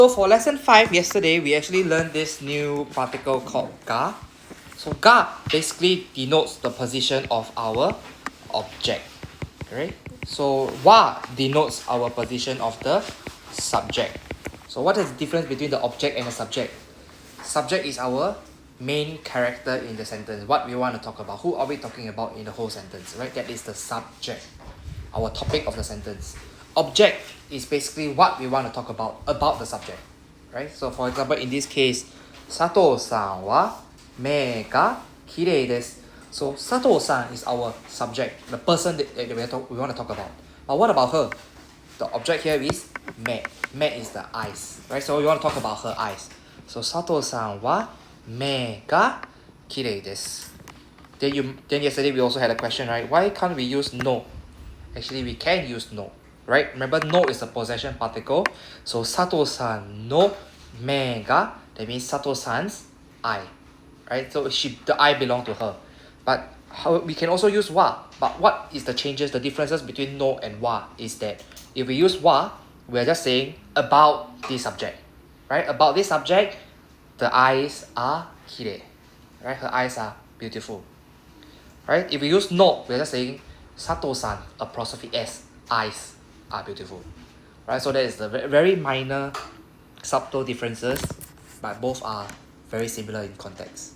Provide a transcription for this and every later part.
So for lesson 5 yesterday, we actually learned this new particle called ga. So ga basically denotes the position of our object, right? So wa denotes our position of the subject. So what is the difference between the object and the subject? Subject is our main character in the sentence, what we want to talk about. Who are we talking about in the whole sentence, right? That is the subject, our topic of the sentence. Object is basically what we want to talk about the subject, right? So for example, in this case, Sato-san wa me ga kirei desu. So Sato-san is our subject, the person that we want to talk about. But what about her? The object here is me. Me is the eyes, right? So we want to talk about her eyes. So Sato-san wa me ga kirei desu. Then yesterday we also had a question, right? Why can't we use no? Actually, we can use no, right? Remember, no is a possession particle. So Sato-san no me ga, that means Sato-san's eye, right? So the eye belong to her. But we can also use wa. But what is the changes, the differences between no and wa is that if we use wa, we're just saying about this subject, right? About this subject, the eyes are kirei, right? Her eyes are beautiful, right? If we use no, we're just saying Sato-san, apostrophe S, eyes are beautiful, right? So that is the very minor, subtle differences, but both are very similar in context.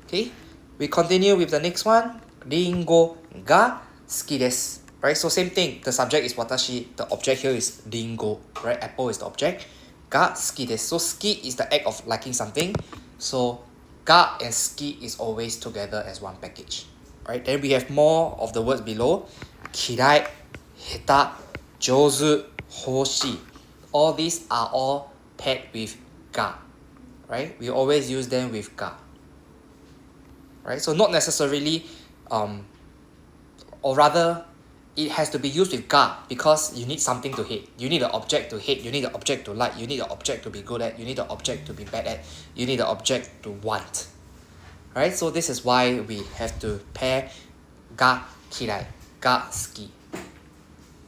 Okay, we continue with the next one. Ringo ga suki desu. Right, so same thing. The subject is watashi. The object here is ringo. Right, apple is the object. Ga suki desu. So suki is the act of liking something. So ga and suki is always together as one package. Right, then we have more of the words below. Kirai, heta, jozu, hoshi. All these are all paired with ga. Right, we always use them with ga. Right, so not necessarily, or rather, it has to be used with ga because you need something to hate. You need an object to hate. You need an object to like. You need an object to be good at. You need an object to be bad at. You need an object to want. Right, so this is why we have to pair ga kirai, ga suki.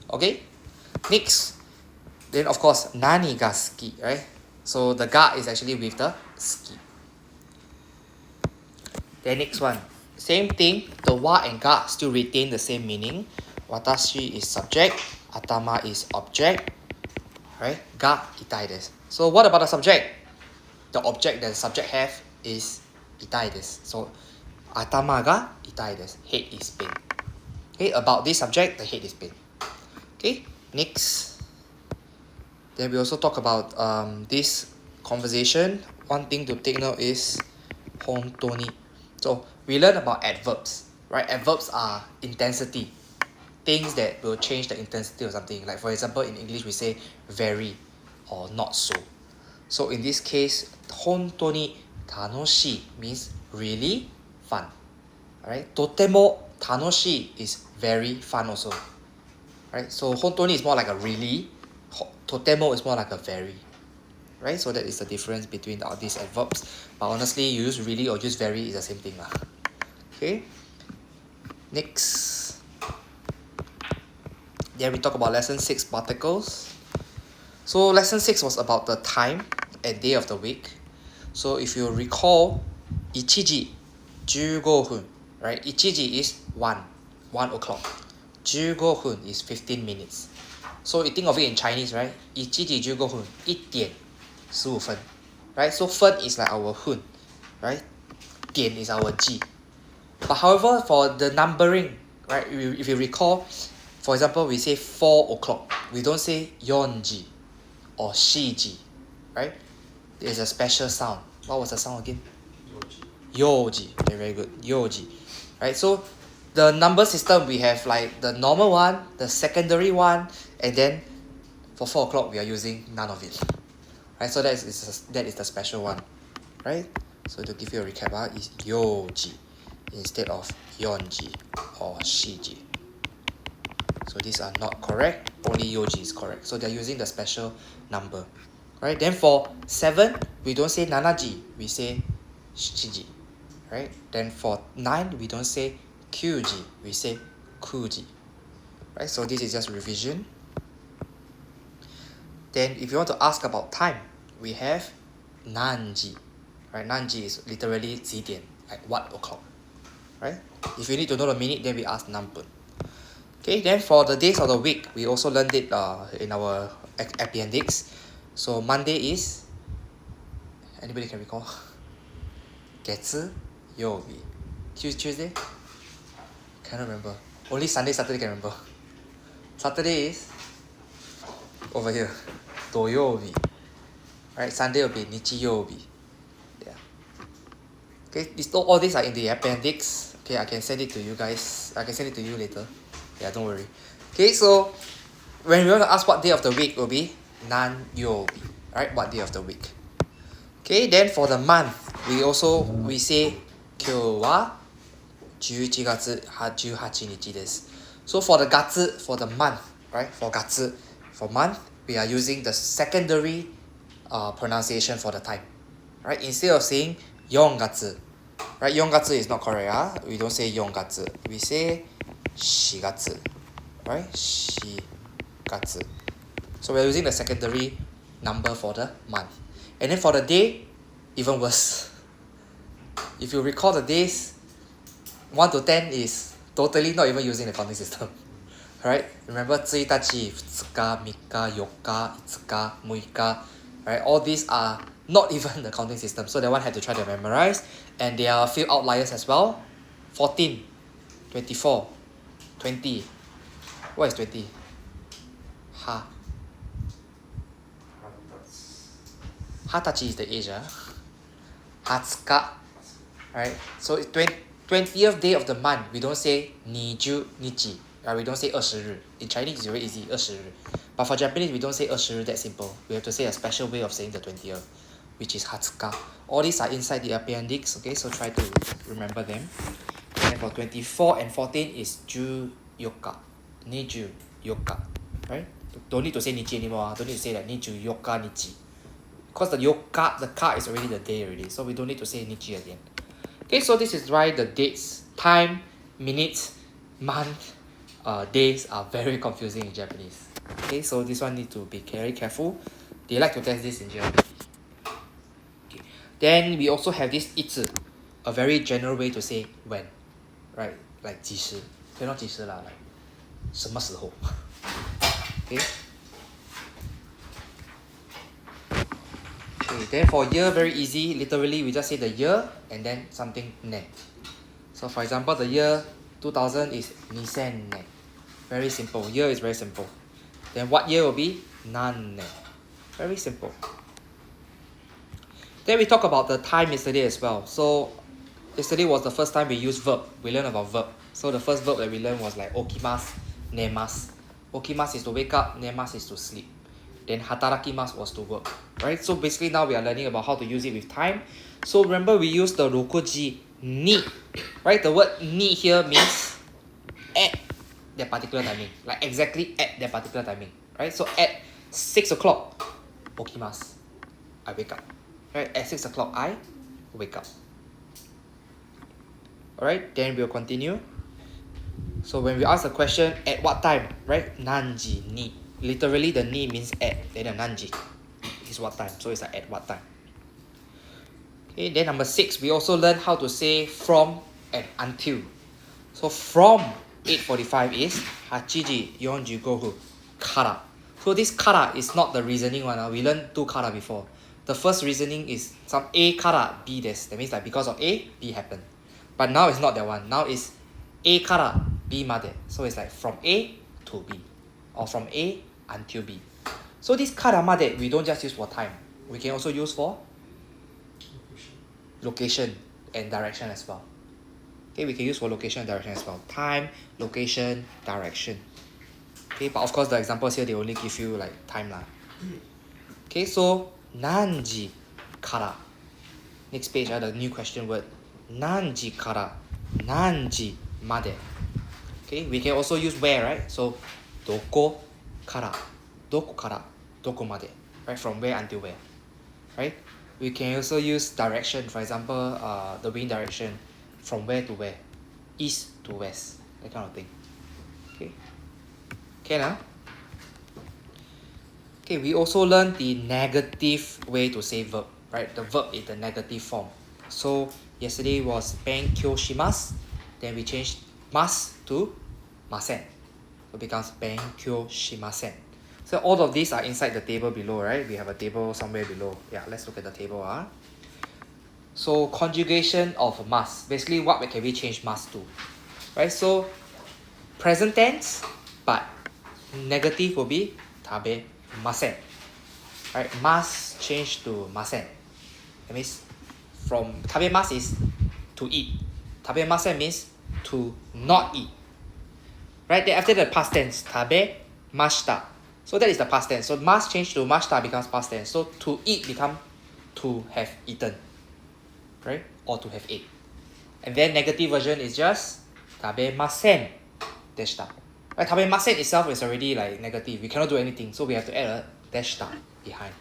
Okay, next, then of course nani ga suki, right? So the ga is actually with the suki. Then next one, same thing, the wa and ga still retain the same meaning. Watashi is subject, atama is object, right? Ga itai desu. So what about the subject? The object that the subject have is itai desu. So atama ga itai desu. Head is pain. Okay, about this subject, the head is pain. Okay, next. Then we also talk about this conversation. One thing to take note is hontoni. So we learn about adverbs, right? Adverbs are intensity, things that will change the intensity of something. Like for example, in English we say very or not so. So in this case, hontoni tanoshii means really fun. Alright, totemo tanoshii is very fun also. Right? So hontoni is more like a really, totemo is more like a very. Right? So that is the difference between these adverbs. But honestly, you use really or use very is the same thing. Okay? Next. Then we talk about lesson 6 particles. So lesson 6 was about the time and day of the week. So if you recall, ichiji, 15分, right? Ichiji is 1 o'clock. 15分is 15 minutes. So you think of it in Chinese, right? ichiji 15分, 1点15分, right? So 分 is like our 分, right? 点 is our ji. But however, for the numbering, right? If you recall, for example, we say 4 o'clock. We don't say 4ji or 4ji, right? There's a special sound. What was the sound again? Yoji. Okay, very good. Yoji. Right? So the number system, we have like the normal one, the secondary one, and then for 4 o'clock we are using none of it. Right? So that is the special one. Right? So to give you a recap, is Yoji instead of Yonji or Shiji. So these are not correct. Only Yoji is correct. So they're using the special number. Right? Then for 7, we don't say Nanaji, we say Shiji. Right? Then for 9, we don't say Kyuji, we say Kuji. Right? So this is just revision. Then if you want to ask about time, we have 何時. Right, 何時 is literally 几点, like what o'clock. Right? If you need to know the minute, then we ask 何分. Okay, then for the days of the week, we also learned it in our appendix. So Monday is, anybody can recall? 月曜日. Tuesday? Cannot remember. Only Sunday, Saturday can remember. Saturday is over here. 土曜日. Right, Sunday will be 日曜日. Yeah. Okay, all these are in the appendix. Okay, I can send it to you guys. I can send it to you later. Yeah, don't worry. Okay, so when we want to ask what day of the week will be 何曜日. Right, what day of the week. Okay, then for the month, we say 今日は11月18日です. So for the 月, for the month, right? For 月, for month, we are using the secondary pronunciation for the time. Right? Instead of saying 4月, right? 4月 is not correct. We don't say 4月. We say 4月. Right? 4月. So we're using the secondary number for the month. And then for the day, even worse. If you recall the days, 1 to 10 is totally not even using the counting system. Right? Remember 1日、2日、3日、4日、5日、6日. Right? All these are not even the counting system. So that one had to try to memorize. And there are a few outliers as well. 14, 24, 20. What is 20? Ha. Hatachi is the age. 20日. Right? So 20th day of the month, we don't say 20日. Right? We don't say 20日. In Chinese, it's very easy, 20日. But for Japanese, we don't say 20日 that simple. We have to say a special way of saying the 20th, which is 20日. All these are inside the appendix, okay? So try to remember them. And for 24 and 14 is 14日. 24日. Right? Don't need to say nichi anymore. Don't need to say that 24日日. Because the yoka, the ka is already the day already. So we don't need to say nichi again. Okay, so this is why the dates, time, minutes, month, days are very confusing in Japanese. Okay, so this one need to be very careful. They like to test this in German. Okay. Then we also have this 一字, a very general way to say when. Right? Like 几时. Okay, not 几时 lah, like 什么时候. Okay. Okay, then for year, very easy. Literally, we just say the year and then something ne. So for example, the year 2000 is 2000年. Very simple. Year is very simple. Then what year will be 何年. Very simple. Then we talk about the time yesterday as well. So yesterday was the first time we used verb. We learned about verb. So the first verb that we learned was like okimasu, nemasu. Okimasu is to wake up, nemasu is to sleep. Then hatarakimasu was to work. Right? So basically now we are learning about how to use it with time. So remember we use the rokuji ni. Right? The word ni here means at that particular timing. Like exactly at that particular timing. Right? So at 6 o'clock, okimasu. I wake up. Right? At 6 o'clock, I wake up. Alright, then we'll continue. So when we ask the question, at what time? Right? Nanji ni. Literally the ni means at. Then the nanji is what time. So it's like at what time. Okay, then number 6, we also learn how to say from and until. So from 8:45 is 8時45分 kara. So this kara is not the reasoning one. We learned 2 kara before. The first reasoning is some A kara B des. That means like because of A, B happened. But now it's not that one. Now it's A kara B made. So it's like from A to B. Or from A until B. So this kara made, we don't just use for time. We can also use for location and direction as well. Okay, we can use for location and direction as well. Time, location, direction. Okay, but of course the examples here, they only give you like time lah. Okay, so 何時から next page, the new question word. 何時から何時まで Okay, we can also use where, right? So どこからどこからどこまで right? From where until where, right? We can also use direction, for example, the wind direction from where to where, east to west, that kind of thing. Okay, can Okay, we also learned the negative way to say verb, right? The verb in the negative form. So yesterday was benkyou shimasu. Then we changed mas to masen. So it becomes benkyou shimasen. So all of these are inside the table below, right? We have a table somewhere below. Yeah, let's look at the table. So conjugation of mas. Basically, what can we change mas to? Right? So present tense, but negative will be tabe masen. Right? Mas change to masen. That means from tabe mas is to eat. Tabe masen means to not eat. Right? Then after the past tense, tabe mashita. So that is the past tense. So mas change to mashita becomes past tense. So to eat become to have eaten. Right? Or to have ate. And then negative version is just tabemasen deshita. Right? Tabemasen itself is already like negative. We cannot do anything. So we have to add a deshita behind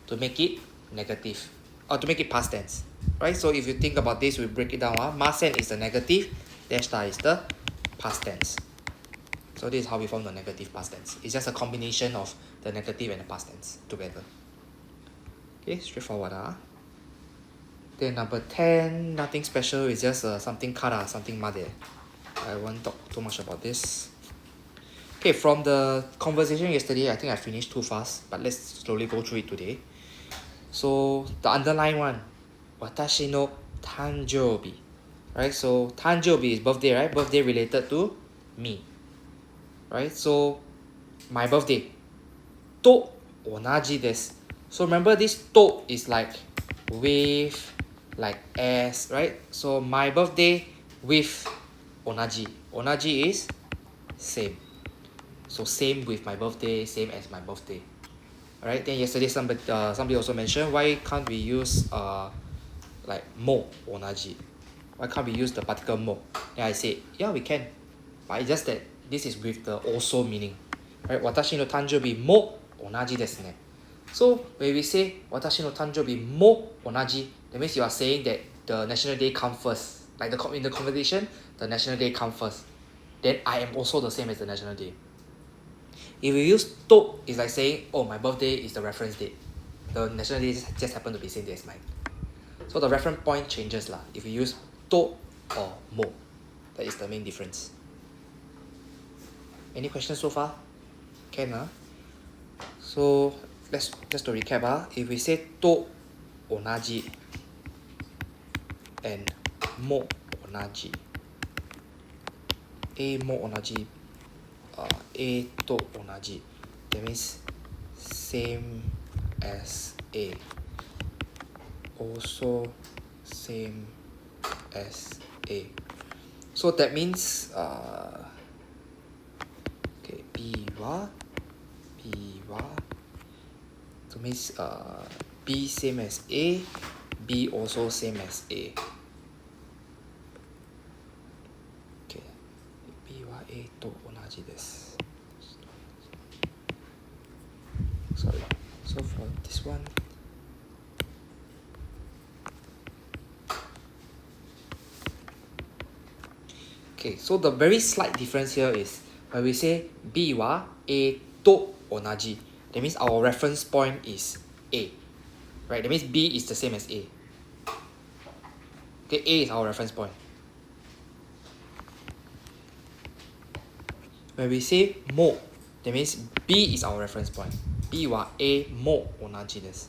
to make it negative. Or to make it past tense. Right? So if you think about this, we break it down. Masen is the negative, deshita is the past tense. So this is how we form the negative past tense. It's just a combination of the negative and the past tense together. Okay, straightforward. Then number 10, nothing special, it's just something kara, something made. I won't talk too much about this. Okay, from the conversation yesterday, I think I finished too fast, but let's slowly go through it today. So the underlying one, watashi no tanjoubi. Right, so tanjoubi is birthday, right? Birthday related to me. Right, so my birthday. To onaji desu. So remember this to is like with, like as, right? So my birthday with onaji. Onaji is same. So same with my birthday, same as my birthday. Alright, then yesterday somebody also mentioned, why can't we use like mo onaji? Why can't we use the particle mo? Then I said, yeah, we can. But it's just that this is with the also meaning. Right? Watashi no tanjoubi mo onaji desu ne. So when we say watashi no tanjoubi mo onaji, that means you are saying that the national day comes first. Like in the conversation, the national day comes first. Then I am also the same as the national day. If we use to, it's like saying, oh, my birthday is the reference date. The national day just happen to be the same day as mine. So the reference point changes lah. If we use to or mo, that is the main difference. Any questions so far? Can So just to recap if we say to onaji and mo onaji, a mo onaji, a to onaji, that means same as a, also same as a. So that means okay, B wa, so means B same as A, B also same as A. Okay, B wa A to onaji desu. Sorry. So for this one, okay, so the very slight difference here is when we say B wa A to onaji, that means our reference point is A. Right? That means B is the same as A. Okay, A is our reference point. When we say mo, that means B is our reference point. B wa A mo onaji desu.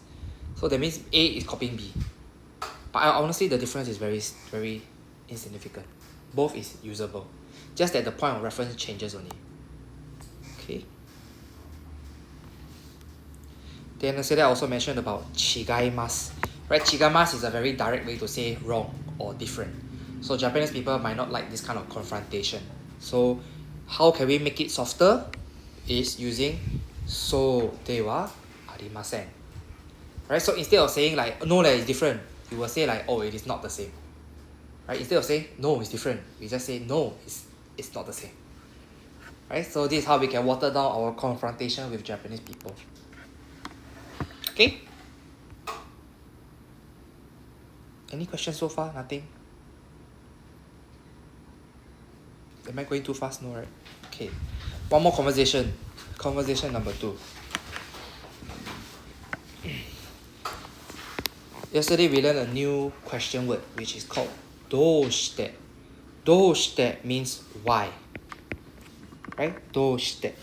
So that means A is copying B. But honestly, the difference is very, very insignificant. Both is usable. Just that the point of reference changes only. Okay. Then yesterday I also mentioned about chigaimasu. Right? Chigaimasu is a very direct way to say wrong or different. So Japanese people might not like this kind of confrontation. So how can we make it softer? Is using so de wa arimasen. Right? So instead of saying like no, that is different, you will say like, oh, it is not the same. Right? Instead of saying no, it's different, we just say no, it's not the same. Right? So this is how we can water down our confrontation with Japanese people. Okay? Any questions so far? Nothing? Am I going too fast? No, right? Okay. One more conversation. Conversation number 2. Yesterday we learned a new question word which is called どうして. どうして means why. Right? どうして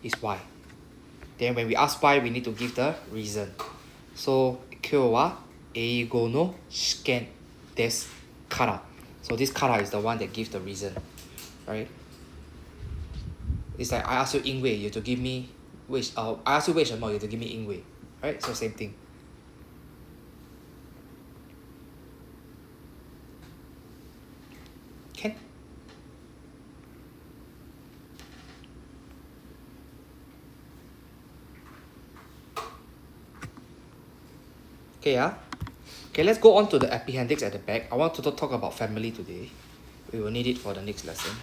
is why. Then when we ask why, we need to give the reason. So 今日は英語の試験ですから. So this から is the one that gives the reason. Right? It's like I ask you 因为 you have to give me I ask you 为什么 you have to give me 因为. Right? So same thing. Can? Okay, okay, let's go on to the appendix at the back. I want to talk about family today. We will need it for the next lesson.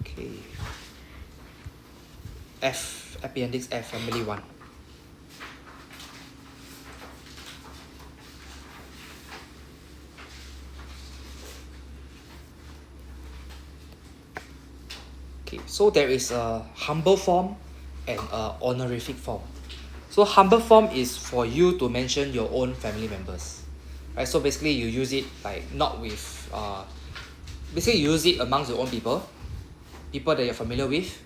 Okay. Appendix F, family 1. Okay, so there is a humble form and a honorific form. So humble form is for you to mention your own family members, right? So basically you use it like not with basically you use it amongst your own people that you're familiar with.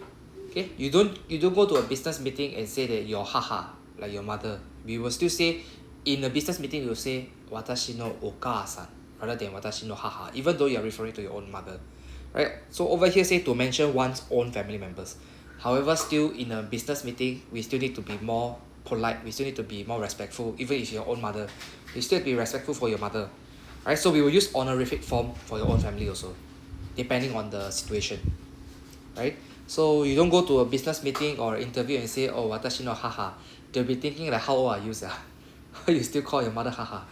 Okay, you don't go to a business meeting and say that your haha, like your mother. We will still say in a business meeting we will say watashi no oka-san rather than watashi no haha, even though you're referring to your own mother, right? So over here say to mention one's own family members. However, still in a business meeting we still need to be more polite, we still need to be more respectful. Even if your own mother, you still be respectful for your mother, right? So we will use honorific form for your own family also, depending on the situation, right? So you don't go to a business meeting or interview and say, oh, watashi no haha. They'll be thinking like, how old are you, sir? How you still call your mother haha,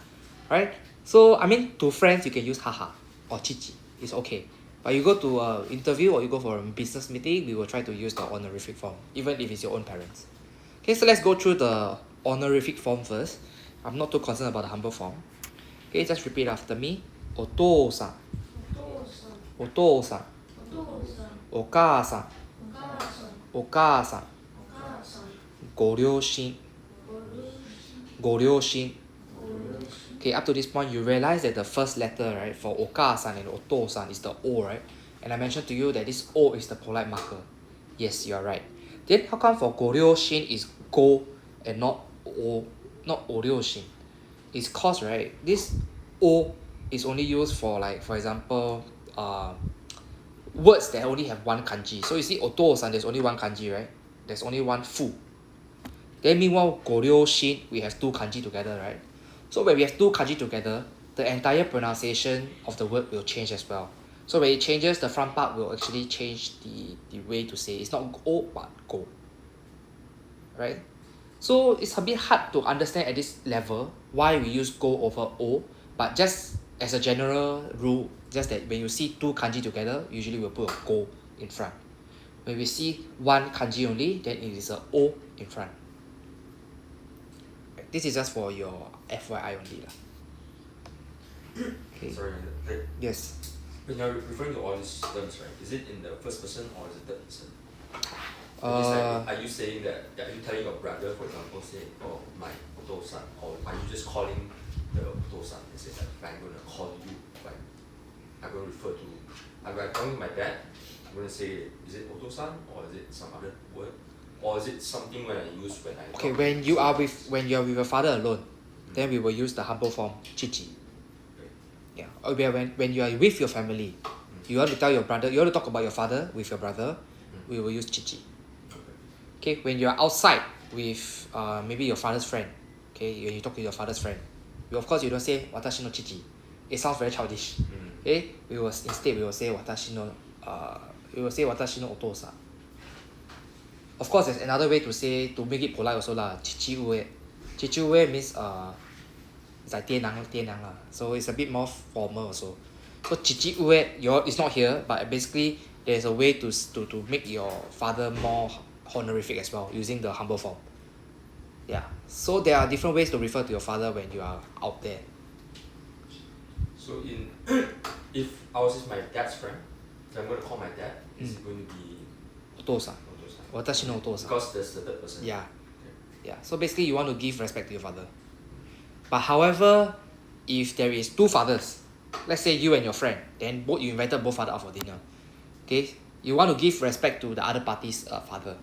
right? So I mean, to friends you can use haha or chichi, it's okay. But you go to an interview or you go for a business meeting, we will try to use the honorific form, even if it's your own parents. Okay, so let's go through the honorific form first. I'm not too concerned about the humble form. Okay, just repeat after me. お父さん、お父さん、お母さん、お母さん、ご両親、ご両親. Okay, up to this point, you realize that the first letter, right, for お母さん and お父さん is the O, right? And I mentioned to you that this O is the polite marker. Yes, you are right. Then how come for ご両親 is go and not O, not お両親? It's cause, right, this O is only used for, like, for example, words that only have one kanji. So you see お父さん there's only one kanji, right? There's only one fu. Then meanwhile ご両親 we have two kanji together, right? So when we have two kanji together, the entire pronunciation of the word will change as well. So when it changes, the front part will actually change the way to say. It's not go but go, right? So it's a bit hard to understand at this level why we use go over o, but just as a general rule, just that when you see two kanji together, usually we'll put a go in front. When we see one kanji only, then it is a o in front. This is just for your FYI only. Okay. Sorry, like, Yes. when you're referring to all these terms, right, is it in the first person or is it third person? Like, are you saying that, are you telling your brother, for example, say, oh, my oto-san, or are you just calling the oto-san and say, like, I'm going to call you, like, I'm going to refer to, I'm calling my dad, I'm going to say, is it oto-san or is it some other word? Or is it something when I use when I... Okay, when you are with your father alone, then we will use the humble form, chichi. Yeah. Or when you are with your family, you want to tell your brother, you want to talk about your father with your brother, we will use chichi. Okay, when you are outside with maybe your father's friend, okay, when you talk to your father's friend, of course you don't say watashi no chichi. It sounds very childish. Okay, we will say watashi no otosa. Of course, there's another way to say, to make it polite also lah. Chichi ue. Chichi ue means it's like 爹娘 lah. So it's a bit more formal also. So chichi ue, it's not here, but basically there's a way to make your father more honorific as well, using the humble form. Yeah. So there are different ways to refer to your father when you are out there. So if I was with my dad's friend, if I'm going to call my dad, it's going to be... Otosa. Watashi no otosa. Because there's the third person. Yeah. Yeah. So basically you want to give respect to your father. But however, if there is two fathers, let's say you and your friend, then both you invited both father out for dinner. Okay, you want to give respect to the other party's father,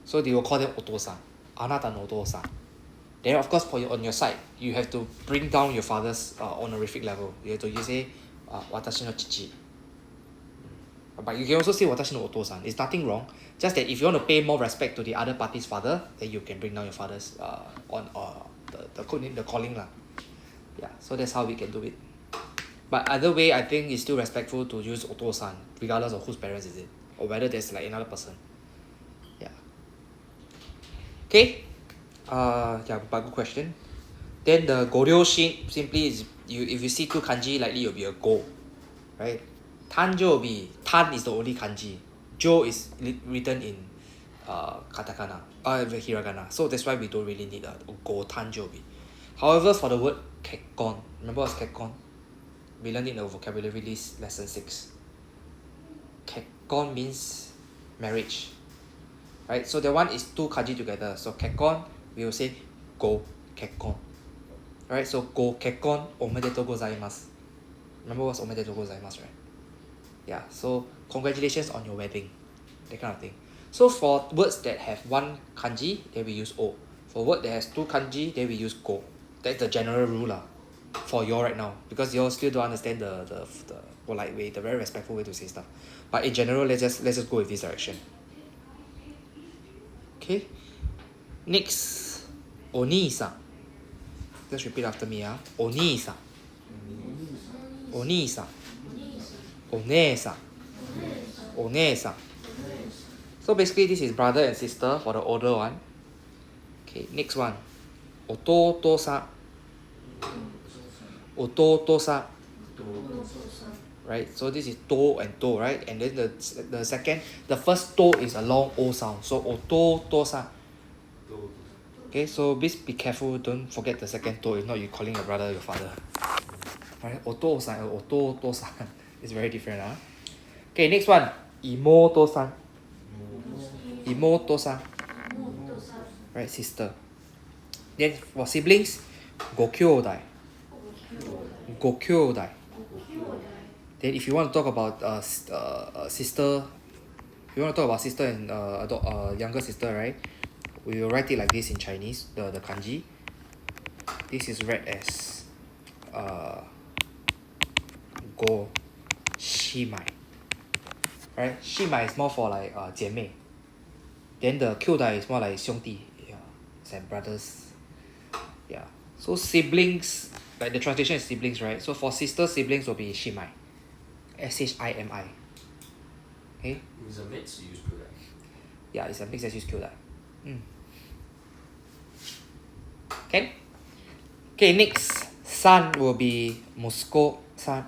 so they will call them otosan. Anata no otosan. Then of course, on your side, you have to bring down your father's honorific level. You have to say, watashi no chichi. But you can also say watashi no otosan. It's nothing wrong. Just that if you want to pay more respect to the other party's father, then you can bring down your father's the code name, the calling lah. Yeah, so that's how we can do it. But either way, I think it's still respectful to use otosan, regardless of whose parents is it, or whether there's like another person. Yeah. Okay. Yeah, but good question. Then the goryoshin simply is if you see two kanji, likely it'll be a go, right? Tanjo will be tan is the only kanji. Jo is written in katakana, hiragana. So that's why we don't really need a go tanjobi. However, for the word kekkon, remember what's kekkon? We learned it in the vocabulary list, lesson 6. Kekkon means marriage, right? So the one is two kanji together. So kekkon, we will say go kekkon. Alright, so go kekkon omedetou gozaimasu. Remember what's omedetou gozaimasu, right? Yeah, so congratulations on your wedding, that kind of thing. So for words that have one kanji, then we use o. For word that has two kanji, then we use go. That's the general rule lah, for you all right now, because you all still don't understand the polite way, the very respectful way to say stuff. But in general, let's just go with this direction. Okay. Next, oni-san. Just repeat after me. Oni-san. Oni-san. One-san. One-san. So basically, this is brother and sister for the older one. Okay, next one. Ototo-san. Ototo-san. Right, so this is to and to, right? And then the first to is a long O sound. So ototo-san. Okay, so please be careful, don't forget the second to. If not, you're calling your brother your father. Right, oto-san or ototo-san. It's very different. Okay, next one. Imoto-san. Imoto-san. Right, sister. Then for siblings, gokyodai. Gokyodai. Then if you want to talk about sister, if you want to talk about sister and younger sister, right? We will write it like this in Chinese, the kanji. This is read as go shimai. Right? Shimai is more for like 姐妹. Then the kyodai is more like 兄弟. Yeah. It's like brothers. Yeah. So siblings, like the translation is siblings, right? So for sister siblings will be shimai. S-H-I-M-I. Okay? It's a mix, you use kyodai. Yeah, it's a mix that use kyodai. Okay? Okay, next. Son will be musuko-san.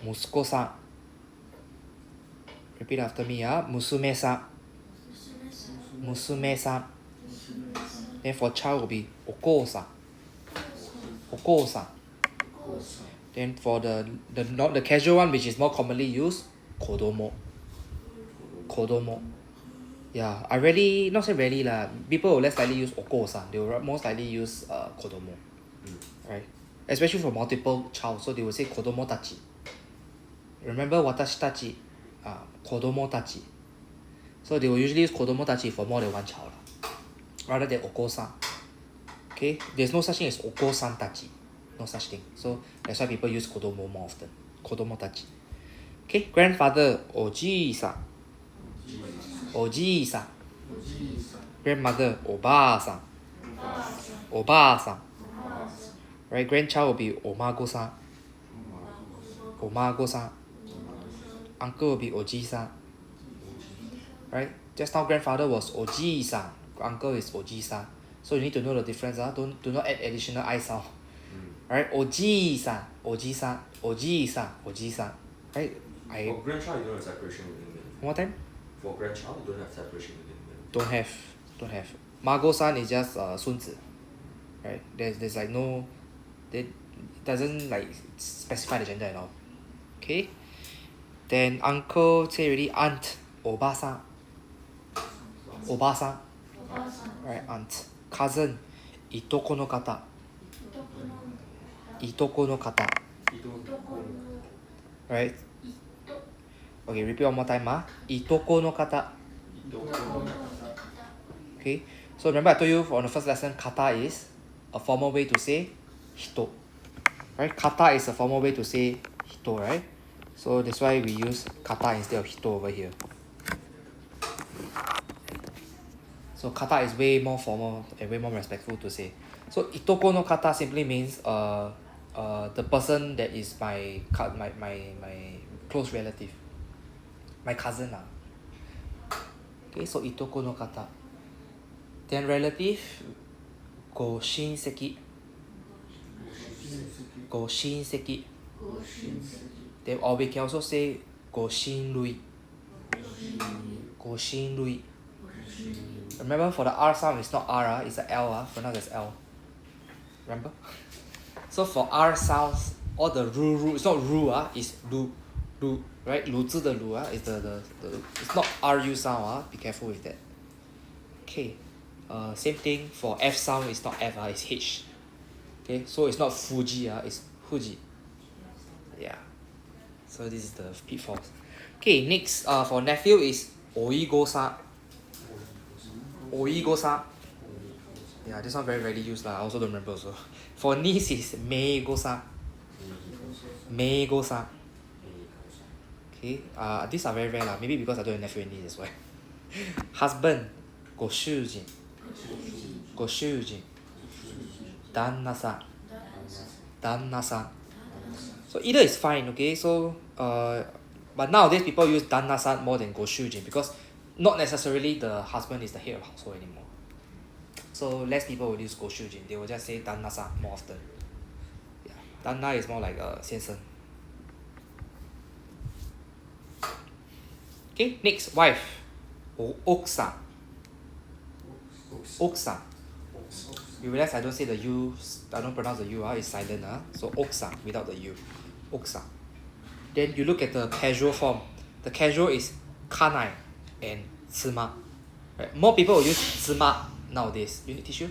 Musuko-san. Repeat after me. Musume-san. Musume-san. Then for child will be oko-san. Oko-san. Then for the casual one, which is more commonly used, kodomo. Kodomo. Yeah, I really, not say really lah. People will less likely use oko-san. They will most likely use kodomo. Right? Especially for multiple child, so they will say kodomo tachi. Remember watashi tachi, kodomo tachi. So they will usually use kodomo tachi for more than one child, rather than oko-san. Okay? There's no such thing as oko-san tachi. No such thing. So that's why people use kodomo more often. Kodomo tachi. Okay? Grandfather, oji-san. Oji-san. Grandmother, oba-san. Oba-san. Right? Grandchild will be omago-san. Omago-san. Uncle will be oji-san. Right? Just now grandfather was oji-san. Uncle is oji-san. So you need to know the difference. Do not add additional I sound. Right? Oji-san. Oji-san. Oji-san. Oji-san. Right? For grandchild, you don't have separation within them. One more time? For grandchild, you don't have separation within them. Don't have. Mago-san is just 孙子. Right? There's like no... It doesn't like specify the gender at all. Okay? Then uncle, say already, aunt, oba-san. Oba-san. Right, aunt. Cousin, itoko no kata. itoko no kata. Right? Okay, repeat one more time. Itoko no kata. Okay, so remember I told you on the first lesson, kata is a formal way to say hito. Right? Kata is a formal way to say hito, right? So that's why we use kata instead of hito over here. So kata is way more formal and way more respectful to say. So itoko no kata simply means the person that is my close relative, my cousin lah. Okay, so itoko no kata. Then relative, go shinseki. Go shinseki. Then or we can also say go shinrui. Go shinrui. Remember for the R sound it's not R, it's a L, pronounced as L. Remember? So for R sounds, all the ru, it's not ru, it's lu, right? 鲁字的鲁 is the it's not RU sound, be careful with that. Okay. Same thing for F sound, it's not F, it's H. Okay, so it's not Fuji, it's Fuji. Yeah. So this is the pitfalls. Okay, next for nephew is oigosa. Oigosa. Yeah, this one very rarely used lah. I also don't remember also. For niece is meigosa. Meigosa. Okay, these are very rare lah. Maybe because I don't have nephew and niece, that's why. Husband, goshujin. Goshujin. Dannasa. Dannasa. So either is fine, okay? So but nowadays people use dannasa more than goshujin because not necessarily the husband is the head of household anymore. So less people will use goshujin. They will just say dannasa more often. Yeah. Danna is more like先生. Okay, next wife. Oksa. Oksa. You realize I don't say the U, I don't pronounce the U, it's silent. So oksa without the U. Oksa. Then you look at the casual form. The casual is kanai and tsuma. Right? More people will use tsuma nowadays. You need tissue?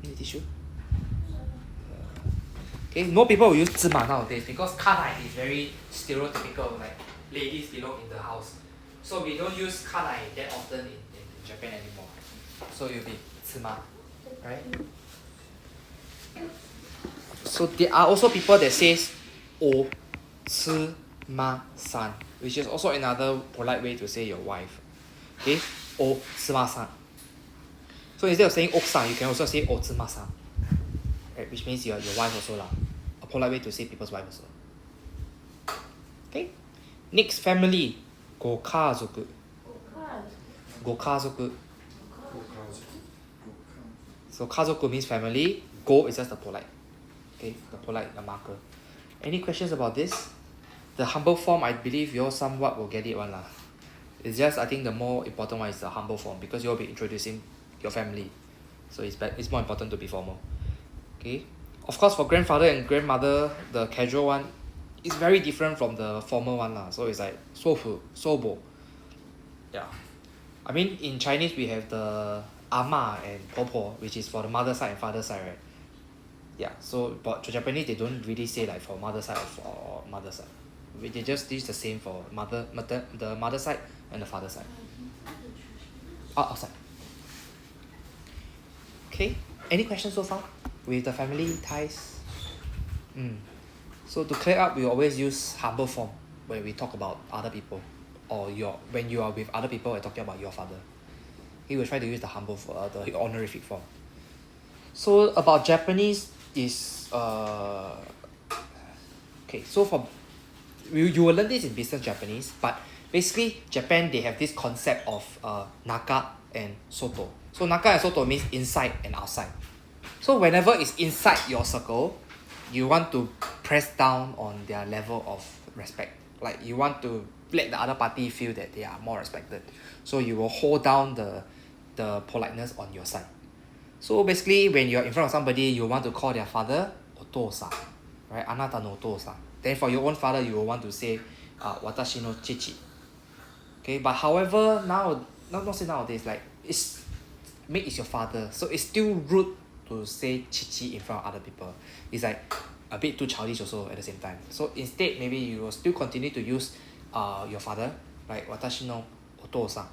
You need tissue? Okay, more people will use tsuma nowadays because kanai is very stereotypical, like ladies belong in the house. So we don't use kanai that often in Japan anymore. So it will be tsuma. Right? So there are also people that says o tsuma san, which is also another polite way to say your wife. Okay? O tsuma san. So instead of saying oksan, you can also say o tsuma san. Right? Which means your wife also lah. A polite way to say people's wife also. Okay? Next, family. Gokazoku. Gokazoku. So kazoku means family. Go is just the polite. Okay, the polite, the marker. Any questions about this? The humble form, I believe you all somewhat will get it one lah. It's just I think the more important one is the humble form because you'll be introducing your family. So it's more important to be formal. Okay. Of course, for grandfather and grandmother, the casual one is very different from the formal one lah. So it's like sofu, sobo. Yeah. I mean, in Chinese we have the ama and popo, which is for the mother side and father side, right? Yeah. So, but to Japanese they don't really say like for mother side or mother side. They just use the same for the mother side and the father side. Outside. Okay. Any questions so far with the family ties? So to clear up, we always use humble form when we talk about other people, or when you are with other people and talking about your father. He will try to use the humble the honorific form. So about Japanese is okay. So for you will learn this in business Japanese, but basically Japan they have this concept of naka and soto. So naka and soto means inside and outside. So whenever it's inside your circle, you want to press down on their level of respect. Like you want to let the other party feel that they are more respected. So you will hold down the politeness on your side. So basically when you're in front of somebody, you want to call their father otosa, right? Anata no otosa. Then for your own father, you will want to say watashi no chichi. Okay, but however now, not say nowadays, like it's your father, so it's still rude to say chichi in front of other people. It's like a bit too childish also at the same time. So instead, maybe you will still continue to use your father, like watashi no otou-san.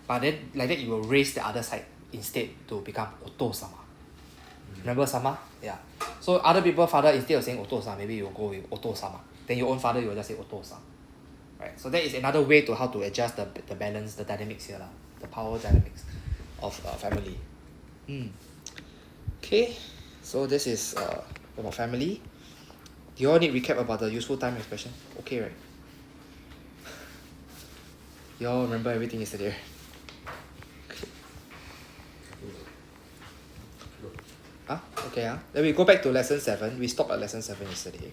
But then like that you will raise the other side instead to become otou-sama. Remember sama? Yeah. So other people father instead of saying otou-san, maybe you will go with otou-sama. Then your own father you will just say otou-san. Right. So that is another way to how to adjust the balance, the dynamics here, the power dynamics of family. Okay. So this is about family. Do you all need recap about the useful time expression? Okay, right? You all remember everything yesterday? Okay. Huh? Okay, Then we go back to lesson 7. We stopped at lesson 7 yesterday.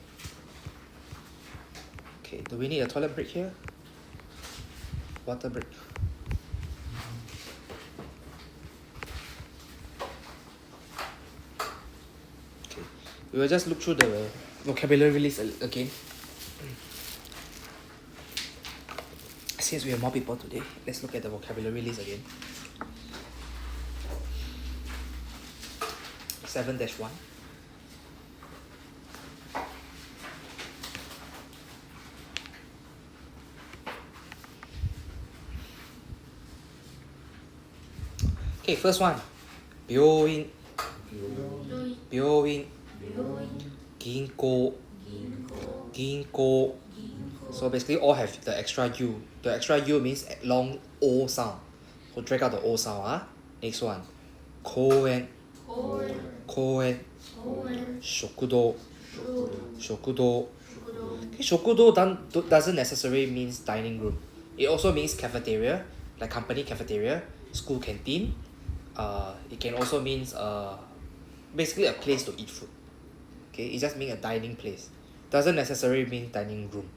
Okay, do we need a toilet break here? Water break. Okay, we will just look through the vocabulary list again. Since we have more people today, let's look at the vocabulary list again. 7-1. Okay, first one. 病院 銀行 So basically all have the extra U. The extra U means long O sound. So drag out the O sound. Next one. 公園 食堂 Okay, 食堂 doesn't necessarily means dining room. It also means cafeteria, like company cafeteria, school canteen. It can also means basically a place to eat food. Okay, it just means a dining place. Doesn't necessarily mean dining room.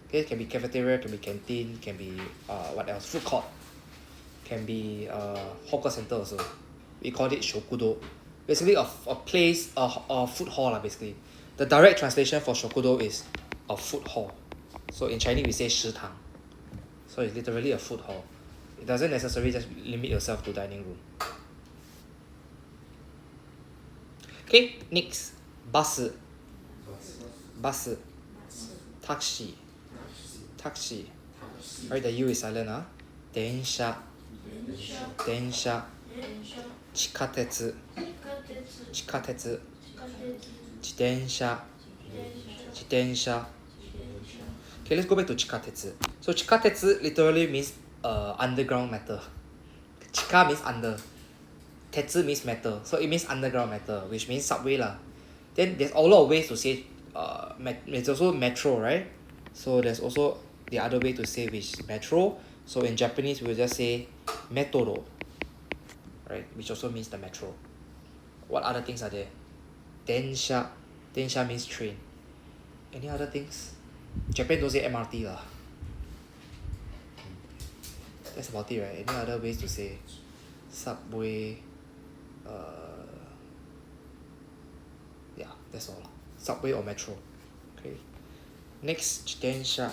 Okay, it can be cafeteria, can be canteen, can be what else? Food court. Can be hawker center also. We call it shokudo. Basically a place, a food hall basically. The direct translation for shokudo is a food hall. So in Chinese we say 食堂. So it's literally a food hall. It doesn't necessarily just limit yourself to dining room. Okay, next. Bus. Taxi. Right, the U is silent. 電車 地下鉄 自転車 Okay, let's go back to 地下鉄. So 地下鉄 literally means underground metal. 地下 means under. 鉄 means metal. So it means underground metal, which means subway lah. Then there's a lot of ways to say there's also metro, right? So there's also the other way to say which is metro. So in Japanese we'll just say metro, right? Which also means the metro. What other things are there? Densha means train. Any other things? Japan don't say MRT lah. That's about it, right? Any other ways to say subway? Yeah, that's all. Subway or metro. Okay. Next, 自転車.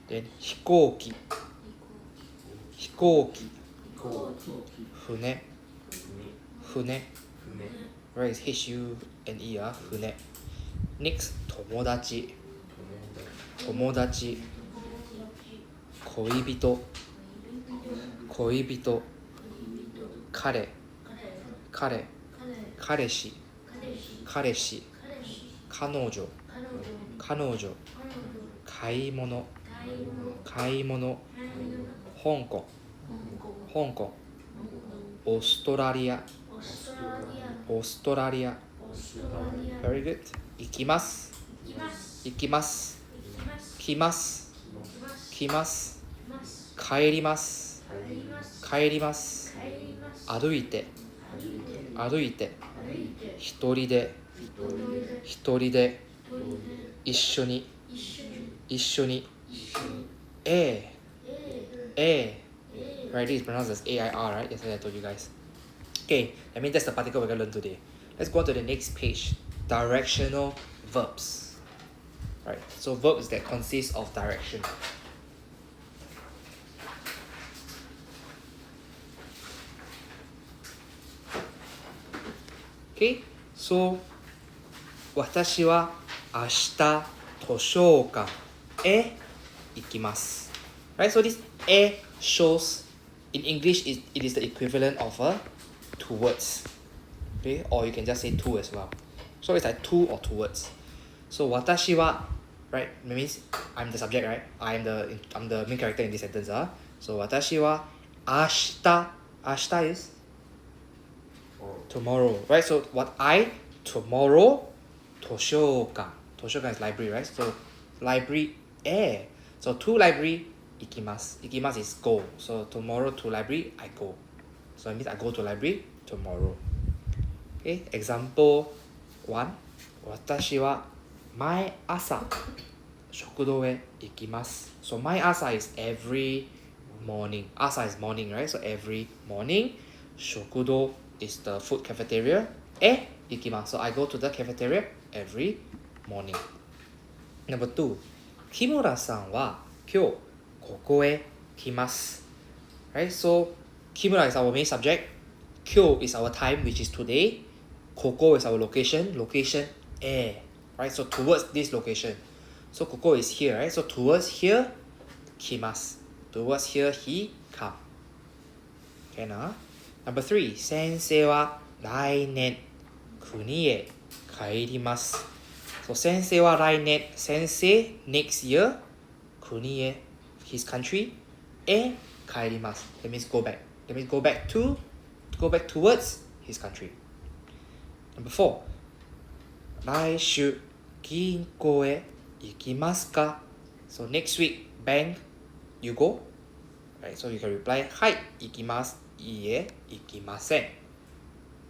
Then 飛行機 船 Right, it's HUNE 船. Next, 友達 恋人 彼氏彼女買い物香港オーストラリア Very good. 行きます来ます帰ります歩いて一人で一緒にA Right, this is pronounced as AIR, right? Yesterday I told you guys. Okay, I mean that's the particle we're going to learn today. Let's go on to the next page. Directional verbs. Right, so verbs that consist of direction. Okay, so 私は明日図書館へ行きます。Right, so this へ shows in English it is the equivalent of a towards. Okay, or you can just say to as well. So it's like to or towards. So 私は right means I'm the subject, right? I'm the main character in this sentence. So 私は明日 is tomorrow, right? So what I tomorrow 図書館 is library, right? So library へ so to library 行きます is go. So tomorrow to library I go. So it means I go to library tomorrow. Okay, example 1. 私は毎朝食堂へ行きます。So 毎朝 is every morning. 朝 is morning, right? So every morning. 食堂 is the food cafeteria. へ行きます。So I go to the cafeteria every morning. Number 2. 木村さんは今日ここへ来ます。Right? So 木村 is our main subject. 今日 is our time, which is today. ここ is our location. Location へ。Right? So towards this location. So ここ is here, right? So towards here 来ます。Towards here he come. Okay な。Number 3. 先生は来年国へ帰ります。So 先生は来年。先生 next year 国へ his country へ帰ります。That means go back. That means go back towards his country. Number 4. 来週銀行へ行きますか? So next week, bank, you go? Right, so you can reply, はい、行きます。いいえ、行きません。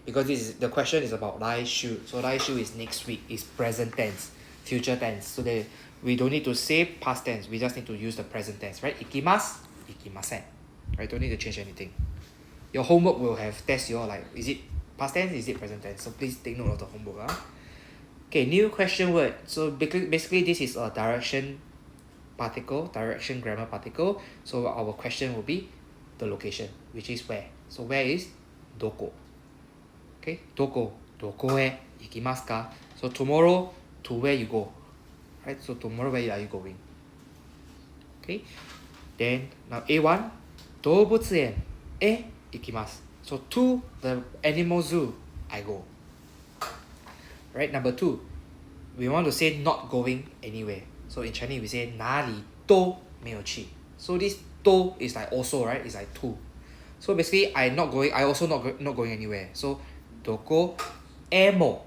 Because the question is about 来週. So 来週 is next week, is present tense, future tense. So we don't need to say past tense, we just need to use the present tense, right? 行きます、行きません. Right, don't need to change anything. Your homework will have test you like, is it past tense, is it present tense? So please take note of the homework. Okay, new question word. So basically this is a direction particle, direction grammar particle. So our question will be the location, which is where. So where is どこ? Okay, どこへ行きますか? So tomorrow, to where you go. Right, so tomorrow where are you going? Okay, then now A1, 動物園へ行きます. So to the animal zoo, I go. Right, number 2, we want to say not going anywhere. So in Chinese we say 哪里都没有去. So this 都 is like also, right? It's like to. So basically I also not going anywhere. So どこへも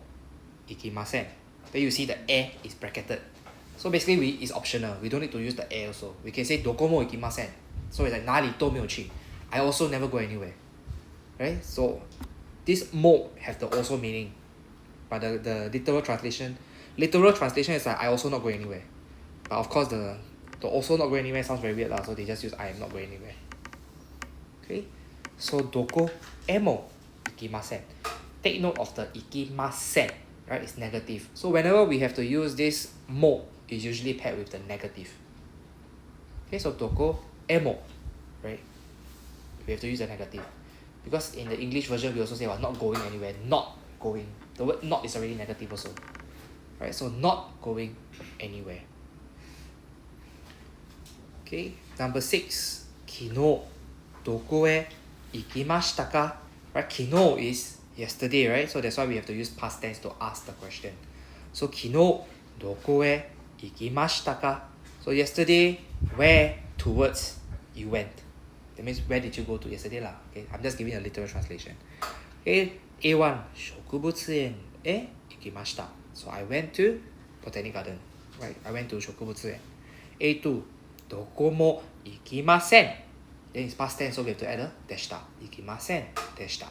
行きません. Then you see the へ is bracketed. So basically it's optional. We don't need to use the へ also. We can say どこも行きません. So it's like 哪里都没有去. I also never go anywhere. Right? So this も have the also meaning. But the literal translation is like I also not going anywhere. But of course the also not going anywhere sounds very weird, so they just use I am not going anywhere. Okay? So どこへも行きません. Take note of the 行きません. Right? It's negative. So whenever we have to use this も is usually paired with the negative. Okay, so どこへも, right? We have to use the negative. Because in the English version we also say well, not going anywhere, not going. The word not is already negative also. Right? So not going anywhere. Okay, number 6. 昨日どこへ行きましたか? Right? 昨日 is yesterday, right? So that's why we have to use past tense to ask the question. So 昨日どこへ行きましたか? So yesterday, where towards you went? That means where did you go to yesterday lah? Okay, I'm just giving a literal translation. Okay, A1 植物園へ行きました. So I went to Botanic Garden. Right? I went to 植物園. A2 どこも行きません. Then it's past tense, so we have to add a でした. 行きませんでした.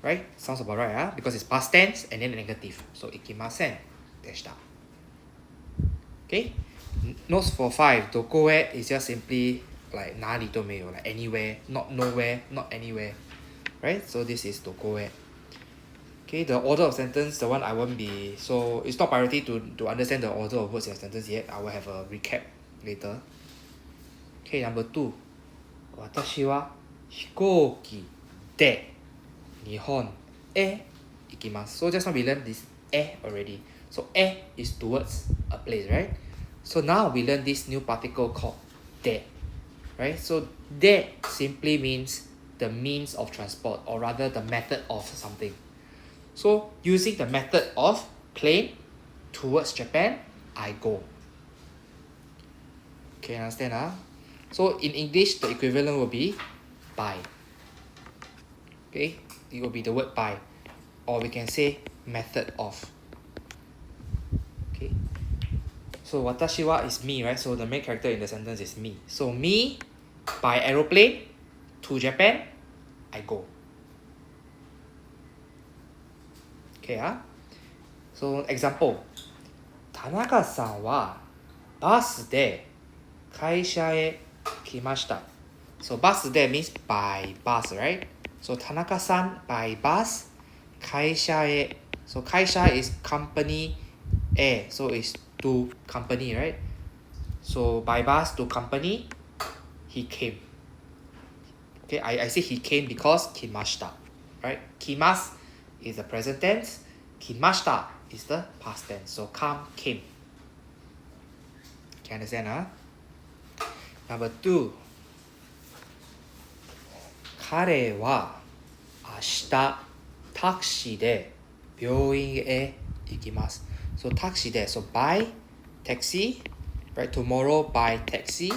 Right? Sounds about right, huh? Because it's past tense and then negative. So 行きませんでした. Okay? Notes for 5. どこへ is just simply like 哪里都没有, like anywhere, not nowhere, not anywhere. Right? So this is どこへ. Okay, the order of sentence, the one I won't be... So it's not priority to understand the order of words in a sentence yet. I will have a recap later. Okay, number 2. 私は飛行機で日本へ ikimasu. So just now we learned this e already. So e is towards a place, right? So now we learn this new particle called de, right? So de simply means the means of transport, or rather the method of something. So using the method of plane towards Japan, I go. Okay, understand? So in English, the equivalent will be by. Okay, it will be the word by, or we can say method of. Okay, so watashi wa is me, right? So the main character in the sentence is me. So me, by aeroplane to Japan, I go. Okay, so example, 田中さんはバスで会社へ来ました。So bus there means by bus, right? So 田中さん by bus 会社へ So 会社 is company A, so it's to company, right? So by bus to company, he came. Okay, I say he came because 来ました right? 来ます is the present tense. 来ました is the past tense. So come, came. Can you understand? Number 2. 彼は明日タクシーで病院へ行きます。So タクシーで So by taxi, right? Tomorrow by taxi.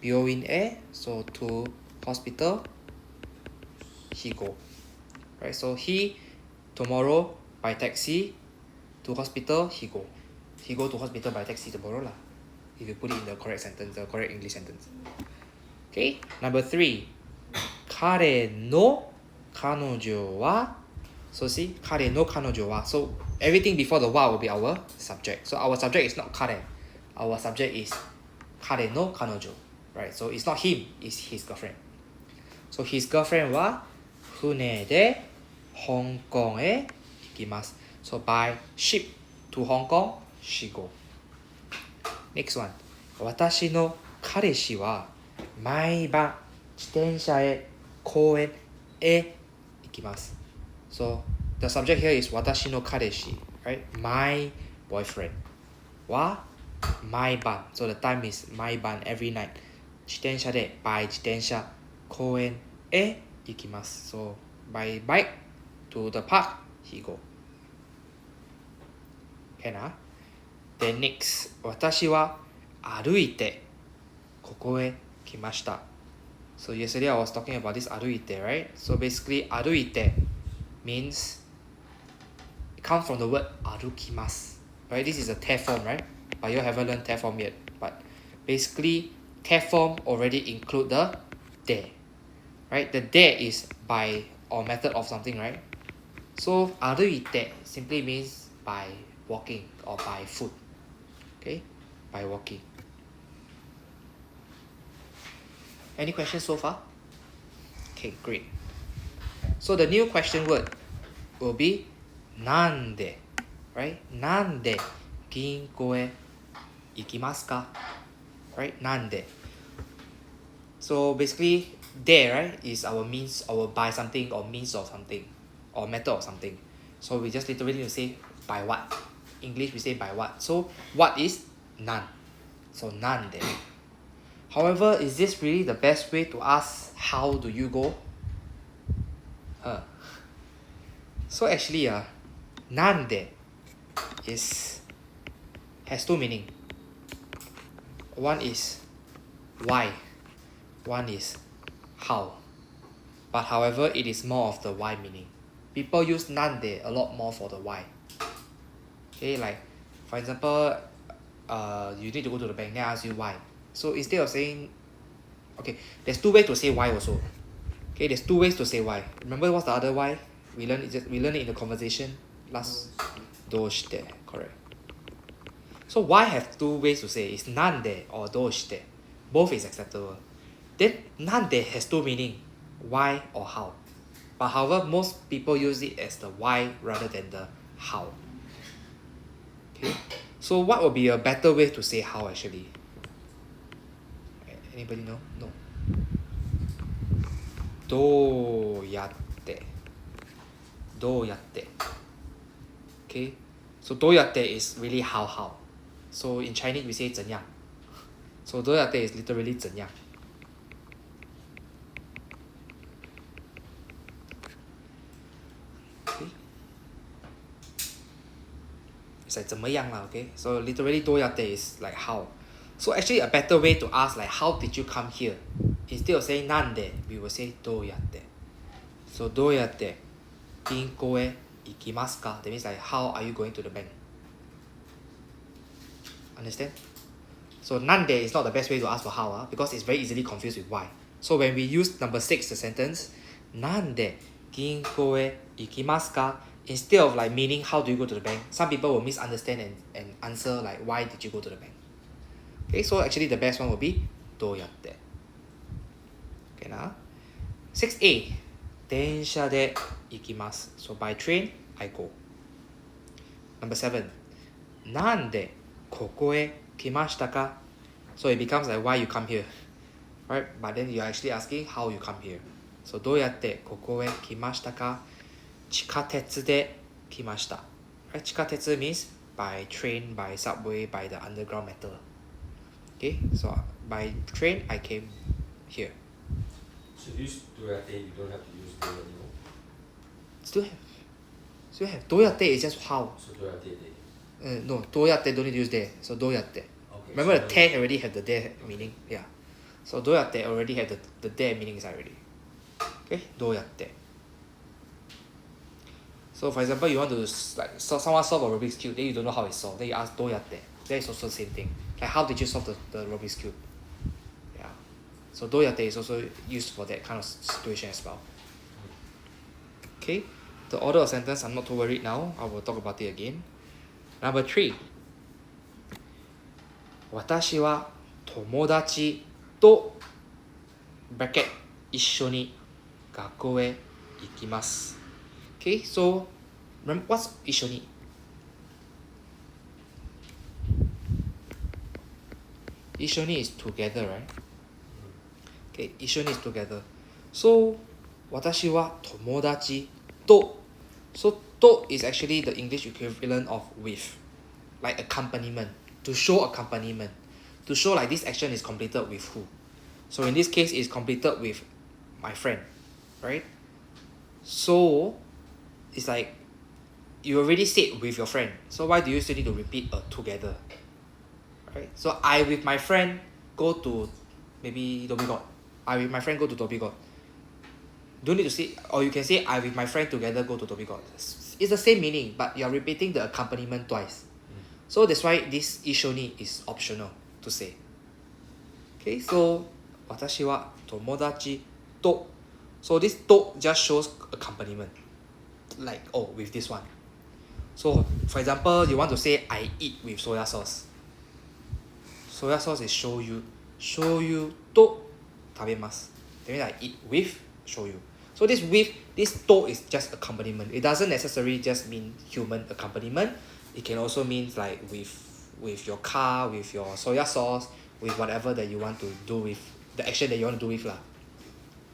病院へ So to hospital. He go. Right? So he tomorrow by taxi to hospital. He go. He go to hospital by taxi tomorrow lah. If you put it in the correct sentence, the correct English sentence. Okay. Number 3. 彼の彼女は So see, 彼の彼女は So everything before the wa will be our subject. So our subject is not 彼 Our subject is 彼の彼女 Right? So it's not him, it's his girlfriend. So his girlfriend は船で香港へ行きます。So by ship to Hong Kong, she go. Next one. 私の彼氏は毎晩自転車へ公園へ行きます。So the subject here is 私の彼氏 right? My boyfriend は毎晩 So the time is 毎晩 every night 自転車で by 自転車公園へ行きます。So by bike to the park he go. Can Then next 私は歩いてここへ来ました。So yesterday I was talking about this 歩いて right? So basically 歩いて means it comes from the word 歩きます right? This is a te form, right? But you haven't learned te form yet. But basically te form already include the de, right? The de is by or method of something, right? So 歩いて simply means by walking or by foot. Okay? By walking. Any questions so far? Okay, great. So the new question word will be なんで right? なんで銀行へ行きますか right? なんで So basically there, right, is our means, our by something or means of something or method of something. So we just literally need to say by what. English we say by what. So what is なん So なんで However, is this really the best way to ask how do you go? So actually, なんで has two meaning. One is why, one is how. But however, it is more of the why meaning. People use なんで a lot more for the why. Okay, like for example, you need to go to the bank, then I ask you why. So instead of saying, okay, there's two ways to say why also. Okay, there's two ways to say why. Remember what's the other why? We learned it in the conversation last. どうして correct. So why have two ways to say? It's なんで or どうして Both is acceptable. Then なんで has two meaning. Why or how. But however, most people use it as the why rather than the how. Okay. So what would be a better way to say how actually? Anybody know? No. どうやって doyatte. Okay, so doyatte is really how. So in Chinese we say 怎样. So doyatte is literally 怎样. Okay. It's like 怎么样 lah, okay? So literally doyatte is like how. So actually a better way to ask like how did you come here? Instead of saying なんで, we will say どうやって. So どうやって銀行へ行きますか? That means like how are you going to the bank? Understand? So なんで is not the best way to ask for how, because it's very easily confused with why. So when we use number 6, the sentence なんで銀行へ行きますか? Instead of like meaning how do you go to the bank, some people will misunderstand and answer like why did you go to the bank? Okay, so actually the best one will be どうやって. Okay, now 6a 電車で行きます. So by train I go. Number 7, なんでここへ来ましたか? So it becomes like why you come here, right? But then you're actually asking how you come here. So どうやってここへ来ましたか? 地下鉄で来ました. Right? 地下鉄 means by train, by subway, by the underground metal. Okay, so by train I came here. So if you use どうやって you don't have to use どう anymore. Still have. どうやって is just how. So どうやって they. No, どうやって don't need to use there. So どうやって. Okay. Remember So the te already have the there meaning. Yeah. So どうやって already have the there meaning inside already. Okay, どうやって. So for example, you want to like someone solve a Rubik's cube, then you don't know how it's solved. Then you ask どうやって. That is also the same thing. Like how did you solve the Rubik's cube? Yeah. So どうやって is also used for that kind of situation as well. Okay. The order of sentence, I'm not too worried now. I will talk about it again. Number 3. 私は友達と bracket 一緒に学校へ行きます. Okay, so remember what's 一緒に? 一緒に is together, right? Okay, 一緒に is together. So 私は友達と. So と is actually the English equivalent of with, like accompaniment, to show accompaniment, to show like this action is completed with who. So in this case it's completed with my friend, right? So it's like you already said with your friend, so why do you still need to repeat a together, right? So I with my friend go to maybe Dhoby Ghaut. I with my friend go to Dhoby Ghaut. Don't need to say, or you can say I with my friend together go to Dhoby Ghaut. It's the same meaning, but you're repeating the accompaniment twice. So that's why this 一緒に is optional to say. Okay, so 私は友達と. So this と just shows accompaniment. Like, oh, with this one. So, for example, you want to say I eat with soya sauce. Soya sauce is shoyu. Shoyu と食べます. That means I eat with shoyu. So this with, this と is just accompaniment. It doesn't necessarily just mean human accompaniment. It can also mean like with your car, with your soya sauce, with whatever that you want to do with, the action that you want to do with lah.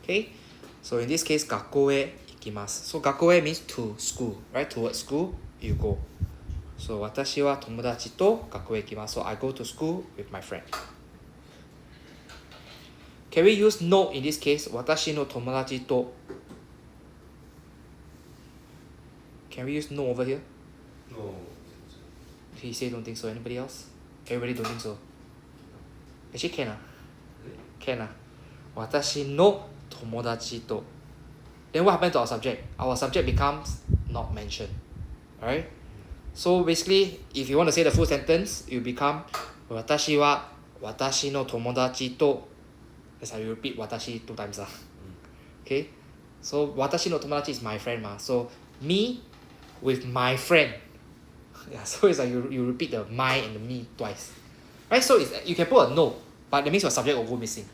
Okay? So in this case, 学校へ行きます. So 学校へ means to school, right? Towards school, you go. So 私は友達と学校へ行きます. So I go to school with my friend. Can we use no in this case? 私の友達と. Can we use no over here? No. He say don't think so. Anybody else? Everybody don't think so. Actually can Can 私の友達と. Then what happened to our subject? Our subject becomes not mentioned. Alright? So basically, if you want to say the full sentence, it will become 私は私の友達と. That's how you repeat 私 two times. Okay? So 私の友達 is my friend. So me with my friend. Yeah, so it's like you repeat the my and the me twice. Right? So it's, you can put a no, but that means your subject will go missing.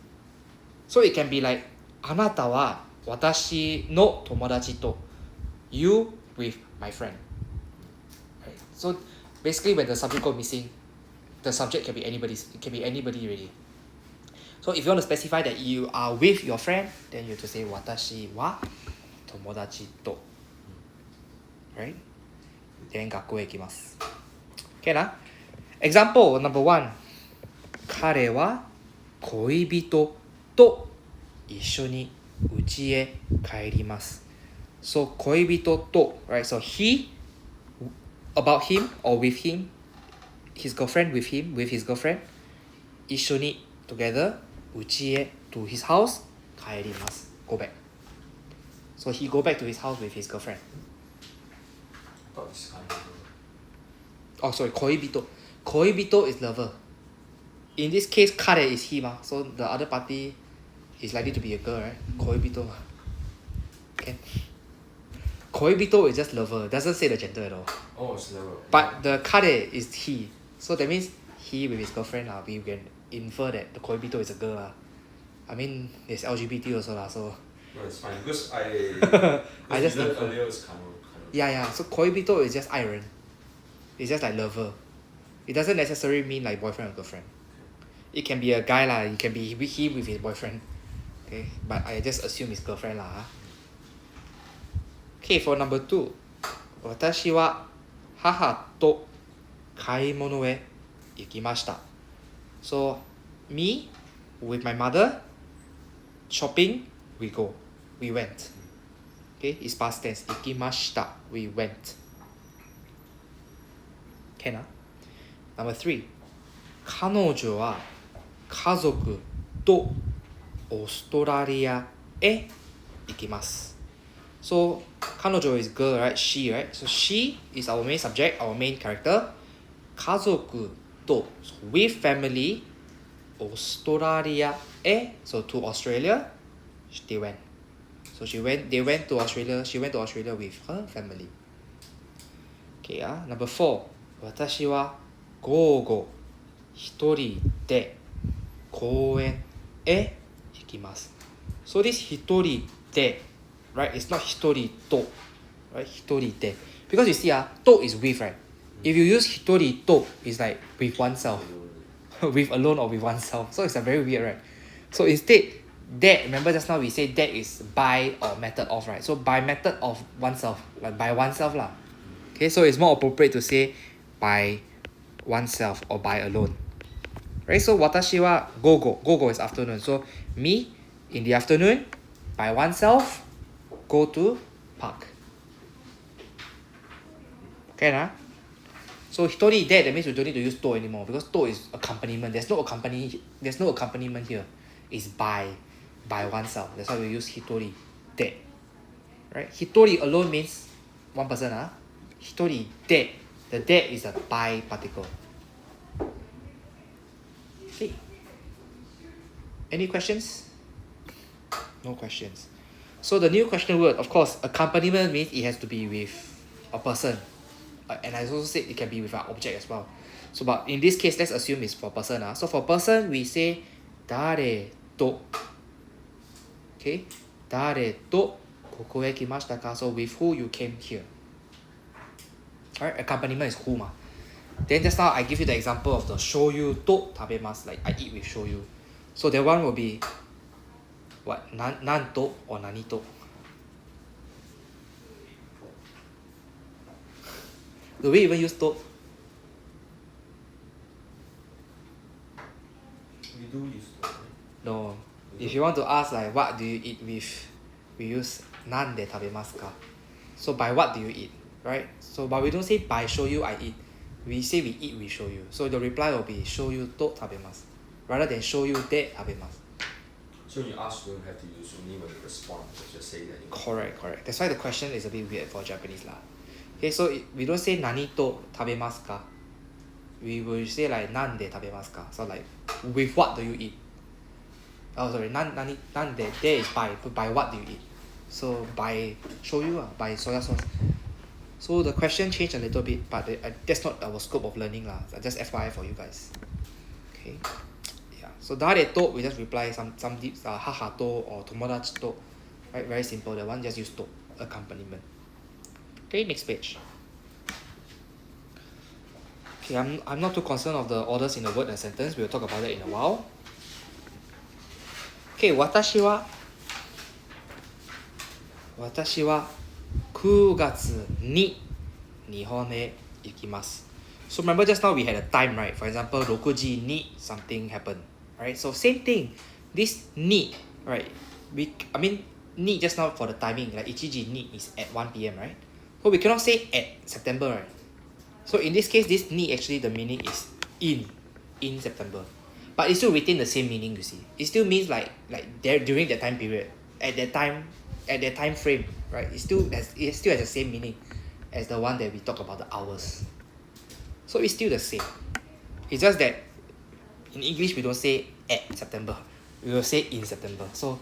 So it can be like あなたは私の友達と. You with my friend. Right? So basically when the subject go missing, the subject can be anybody's. It can be anybody really. So if you want to specify that you are with your friend, then you have to say 私は友達と. right? Then 学校へ行きます。Okay な。Example number 1。彼は恋人と一緒に家へ帰ります。So 恋人と right? So he about him or with him, his girlfriend with him, with his girlfriend, 一緒に together 家へ to his house 帰ります。Go back. So he go back to his house with his girlfriend. I thought it's kind of Oh sorry, 恋人. 恋人 is lover. In this case, 彼 is he ma. So the other party is likely to be a girl, right? 恋人. Can. 恋人 is just lover. Doesn't say the gender at all. Oh, it's never. But the 彼 is he. So that means he with his girlfriend we can infer that the 恋人 is a girl lah. I mean, there's LGBT also lah, so. No, it's fine because I just learned infer. earlier it's kind of. Yeah. So 恋人 is just 爱人. It's just like lover. It doesn't necessarily mean like boyfriend or girlfriend. It can be a guy lah. It can be he with his boyfriend. Okay, but I just assume it's girlfriend lah. Okay, for number 2. 私は母と買い物へ行きました。So, me with my mother shopping, we go. We went. Okay, it's past tense. 行きました. We went. Can Number 3. 彼女は家族とオーストラリアへ行きます。So, 彼女 is girl, right? She, right? So, she is our main subject, our main character. 家族と with family オーストラリアへ so to Australia they went. So they went to Australia. She went to Australia with her family. Okay, number 4. 私は午後一人で公園へ行きます。So this 一人で right? It's not 一人と right? 一人で because you see と is with, right? If you use 一人と it's like with oneself. With alone or with oneself. So it's a very weird, right? So instead, that, remember just now we said that is by or method of, right? So by method of oneself, like by oneself lah. Okay, so it's more appropriate to say by oneself or by alone. Right? So 私は午後. Gogo is afternoon. So me in the afternoon, by oneself, go to park. Okay, nah? So 一人で that means we don't need to use と anymore because と is accompaniment. There's no accompaniment here. It's by oneself. That's why we use 一人で. Right? 一人 alone means one person. 一人で the で is a by particle. Okay. Any questions? No questions. So the new question word, of course, accompaniment means it has to be with a person. And I also said it can be with an object as well. So, but in this case, let's assume it's for person. So, for person, we say 誰と Okay? 誰とここへ来ましたか? So, with who you came here. Alright? Accompaniment is who ma. Then just now, I give you the example of the shoyu と食べます. Like, I eat with shoyu. So, that one will be what? なんと or 何と? Do we even use と? We do use to, right? No. If you want to ask like what do you eat with, we use なんで食べますか? So by what do you eat, right? So but we don't say by shoyu I eat. We say we eat with shoyu. So the reply will be 醤油と食べます rather than 醤油で食べます So when you ask, you don't have to use only when you respond. Just say that. Correct. That's why the question is a bit weird for Japanese lah. Okay, so we don't say 何と食べますか? We will say like なんで食べますか? So like with what do you eat? Oh sorry, なんで there is by what do you eat? So by shoyu by soya sauce. So the question changed a little bit, but that's not our scope of learning lah. Just FYI for you guys. Okay. Yeah. So 誰と we just reply some deep 母と or 友達と. Right, very simple. That one just use と accompaniment. Okay, next page. Okay, I'm not too concerned of the orders in the word and sentence. We'll talk about that in a while. Okay, 私は9月に日本へ行きます. So remember just now we had a time, right? For example, 6時に something happened, right? So same thing. This に, right? I mean, に just now for the timing, like 1時に is at 1 p.m., right? So we cannot say at September, right? So in this case, this に actually the meaning is in September. But it still retain the same meaning, you see. It still means like there during that time period, at that time frame, right? It still has the same meaning as the one that we talk about the hours. So it's still the same. It's just that in English we don't say at September. We will say in September. So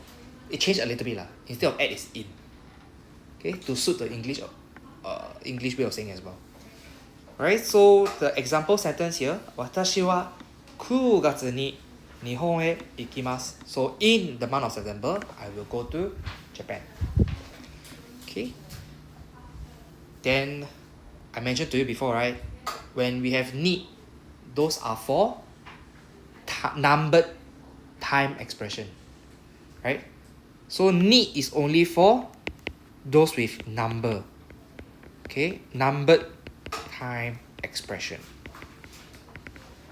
it changed a little bit lah. Instead of at, it's in. Okay, to suit the English way of saying as well. Alright, so the example sentence here, 私は9月に日本へ行きます. So in the month of September, I will go to Japan. Okay. Then I mentioned to you before, right? When we have に, those are for numbered time expression. Right? So に is only for those with number. Okay? Numbered time expression.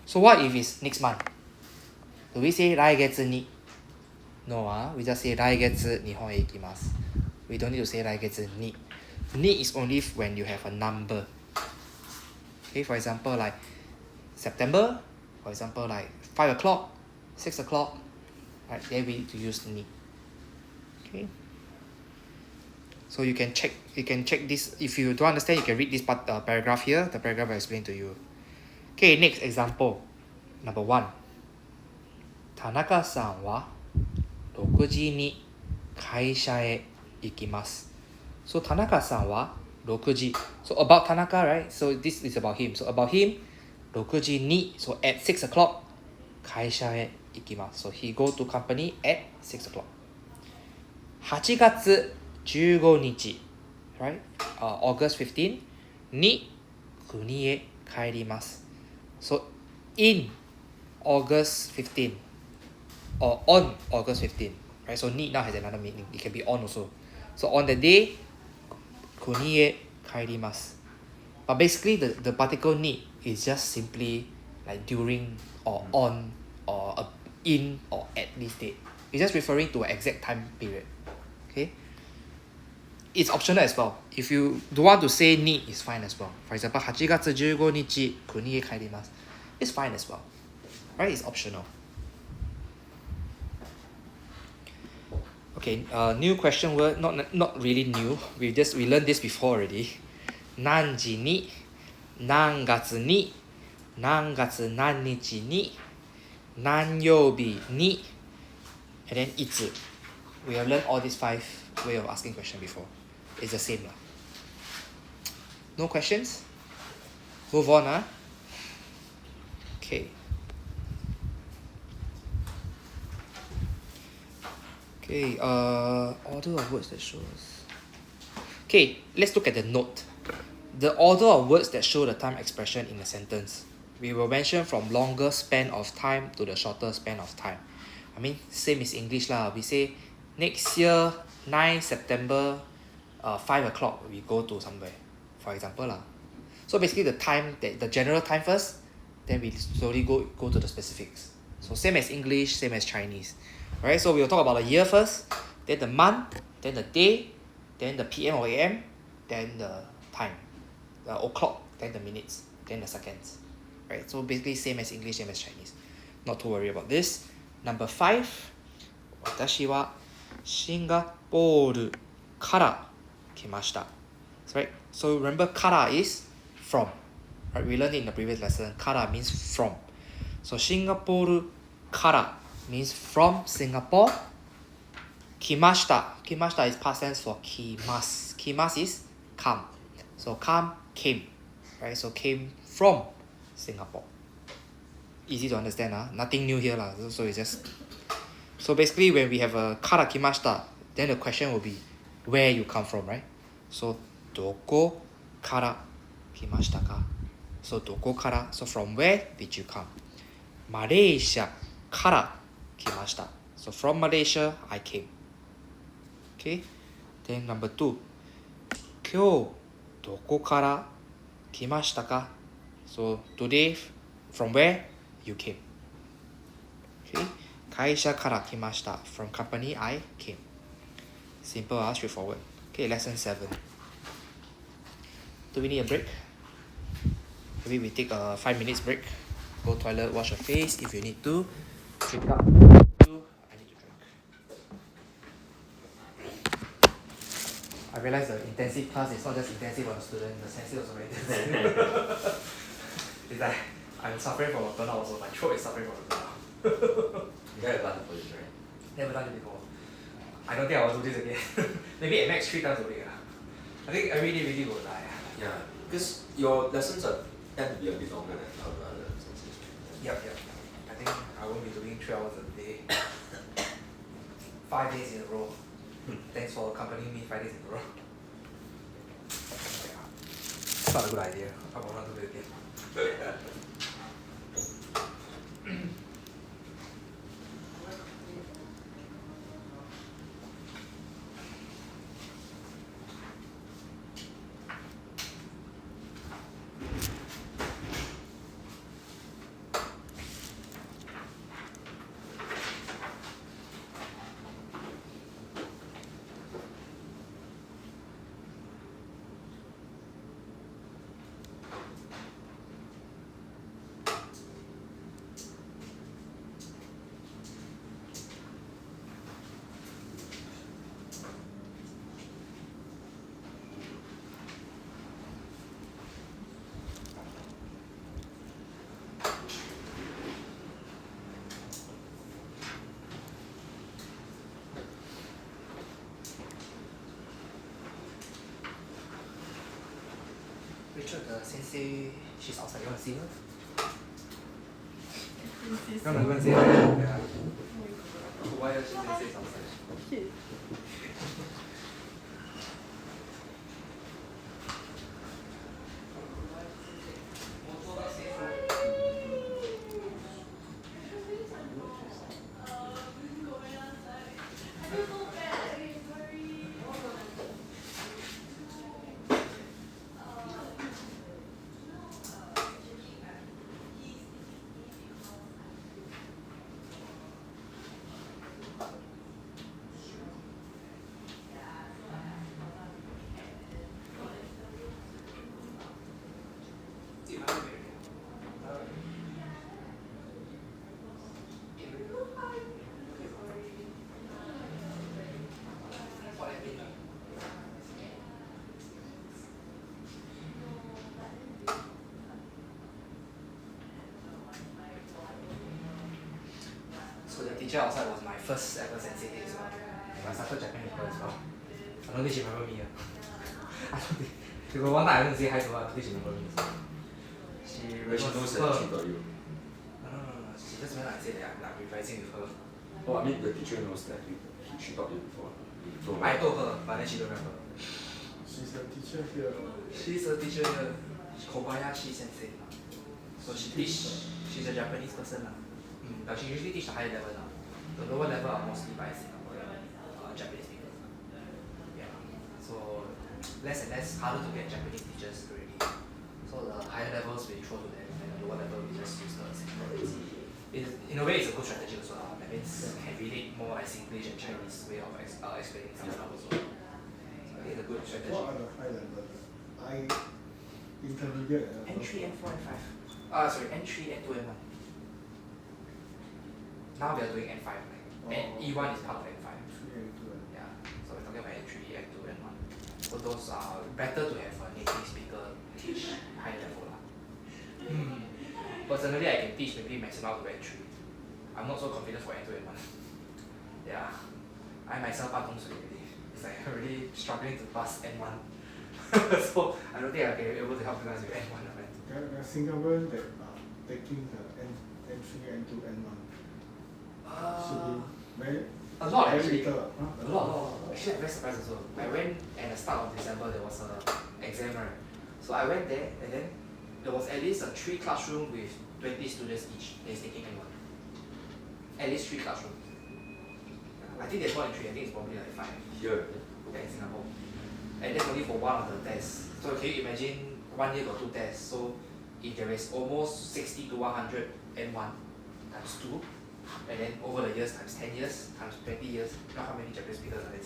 So what if it's next month? Do we say 来月に? No, we just say 来月日本へ行きます. We don't need to say 来月に. に is only when you have a number. Okay, for example, like September, for example, like 5 o'clock, 6 o'clock, right? Then we need to use に. Okay. So you can check this. If you don't understand, you can read this paragraph here. The paragraph will explain to you. Okay, next example. Number 1. 田中さんは6時に会社へ行きます. So 田中さんは6時. So about Tanaka, right? So this is about him. So about him, 6時に. So at 6 o'clock, 会社へ行きます. So he go to company at 6 o'clock. 8月15日, right? August 15に国へ帰ります. So in August 15 or on August 15, right? So に now has another meaning. It can be on also. So on the day, 国へ帰ります. But basically the particle に is just simply like during or on or in or at this date. It's just referring to an exact time period. Okay? It's optional as well. If you don't want to say に it's fine as well. For example, 8月15日国へ帰ります. It's fine as well. Right? It's optional. Okay, new question word, not really new. We learned this before already. 何時に、何月に、何月何日に、何曜日に, and then いつ. We have learned all these 5 way of asking question before. It's the same. No questions? Move on. Okay. Okay, order of words that shows. Okay, let's look at the note. The order of words that show the time expression in a sentence. We will mention from longer span of time to the shorter span of time. I mean, same as English lah. We say next year, 9 September, 5 o'clock, we go to somewhere, for example lah. So basically the general time first, then we slowly go to the specifics. So same as English, same as Chinese. Alright, so we'll talk about the year first, then the month, then the day, then the PM or AM, then the time. The o'clock, then the minutes, then the seconds. Right, so basically same as English, same as Chinese. Not to worry about this. Number 5. 私はシンガポールから来ました. Right? So remember, から is from. Right? We learned it in the previous lesson. から means from. So シンガポールから means from Singapore. 来ました. 来ました is past tense for 来ます. 来ます is come. So come, came. Right? So came from Singapore. Easy to understand, nothing new here. So it's just. So basically when we have a から来ました, then the question will be where you come from, right? So どこから来ましたか? So どこから So from where did you come? マレーシアから来ました. So from Malaysia I came. Okay? Then number 2. 今日どこから Kimashita ka? So today, from where you came? Okay. Kaisha kara kimashita. From company I came. Simple, straightforward. Okay, lesson 7. Do we need a break? Maybe we take a 5 minutes break. Go toilet, wash your face if you need to. Drink up. I need to drink. I realize the intensive class is not just intensive for the student, the sensei also very intensive. It's like I'm suffering from a burnout also. My throat is suffering from a burnout. You guys have done it for this, right? Never done it before. I don't think I will do this again. Maybe at max 3 times a week. I think every day really will die. Yeah, because your lessons are tend to be a bit longer than other senses. Yep. I think I won't be doing 3 hours a day. 5 days in a row. Thanks for accompanying me 5 days in a row. Yeah. It's not a good idea. I will not do it again. Rachel, the sensei, she's outside. You want to see her? You want to go and see her? Yeah. Why is she sensei outside? So the teacher outside was my first ever sensei day as well. I started Japanese with her as well. I don't think she remember me. I don't think. Because one time I went to say hi to her, I don't think she remember me. She But she knows that she got you. No. She just went and said that I'm revising with her. Oh, I mean the teacher knows that she taught you before. You told her. I told her, but then she don't remember. She's a teacher here. She's a teacher here. Kobayashi sensei. So she's a Japanese person. But she usually teach the higher level now. The lower level are mostly by Singaporean Japanese people. Yeah. So less and less harder to get Japanese teachers already. So the higher levels we throw to them, and the lower level we just use the Singaporeans. In a way, it's a good strategy as well. That means can relate more like Singlish and Chinese way of explaining some stuff as well. So I think it's a good strategy. What are the high level? Intermediate and above. N3, N4, N5. Sorry, N3, N2, N1. Now we are doing N5. And E1 is part of N5. Yeah. So we're talking about N3, N2, N1. So those are better to have a native speaker teach high level. Personally, I can teach maybe maximum to N3. I'm not so confident for N2, N1. Yeah. I myself are already. It's like already struggling to pass N1. So I don't think I can be able to help you guys with N1 or N2. There are Singaporeans that are taking the N3, N2, N1. Should be very, A lot very actually. little. A lot. Actually, I'm very surprised also. I went at the start of December, there was an exam, right? So I went there, and then there was at least 3 classrooms with 20 students each that is taking N1. At least 3 classrooms. I think there's more than 3, I think it's probably like 5 Here. in Singapore. And that's only for one of the tests. So can you imagine 1 year got 2 tests. So if there is almost 60 to 100 N1 times 2, and then over the years times 10 years times 20 years, you know how many Japanese speakers are there?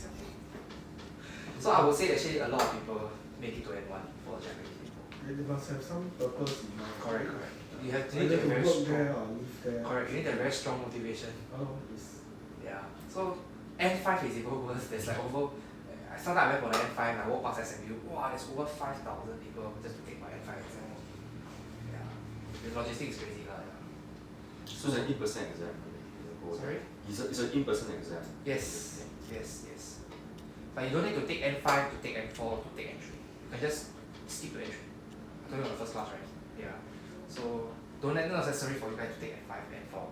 So I would say actually a lot of people make it to N1 for Japanese people. They must have some purpose in mind. Correct. You have to Either need a to very work strong. there or live there. Correct. You need a very strong motivation. Oh, it's Yeah. So N5 is even worse. There's like over. Sometimes I went for the N5 and I walk past SMU. Wow, there's over 5,000 people just to take my N5 exam. Yeah. The logistics is crazy lah. Yeah. So it's an in-person exam. Sorry? It's an in-person exam. Yes. Yes. But you don't need to take N5 to take N4 to take N3. You can just skip to N3. I told you on the first class, right? Yeah. So don't let not necessary for you guys to take N5, N4.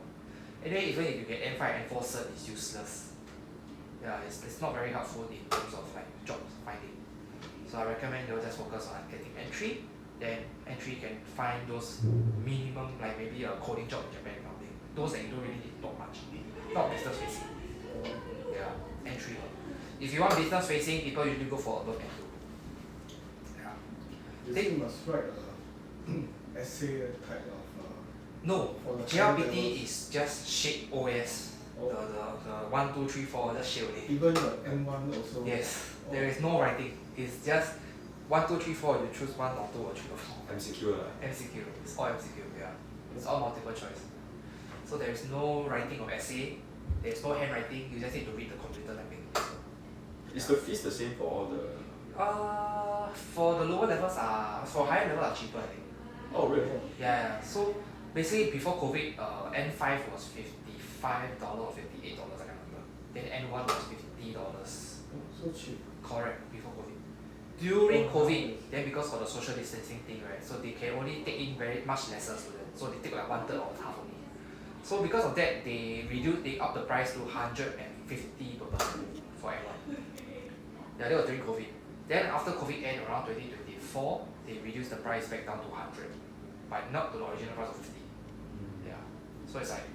Anyway, even if you get N5, N4 cert, it's useless. Yeah, it's not very helpful in terms of like job finding. So I recommend you just focus on getting N3. Then N3 can find those minimum, like maybe a coding job in Japan kind of thing. Those that you don't really need not much. Not business facing. Yeah, N3. If you want business facing, people usually go for above N2. Yeah. you think must write a essay type of No, for the JLPT is just shape OS. Oh. The 1, 2, 3, 4 just shape only. even the N1 also. Yes, Oh. there is no writing. It's just 1, 2, 3, 4. You choose 1 or 2 or 3 or 4. MCQ lah. MCQ. It's all MCQ. Yeah. It's all multiple choice. So there is no writing of essay. There is no handwriting. You just need to read the computer typing. Is the fees the same for all the? For the lower levels for higher levels are cheaper, I think. Oh really? Yeah. So basically before COVID, N5 was $55 or $58, I can't remember. Then N1 was $50. So cheap. Correct, before COVID. During COVID, then because of the social distancing thing, right? So they can only take in very much lesser students. So they take like 1/3 or half only. So because of that, they up the price to $150 per person for N1. Yeah, that was during COVID. Then after COVID end around 2024, they reduced the price back down to 100, but not to the original price of 50. Yeah. So it's like,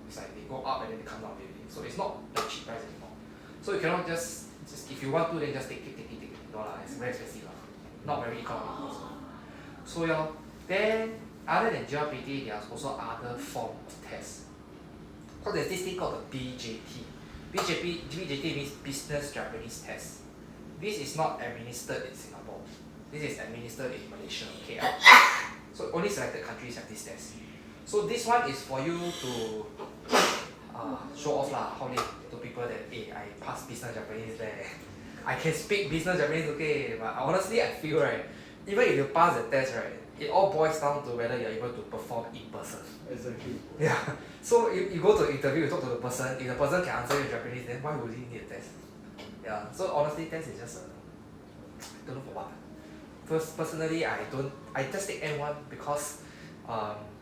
it's like they go up and then they come down a bit. So it's not the cheap price anymore. So you cannot just if you want to then just take it. No lah, it's very expensive lah. Not very economical also. So yeah, then other than JLPT, there's also other form of tests. So there's this thing called the BJT. BJT means Business Japanese Test. This is not administered in Singapore. This is administered in Malaysia, KL. So only selected countries have this test. So this one is for you to show off lah, how to people that I passed business Japanese there. I can speak business Japanese, okay, but honestly I feel right, even if you pass the test right, it all boils down to whether you're able to perform in person. Exactly. Yeah. So you go to interview, you talk to the person, if the person can answer you in Japanese, then why would he need a test? Yeah. So honestly, test is just I don't know for what. First, personally, I just take N1 because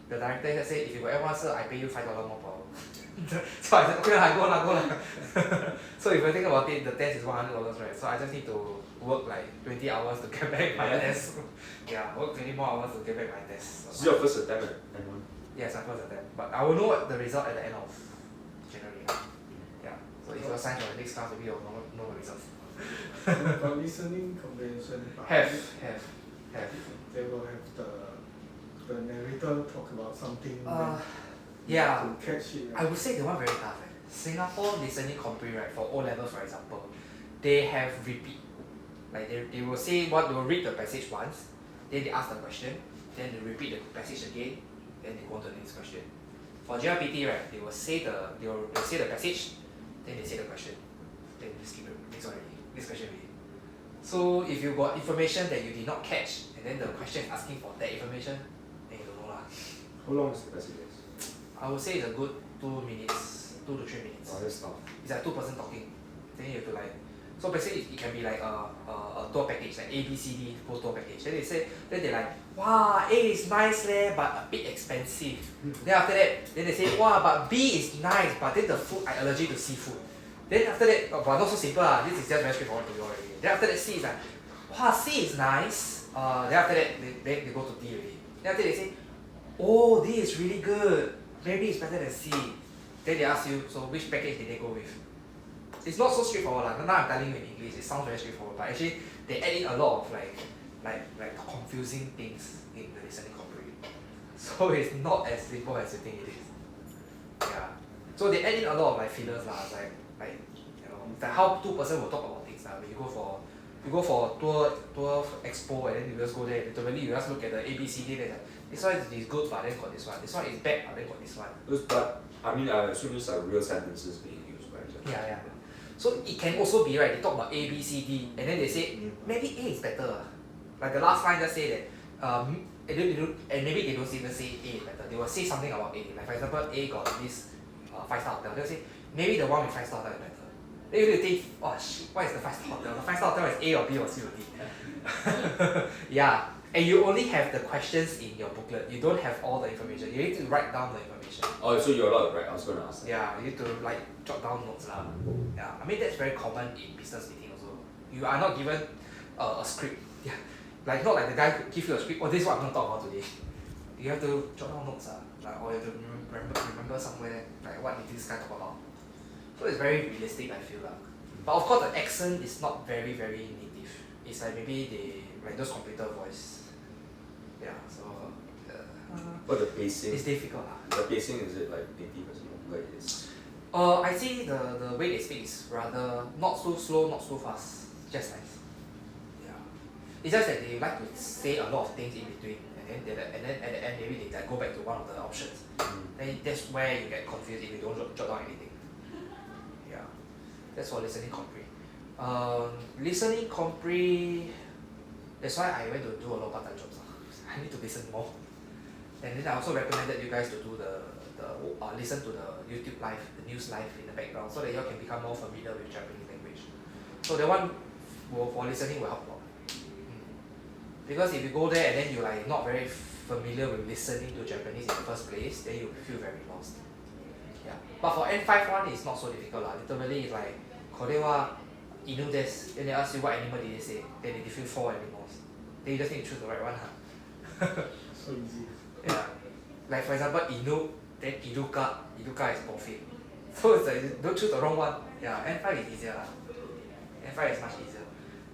the director just said if you got N1 sir, I pay you $5 more per hour. So I said okay lah, go lah. So if you think about it, the test is $100, right? So I just need to work like 20 hours to get back my test. Yeah, work 20 more hours to get back my test. This is your first attempt at N1? Yes, my first attempt. But I will know what the result at the end of January. Yeah. So if you assign for the next class, maybe you'll know the results. For listening comprehension, Have. They will have the narrator talk about something. Yeah. To catch it. I would say the one very tough. Singapore listening compre, right, for O level for example, they have repeat. Like they will say what they will read the passage once, then they ask the question, then they repeat the passage again, then they go on to the next question. For JLPT, right, they will say the passage, then they say the question, then you skip the next one already, next question already. So if you got information that you did not catch, and then the question is asking for that information, then you don't know lah. How long is the passage? I would say it's a good 2 minutes, 2 to 3 minutes. Oh, that's tough. It's like 2 person talking. Then you have to like, so basically it can be like a tour package, like A, B, C, D full tour package. Then they're like, wow, A is nice leh, but a bit expensive. Then after that, then they say, wow, but B is nice, but then the food, I allergic to seafood. Then after that, but not so simple lah, this is just very straightforward to you already. Then after that C is like, wow, C is nice. Then after that, they go to D already. Then after that they say, oh, D is really good. Maybe it's better than C. Then they ask you, so which package did they go with? It's not so straightforward lah. Now I'm telling you in English, it sounds very straightforward, but actually they add in a lot of like like confusing things in the listening comprehension. So it's not as simple as you think it is. Yeah. So they add in a lot of like fillers lah, like you know, it's like how two person will talk about things lah. When you go for tour expo and then you just go there, literally you just look at the ABCD, then like, this one is good but then got this one is bad but then got this one. But I mean, I assume these are real sentences being used, right? Yeah. So it can also be right, they talk about A, B, C, D, and then they say maybe A is better. Like the last line just say that and maybe they don't even say A is better. They will say something about A. Like for example, A got this 5-star hotel. They'll say maybe the one with 5-star hotel is better. Then you think, oh shit, what is the 5-star hotel? The 5-star hotel is A or B or C or D. Yeah. And you only have the questions in your booklet. You don't have all the information. You need to write down the information. Oh, so you're allowed to write. I was going to ask that. Yeah, you need to like jot down notes lah. Yeah, I mean that's very common in business meeting also. You are not given a script. Yeah, like not like the guy could give you a script. Oh, this is what I'm gonna talk about today. You have to jot down notes like or you have to remember somewhere like what did this guy talk about. So it's very realistic, I feel lah. But of course the accent is not very native. It's like maybe they like those computer voice. Yeah, so But the pacing. it's difficult lah. The pacing, is it like native as well? Like it's. I see the way they speak is rather not so slow, not so fast, just nice. Yeah, it's just that they like to say a lot of things in between, and then at the end maybe they like go back to one of the options. Then that's where you get confused if you don't jot down anything. Yeah, that's for listening compre. Listening compre. That's why I went to do a lot of part-time jobs. I need to listen more. And then I also recommended you guys to do the listen to the YouTube live, the news live in the background, so that you all can become more familiar with Japanese language. So that one for listening will help a lot. Because if you go there and then you're like not very familiar with listening to Japanese in the first place, then you feel very lost. Yeah. But for N5 one, it's not so difficult lah. Literally it's like Korewa inu desu. Then they ask you what animal did they say. Then they give you 4 animals. Then you just need to choose the right one. So easy. Yeah. Like for example, inu, then iruka is dolphin. So it's like don't choose the wrong one. Yeah, N5 is easier lah. N5 is much easier.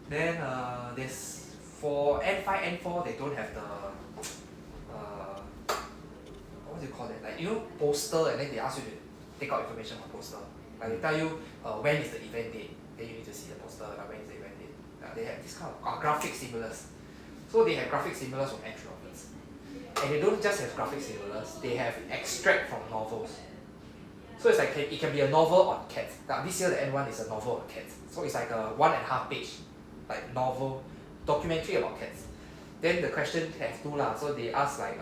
Then there's for N5, N4 they don't have the what do you call it? Like you know poster, and then they ask you to take out information from poster. Like they tell you when is the event date. Then you need to see the poster. Like when is the event date. They have this kind of graphic stimulus. So they have graphic stimulus from N3 onwards. And they don't just have graphic stimulus, they have extract from novels. So it's like it can be a novel on cats. Now this year the N1 is a novel on cats. So it's like a 1.5 page like novel documentary about cats. Then the question has 2 lah. So they ask like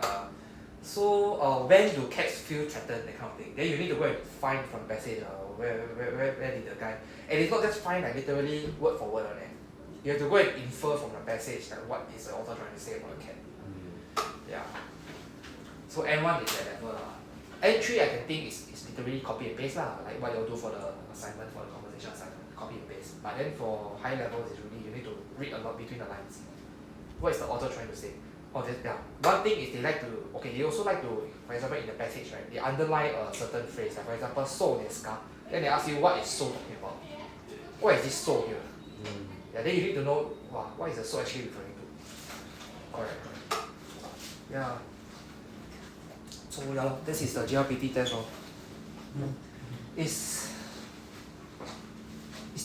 when do cats feel threatened, that kind of thing. Then you need to go and find from the passage where did the guy, and it's not just find like literally word for word on it. You have to go and infer from the passage like what is the author trying to say about the cat. Yeah. So N1 is that level lah. N3 I can think is literally copy and paste lah, like what you'll do for the assignment, for the conversation assignment, copy and paste. But then for high levels is really you need to read a lot between the lines. What is the author trying to say? One thing is they also like to, for example in the passage, right, they underline a certain phrase, like for example, so desu ka? Then they ask you what is so talking about? What is this so here? Yeah, then you need to know what is the so actually referring to. Correct. Yeah. So yeah, this is the GLPT test. It's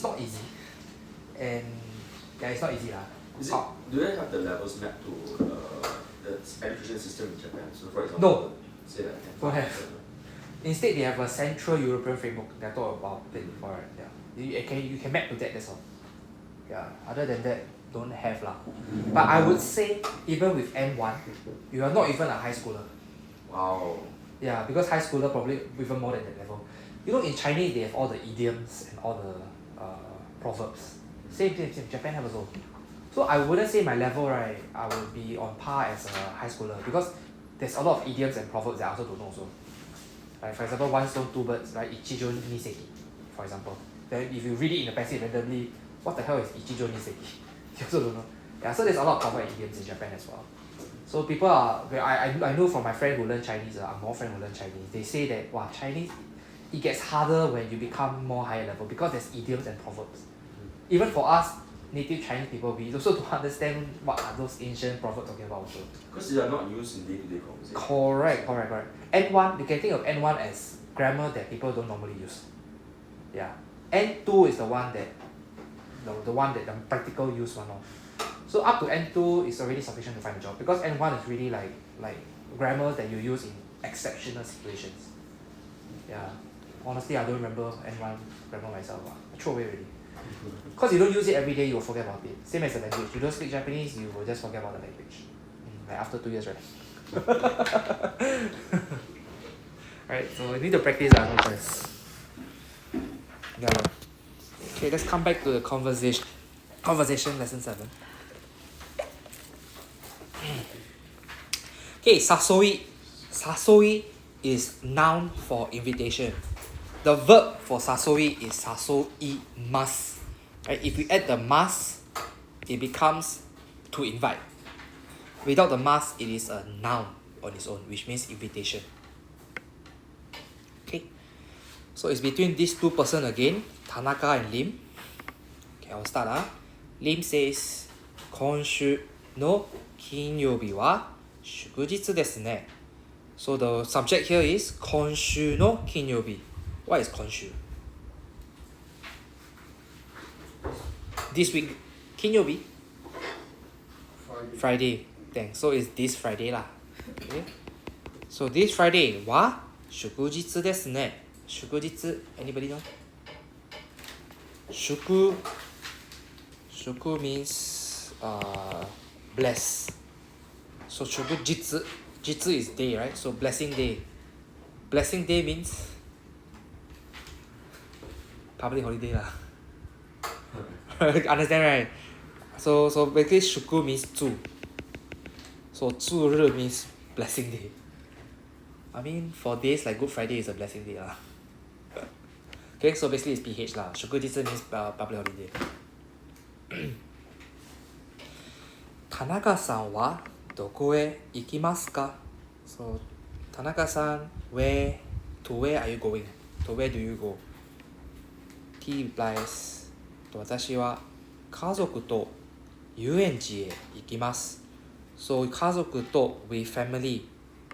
not easy. And yeah, it's not easy lah. Do they have the levels mapped to the education system in Japan? So for example, No. Say that. Don't have. Instead, they have a Central European framework that I talked about it before. Yeah, you can map to that. That's all. Yeah. Other than that, don't have lah. But I would say even with N1, you are not even a high schooler. Wow. Yeah, because high schooler probably even more than that level. You know, in Chinese they have all the idioms and all the proverbs. Same. Japan have also. So I wouldn't say my level, right, I would be on par as a high schooler because there's a lot of idioms and proverbs that I also don't know also. Like for example, 1 stone 2 birds, right? Ichijo niseki, for example. Then if you read it in the passage randomly, what the hell is Ichijo niseki? You also don't know. Yeah, so there's a lot of proverb and idioms in Japan as well. So people are, I know from my friend who learned Chinese, more friend who learned Chinese, they say that Chinese, it gets harder when you become more higher level because there's idioms and proverbs. Even for us, native Chinese people, we also don't understand what are those ancient proverbs talking about also. Because they are not used in day-to-day conversation. Correct. N1, you can think of N1 as grammar that people don't normally use. Yeah. N2 is the one that the practical use one. So up to N2 is already sufficient to find a job because N1 is really like grammar that you use in exceptional situations. Yeah. Honestly, I don't remember N1 grammar myself. I throw away already. Because you don't use it every day, you will forget about it. Same as the language. You don't speak Japanese, you will just forget about the language. Like after 2 years, right? Alright, so you need to practice no choice. Yeah. Okay, let's come back to the conversation. Conversation lesson 7. Okay, sasoi. Sasoi is noun for invitation. The verb for sasoi is sasoimasu. Right? If we add the mas, it becomes to invite. Without the mas, it is a noun on its own, which means invitation. Okay, so it's between these two persons again, Tanaka and Lim. Okay, I'll start. Lim says, 今週の金曜日は祝日ですね. So the subject here is 今週の金曜日. What is 今週? This week. 金曜日? Friday. Thanks. So it's this Friday lah. Okay. So this Friday は祝日ですね. 祝日. Anybody know? 祝 means bless. So 祝日. Jitsu is day, right? So blessing day. Blessing day means public holiday lah. Understand, right? So basically 祝 means 祝. So 祝日 means blessing day. I mean for days like Good Friday is a blessing day lah. Okay, so basically it's PH lah. 祝日 means public holiday. 田中さんはどこへ行きますか? So 田中さん to where are you going? To where do you go? T replies 私は家族と遊園地へ行きます. So 家族と with family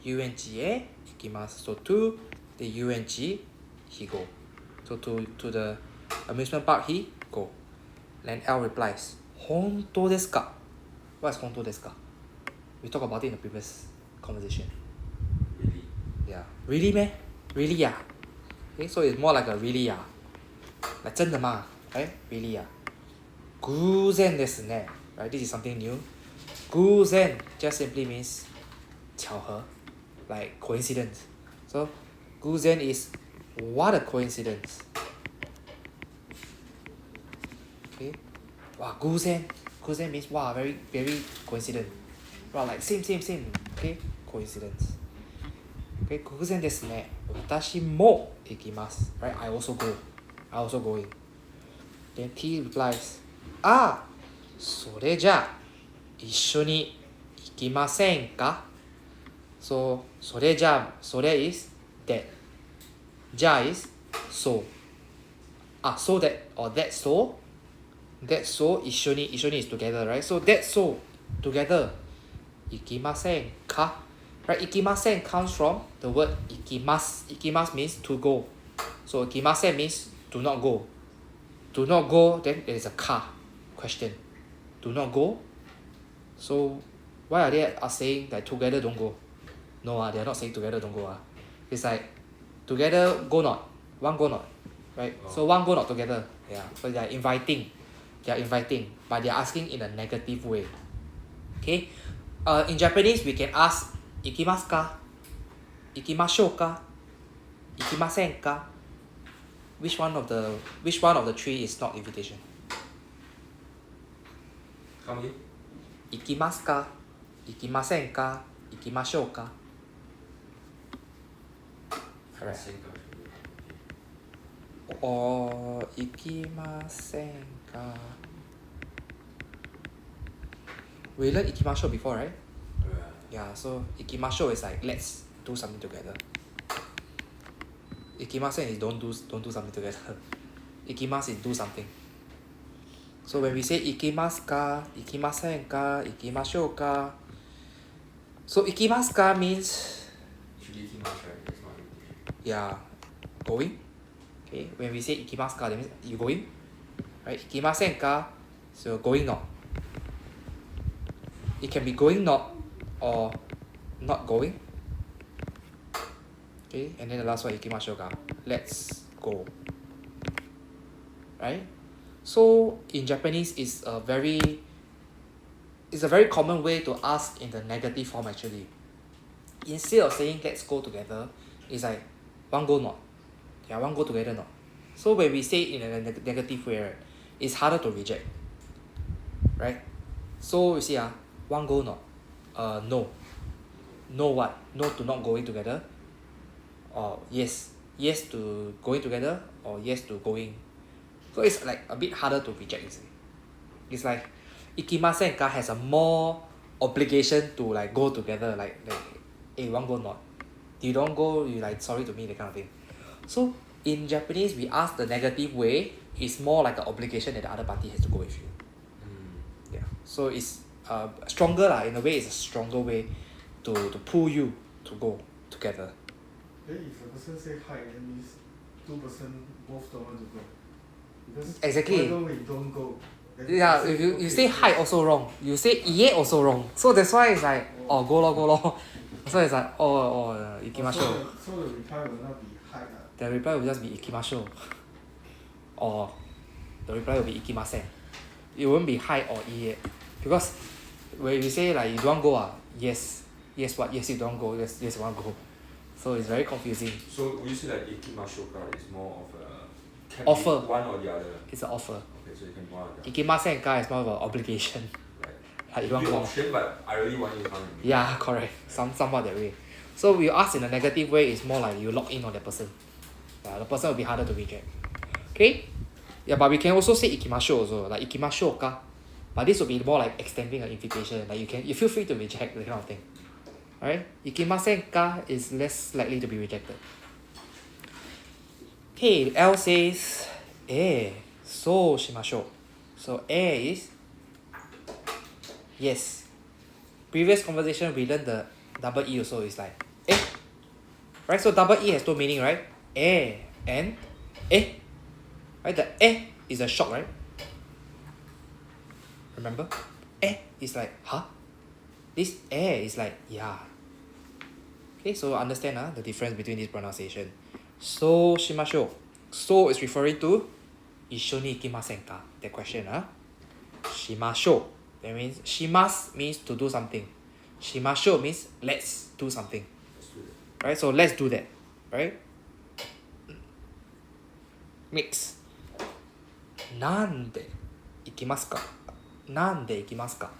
遊園地へ行きます. So to the 遊園地 he go. So to the amusement park he go. Then L replies 本当ですか? What is 本当ですか? We talked about it in the previous conversation. Really? Yeah. Really, meh? Really, yeah. Okay, so it's more like a really, yeah. Like 真的吗? Right? Really, yeah. 偶然ですね. Right? This is something new. 偶然 just simply means 巧合. Like coincidence. So 偶然 is what a coincidence. Okay. Wow, 偶然. 偶然 means wow, very, very coincident. Wow, like same. Okay, coincidence. Okay, 偶然ですね. 私も行きます. Right, I also go. I also going. Then T replies, それじゃあ一緒に行きませんか? So, それじゃあ、それ is that. じゃあ is so. So that or that so. That so 一緒に is together, right? So that so together. 行きませんか? Right, 行きません comes from the word 行きます. 行きます means to go. So 行きません means do not go. Do not go, then there is a car question. Do not go. So why are they saying that together don't go? No, they are not saying together don't go. It's like together go not, one go not. Right? Oh. So one go not together. Yeah. So they are inviting. But they are asking in a negative way. Okay? In Japanese we can ask 行きますか? 行きましょうか? 行きませんか? Which one of the three is not invitation? Come again? 行きますか? 行きませんか? 行きましょうか? Alright. Or 行きませんか? We learned 行きましょう before, right? Yeah, so 行きましょう is like let's do something together. 行きません is don't do something together. 行きます is do something. So when we say ikimasu ka, ikimasen ka, ikimashou ka. So ikimasu ka means Should be ikimasu, right? It's not invitation. yeah, going. Okay, when we say ikimasu ka, that means you going. Right? Ikimasen ka, so going not. It can be going not or not going. Okay, and then the last one ikimashou ka. Let's go. Right? So in Japanese it's a very common way to ask in the negative form actually. Instead of saying let's go together, it's like want go not. Yeah, want go together not. So when we say in a negative way, right, it's harder to reject. Right? So you see want go not. No. No what? No to not going together. Or yes. Yes to going together or yes to going. So it's like a bit harder to reject, you see. It's like ikimasen ka has a more obligation to like go together, like hey, want go not? You don't go, you like sorry to me, that kind of thing. So in Japanese we ask the negative way, it's more like an obligation that the other party has to go with you. Yeah. So it's stronger lah, in a way it's a stronger way to pull you to go together. Then if the person say hi, that means two person both don't want to go. Because Exactly. why don't go? Then Yeah, say, if you okay, say hi also wrong. You say yeah also wrong. So that's why it's like go lor. So it's like ikimashou. So the reply will not be hi. The reply will just be ikimashou. Or the reply will be ikimasen. It won't be hi or iye. Because when you say like you don't go yes. Yes what? Yes you don't go. Yes you want go. So it's very confusing. So would you say like ikimashu ka is more of a can Offer. be one or the other? It's an offer. Okay, so you can be one or the other. Ikimasen ka is more of an obligation. Right. Like you Give don't you go. option, but I really want you to come with me. Yeah, correct. Somewhat that way. So we ask in a negative way, it's more like you lock in on that person. The person will be harder to reject. Okay? Yeah, but we can also say ikimashou also, like ikimashou ka. But this will be more like extending an invitation. Like you feel free to reject that kind of thing. Alright? Ikimasen ka is less likely to be rejected. Okay, L says, so shimashou. So is yes. Previous conversation we learned the double E also is like right? So double E has two meaning, right? And right? The is a shock, right? Remember? Is like huh? This is like yeah. Okay, so understand the difference between this pronunciation. So shimashou. So is referring to 一緒に行きませんか? That question, shimashou. That means shimas means to do something. Shimashou means let's do something. Let's do that. Right? So let's do that. Right? Mix. なんで行きますか? なんで行きますか?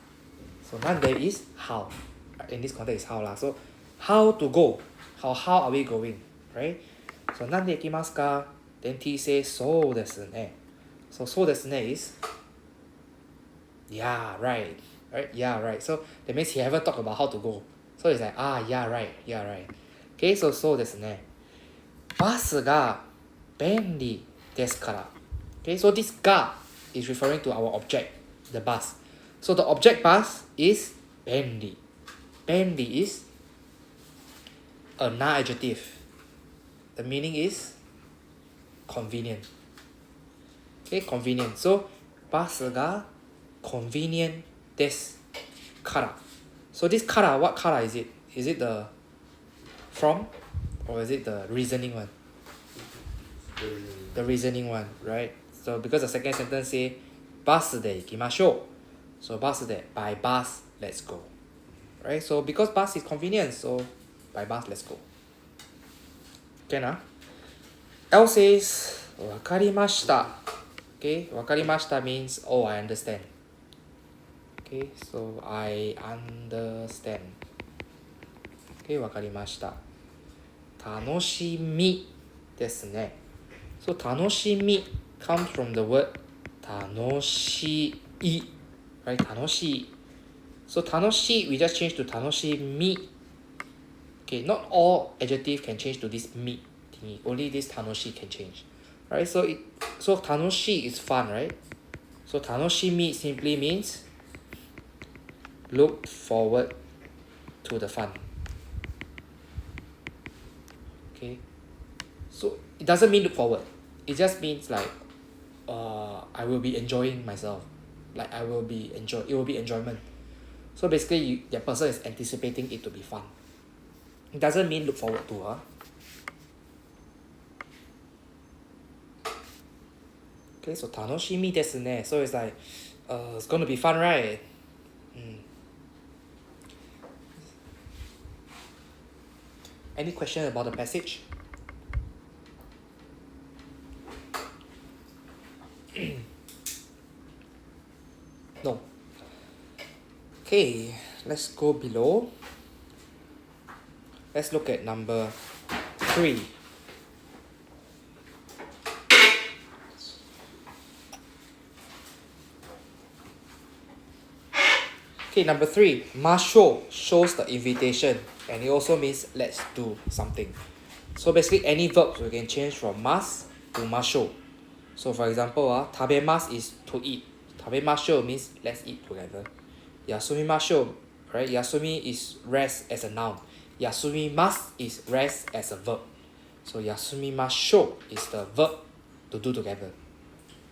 So なんで is how. In this context is how lah. So how to go. How are we going? Right? So なんで行きますか? Then T says そうですね. So そうですね is yeah, right. Right? Yeah, right. So that means he haven't talked about how to go. So it's like, yeah, right. Yeah, right. Okay, so そうですね。バスが便利ですから。Okay, so this が is referring to our object, the bus. So the object bus is 便利. 便利 is a noun adjective. The meaning is convenient. Okay, convenient. So バスが convenient ですから。So this から what から is it? Is it the from or is it the reasoning one? The reasoning one, right? So because the second sentence say バスで行きましょう. So バスで by bus let's go. Right? So because bus is convenient, so by bus let's go. Okay, L says わかりました. Okay, わかりました means I understand. Okay, so I understand. Okay, わかりました。楽しみですね。So 楽しみ comes from the word 楽しい。Right? 楽しい。So 楽しい we just change to 楽しみ。Okay, not all adjective can change to this mi thingy. Only this 楽しい can change. Right? So 楽しい is fun, right? So tanoshimi simply means look forward to the fun. Okay. So it doesn't mean look forward. It just means like I will be enjoying myself. Like it will be enjoyment. So basically that person is anticipating it to be fun. It doesn't mean look forward to, huh? Okay, so tanoshimi desu ne. So it's like it's gonna be fun, right? Any question about the passage? No. Okay, let's go below. Let's look at number 3. Okay, number 3. Masho shows the invitation, and it also means let's do something. So basically any verbs we can change from mas to masho. So for example, tabemasu is to eat. Tabemasho means let's eat together. Yasumimasho, right? Yasumi is rest as a noun. Yasumimasu is rest as a verb. So yasumimasho is the verb to do together.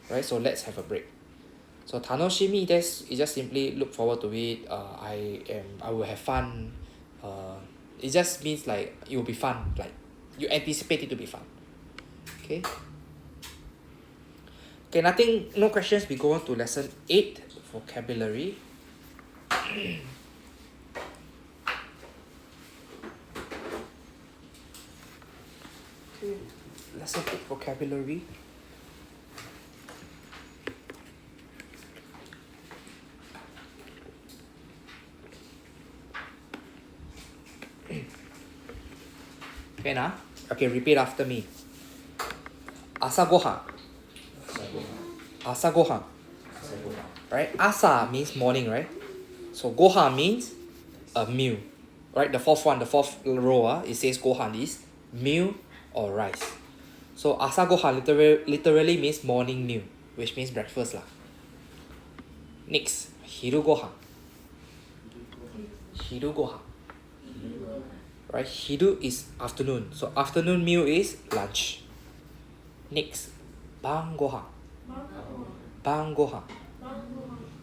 Right? So let's have a break. So tanoshimi desu is just simply look forward to it. I will have fun. It just means like it will be fun. Like you anticipate it to be fun. Okay. Okay, nothing, no questions. We go on to lesson 8, vocabulary. Okay, lesson 8, vocabulary. Okay, now. Okay, repeat after me. Asagohan. Asagohan. Right? Asa means morning, right? So gohan means a meal. Right? The fourth row, it says gohan is meal or rice. So asagohan literally means morning meal, which means breakfast lah. Next, hiru gohan. Hiru gohan. Right? Hiru is afternoon. So afternoon meal is lunch. Next, ban gohan. Ban gohan.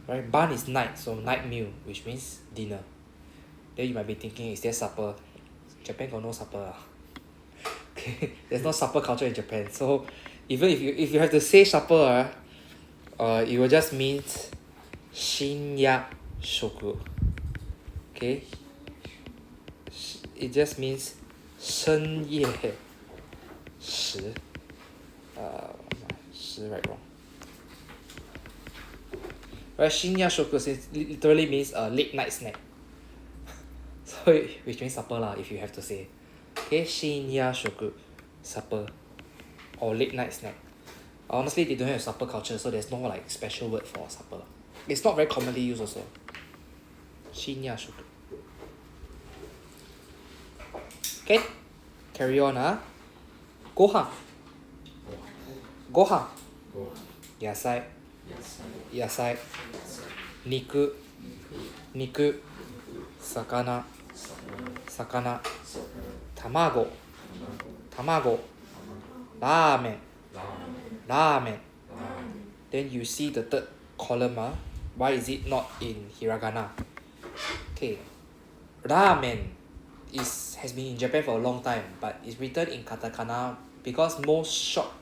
Right? Ban is night, so night meal, which means dinner. Then you might be thinking, is there supper? Japan got no supper. Okay, there's no supper culture in Japan. So even if you have to say supper, it will just mean shinya shoku. Okay? It just means 深夜食. 食 right wrong. Right, 深夜食 literally means a late night snack. So which means supper lah, if you have to say. Okay, 深夜食 supper or late night snack. Honestly, they don't have supper culture, so there's no like special word for supper. It's not very commonly used also. 深夜食. Okay, carry on. Gohan. Gohan. Yasai. Yasai. Niku. Niku. Sakana. Sakana. Tamago. Tamago. Ramen. Ramen. Then you see the third column. Why is it not in hiragana? Okay. Ramen has been in Japan for a long time, but it's written in katakana because most shop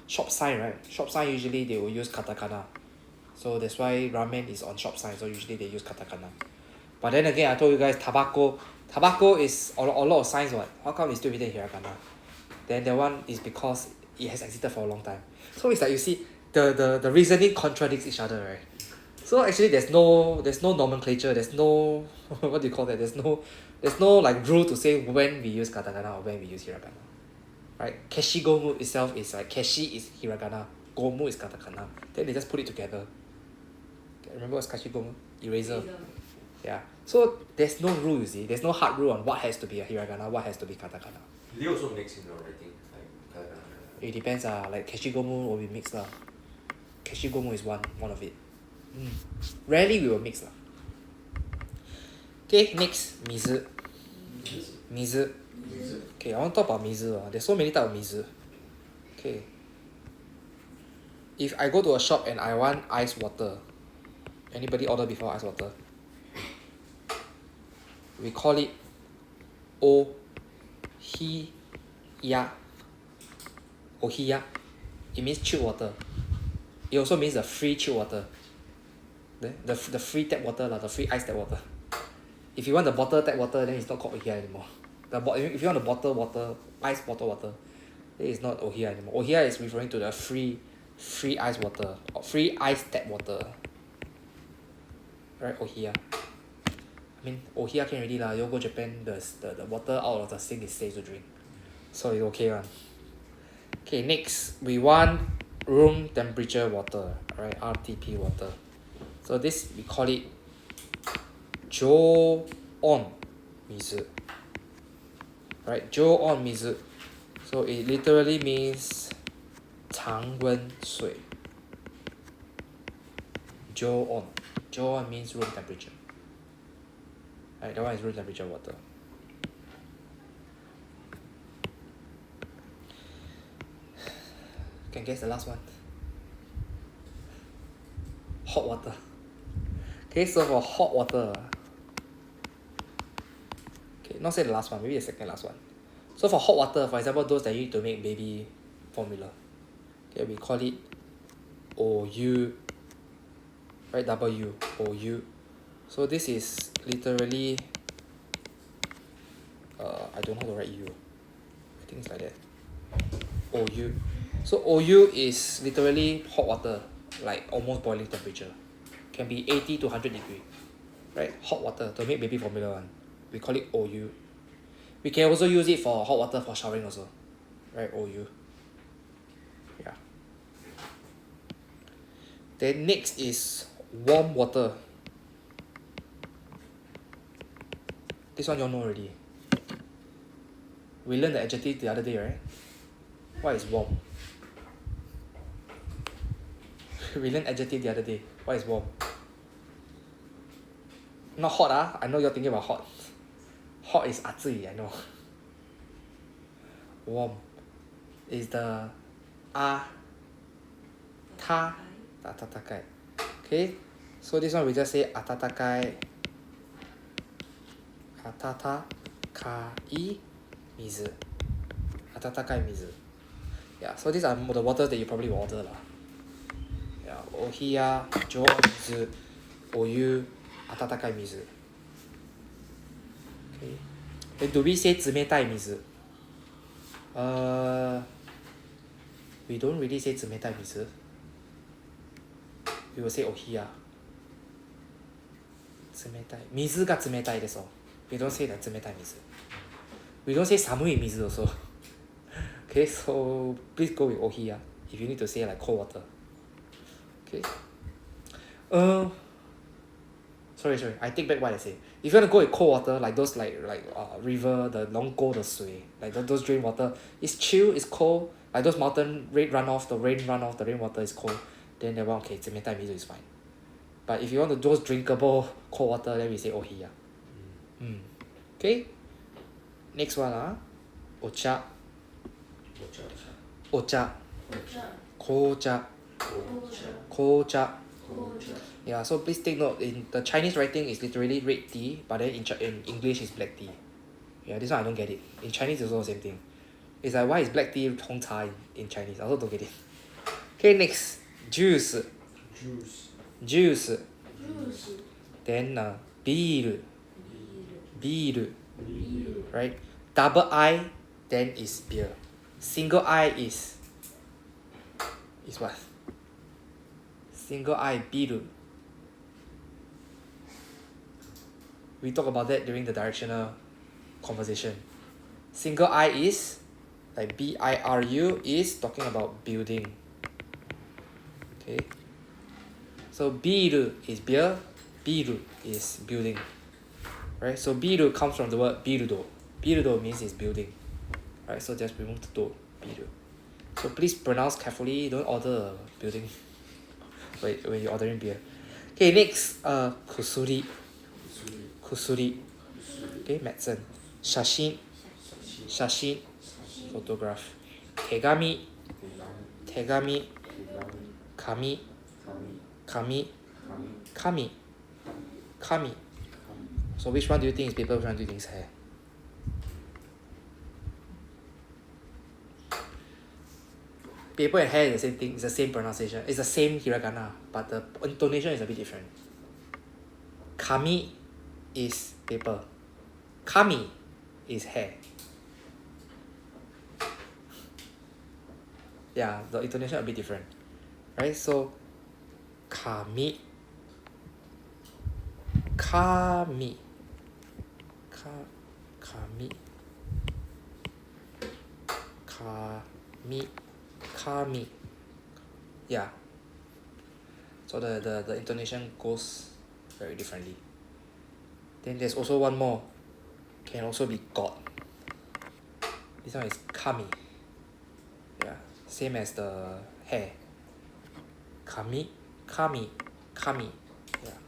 sign, right? Shop sign usually they will use katakana. So that's why ramen is on shop sign, so usually they use katakana. But then again, I told you guys tobacco is a lot of signs, what? How come it's still written in hiragana? Then that one is because it has existed for a long time. So it's like you see the reasoning contradicts each other, right? So actually there's no nomenclature, there's no what do you call that? There's no like rule to say when we use katakana or when we use hiragana. Right? Keshi gomu itself is like keshi is hiragana, gomu is katakana. Then they just put it together. Remember what's kashi gomu? Eraser. Yeah. So there's no rule, you see. There's no hard rule on what has to be a hiragana, what has to be katakana. They also mix in the writing, like It depends, like keshi gomu will be mixed lah. Keshi gomu is one of it. Rarely we will mix lah. Okay, next, mizu. Mizu. Okay, I want to talk about mizu. There's so many types of mizu. Okay. If I go to a shop and I want ice water, anybody order before ice water? We call it ohiya. Ohiya. It means chilled water. It also means the free chilled water. The free tap water, the free ice tap water. If you want the bottle tap water, then it's not called ohiya anymore. If you want the bottle water, ice bottle water, then it's not ohiya anymore. Ohiya is referring to the free ice water, or free ice tap water. Right, ohiya. I mean, ohiya can already lah. You go Japan, the water out of the sink is safe to drink. So it's okay one. Okay, next, we want room temperature water, right? RTP water. So this, we call it Jo-on mizu. Right, Jo-on mizu. So it literally means 常温水. Jo-on. Jo-on means room temperature. Right, that one is room temperature water. Can guess the last one? Hot water. Okay, so for hot water, okay, not say the last one, maybe the second last one. So for hot water, for example, those that you need to make baby formula, okay, we call it OU, right? W, OU. So this is literally, I don't know how to write U. I think it's like that. OU. So OU is literally hot water, like almost boiling temperature. Can be 80 to 100 degree. Right? Hot water to make baby formula one. We call it OU. We can also use it for hot water for showering also. Right? OU. Yeah. Then next is warm water. This one you all know already. We learned the adjective the other day, right? What is warm? We learned adjective the other day. What is warm? Not hot, ah. I know you're thinking about hot. Hot is atsui, I know. Warm is the atatakai. Okay, so this one we just say atatakai. Atatakai mizu. Atatakai mizu. Yeah, so these are the waters that you probably will order lah. Yeah, ohiya, jo mizu, oyu, atatakai mizu. Okay. Then do we say 冷たい水? We don't really say 冷たい水. We will say ohiya. 冷たい。水が冷たいです. We don't say that 冷たい水. We don't say 寒い水 also. Okay, so please go with ohiya if you need to say like cold water. Okay. Sorry, I take back what I say. If you want to go with cold water, like those like river, the 龙沟的水, like those drain water, it's chill, it's cold. Like those mountain rain runoff, the rainwater is cold. Then that one, okay, 冷たい水 is fine. But if you want to those drinkable cold water, then we say ohiya. Okay. Next one, ocha. Kocha. Yeah, so please take note, in the Chinese writing is literally red tea, but then in English is black tea. Yeah, this one I don't get it. In Chinese it's also the same thing. It's like, why is black tea 红茶 in Chinese? I also don't get it. Okay, next. Juice. Then beer. Right? Double I, then is beer. Single I is what? Single I, biru. We talk about that during the directional conversation. Single I is, like B-I-R-U, is talking about building. Okay. So biru is beer, biru is building. Right? So biru comes from the word birudo. Birudo means it's building. Right? So just remove the do, biru. So please pronounce carefully, don't order a building when you're ordering beer. Okay, next, kusuri. Kusuri. Okay, medicine. Shashin. Shashin. Photograph. Tegami. Tegami. Kami. Kami. Kami. Kami. So which one do you think is paper, which one do you think is hair? Paper and hair is the same thing, it's the same pronunciation, it's the same hiragana, but the intonation is a bit different. Kami is paper. Kami is hair. Yeah, the intonation a bit different. Right? So kami. Kami. Kami. Kami. Kami. Yeah. So the intonation goes very differently. Then there's also one more. Can also be God. This one is kami. Yeah. Same as the hair. Kami. Kami. Kami. Yeah.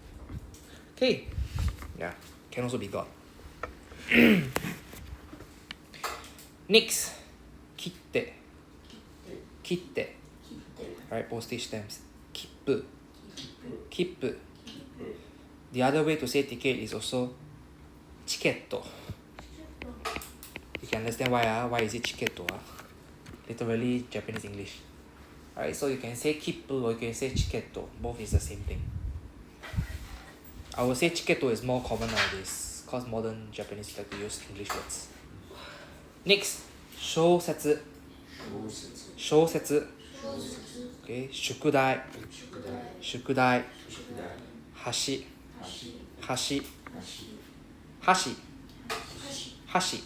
Okay. Yeah. Can also be God. Next. Kitte. Kitte. Alright, postage stamps. Kippu. Kippu. The other way to say ticket is also chiketto. You can understand why is it chiketto? Literally Japanese English. Alright, so you can say kippu or you can say chiketto. Both is the same thing. I would say chiketto is more common nowadays because modern Japanese like to use English words. Next, shousetsu. Shousetsu. Okay, shukudai. Shukudai. Hashi. Hashi. Hashi. Hashi.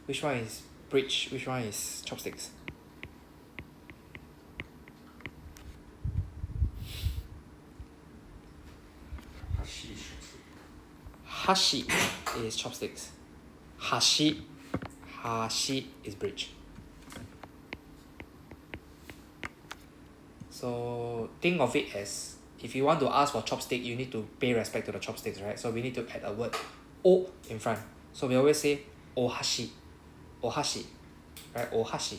Which one is bridge? Which one is chopsticks? Hashi is chopsticks. Hashi is bridge. So think of it as if you want to ask for chopstick, you need to pay respect to the chopsticks, right? So we need to add a word o in front. So we always say ohashi. Ohashi. Right? Ohashi.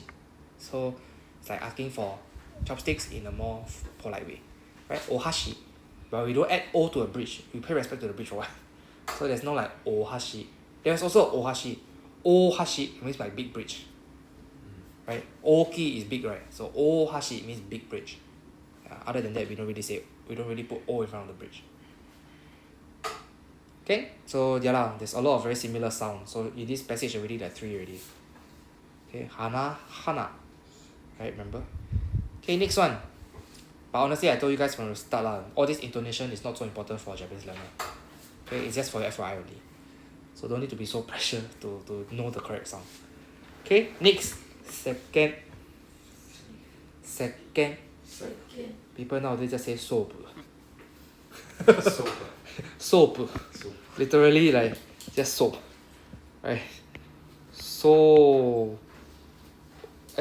So it's like asking for chopsticks in a more polite way. Right? Ohashi. But we don't add o to a bridge. We pay respect to the bridge for what? So there's no like ohashi. There's also ohashi. Ohashi means like big bridge. Right? Oki is big, right? So ohashi means big bridge. Other than that, we don't really put o in front of the bridge. Okay? So yeah, there's a lot of very similar sounds. So in this passage already there are 3 already. Okay, hana, hana. Right, remember? Okay, next one. But honestly, I told you guys from the start, all this intonation is not so important for a Japanese learner. Okay, it's just for your FYI only. So don't need to be so pressured to know the correct sound. Okay, next. Second. People nowadays just say soap. Soap. Literally like just soap. Right? So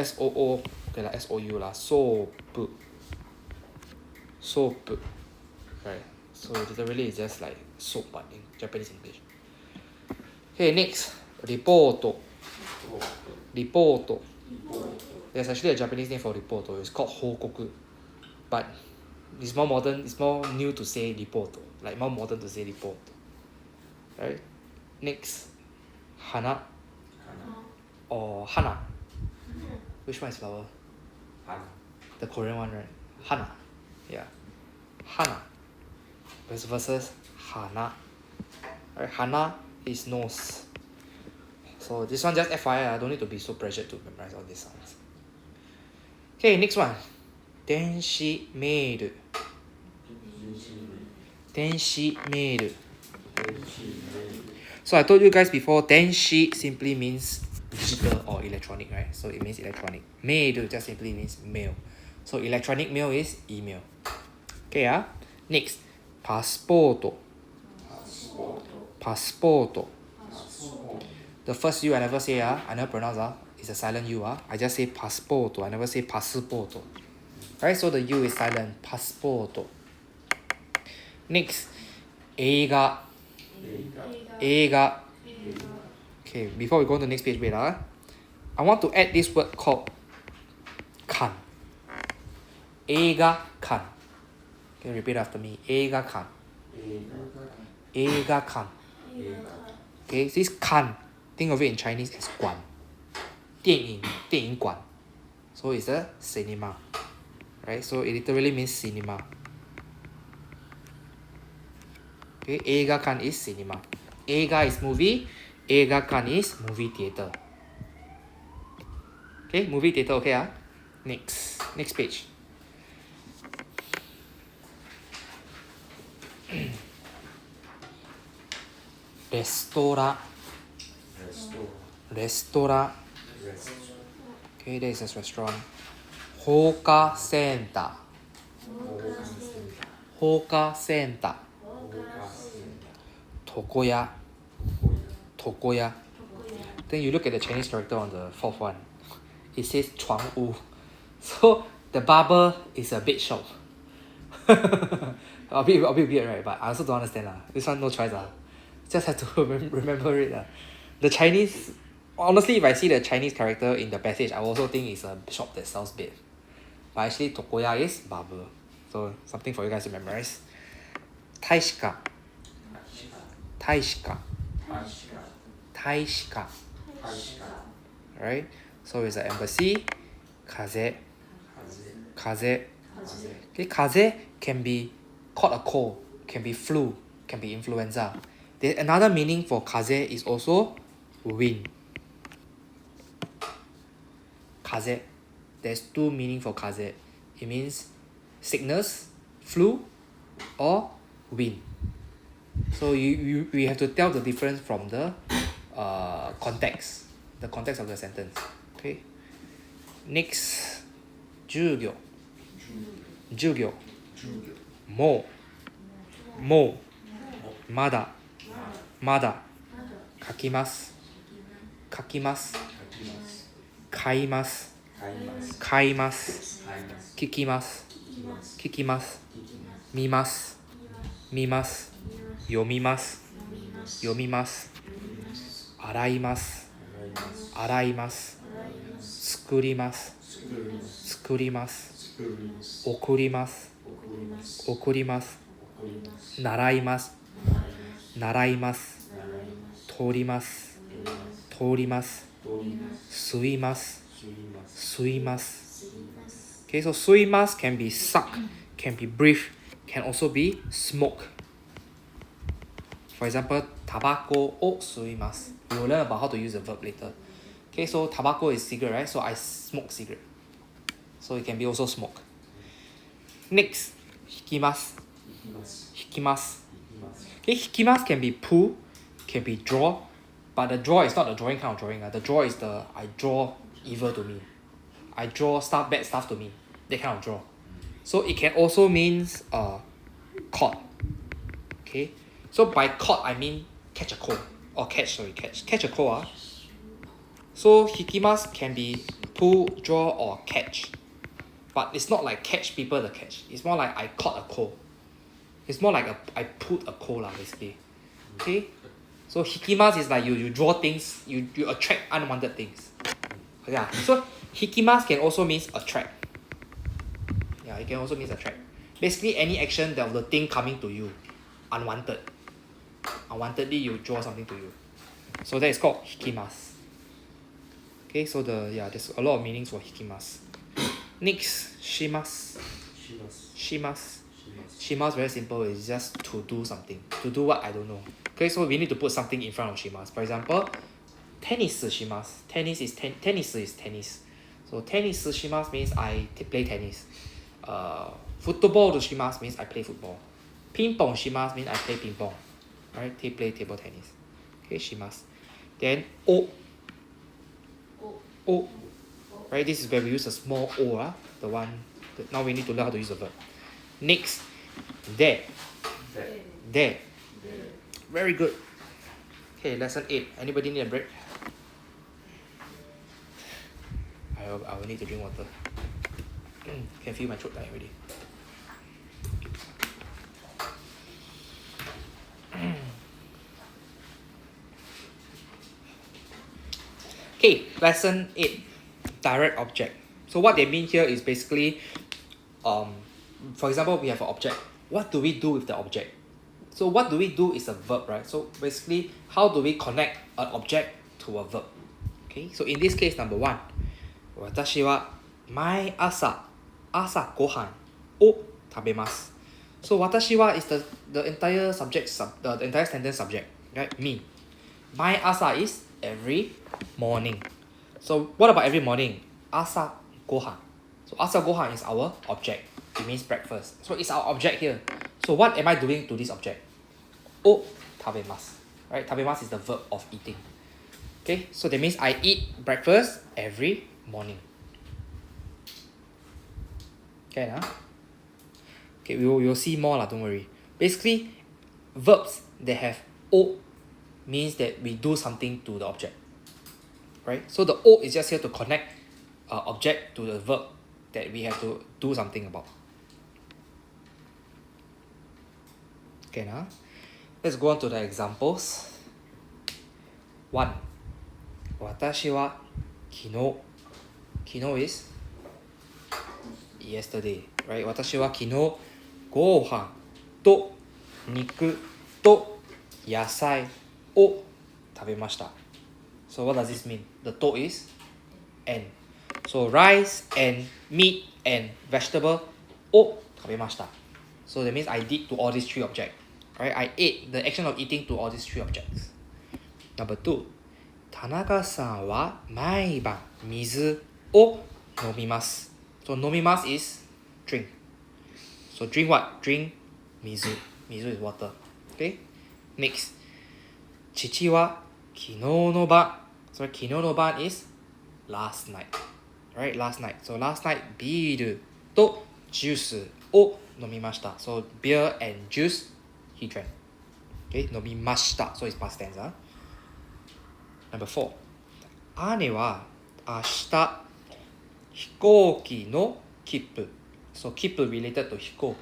SOO. Okay, like SOU lah. Soap. Soap. Right. So literally it's just like soap but in Japanese English. Okay, next. Riporto. There's actually a Japanese name for riporto. It's called hokoku. But it's more modern, it's more new to say riporto. Like more modern to say riporto. Right? Next. Hana. Or hana. Which one is flower? Hana. The Korean one, right? Hana. Yeah. Hana. Versus hana. Right? Hana is nose. So this one just FYI, I don't need to be so pressured to memorize all these sounds. Okay, next one. Denshi mail. Denshi mail. So I told you guys before, denshi simply means digital or electronic, right? So it means electronic. Mail just simply means mail. So electronic mail is email. Okay, next. Passporto. The first U I never say, I never pronounce, it's a silent U. I just say passporto, I never say passporto. Right, so the U is silent, passporto. Next, 映画 映画 Okay, before we go to the next page, wait I want to add this word called 館 映画館 Okay, repeat after me. 映画館映画館 Okay, this 館 think of it in Chinese as 館电影馆 So it's a cinema. Right? So it literally means cinema. Okay, 映画館 is cinema. 映画 is movie. 映画館 is movie theater. Okay, movie theater, okay Next page. Restaurant. Okay, there is a restaurant. 放火センター床屋 Then you look at the Chinese character on the fourth one. It says 床屋 So the barber is a bed shop. a bit weird, right? But I also don't understand This one no choice Just have to remember it The Chinese, honestly, if I see the Chinese character in the passage, I also think it's a shop that sells bed. But actually, Tokoya is barber. So something for you guys to memorize. 大使館 Alright, so it's an embassy. 風 Okay, 風 can be caught a cold, can be flu, can be influenza. Then another meaning for 風 is also wind. 風 There's two meaning for 風 It means sickness, flu, or wind. So we have to tell the difference from the context. The context of the sentence. Okay. Next, 授業もうまだ書きます買います聞きます見ます読みます洗います作ります送ります習います通ります吸います Okay, so 吸います can be suck, can be breathe, can also be smoke. For example, タバコを吸います We will learn about how to use the verb later. Okay, so タバコ is cigarette, right? So I smoke cigarette. So it can be also smoke. Next, 引きます Okay, 引きます can be pull, can be draw, but the draw is not the drawing kind of drawing. The draw is the I draw evil to me. I draw bad stuff to me. That kind of draw. So it can also means caught. Okay, so by caught I mean catch a cold or catch a cold. So 引きます can be pull, draw, or catch. But it's not like catch people the catch. It's more like I caught a cold. It's more like I put a cold basically. Okay? So 引きます is like you draw things, you attract unwanted things. Yeah. So 引きます can also means attract. Yeah, it can also mean attract. Basically any action of the thing coming to you. Unwanted. Unwantedly you draw something to you. So that is called 引きます. Okay, so there's a lot of meanings for 引きます. Next, します very simple. It's just to do something. To do what I don't know. Okay, so we need to put something in front of します. For example, テニスします Tennis is tennis. So テニスします means I play tennis. Football します means I play football. ピンポンします means I play ping pong. Right? Play table tennis. Okay, します. Then, お Right, this is where we use a small o, the one. Now we need to learn how to use the verb. Next, there. Very good. Okay, lesson 8. Anybody need a break? I will need to drink water. Can feel my throat dying already. Okay, lesson 8, direct object. So what they mean here is basically, for example, we have an object. What do we do with the object? So what do we do is a verb, right? So basically, how do we connect an object to a verb? Okay, so in this case, number 1, 私は毎朝ご飯を食べます。So 私は is the entire subject, the entire sentence subject, right? Me. 毎朝 is every morning. So what about every morning? 朝ご飯. So 朝ご飯 is our object. It means breakfast. So it's our object here. So what am I doing to this object? を食べます. Right? 食べます is the verb of eating. Okay, so that means I eat breakfast every morning. Okay, okay, we will see more lah, don't worry. Basically, verbs that have o means that we do something to the object. Right? So the o is just here to connect object to the verb that we have to do something about. Okay, now let's go on to the examples. 1. 私は昨日 is yesterday, right? 私は昨日ご飯と肉と野菜を食べました。So what does this mean? The と is and. So rice and meat and vegetable を食べました。So that means I did to all these 3 objects. Right? I ate the action of eating to all these 3 objects. Number 2. 田中さんは毎晩水を飲みます。So 飲みます is drink. So drink what? Drink 水. 水 is water. Okay? Next. 父は昨日の晩. So 昨日の晩 is last night. Right? Last night. So last night ビールとジュースを飲みました。So beer and juice he drank. Okay? 飲みました. So it's past tense. Number 4. 姉は明日飛行機の切符. So 切符 related to 飛行.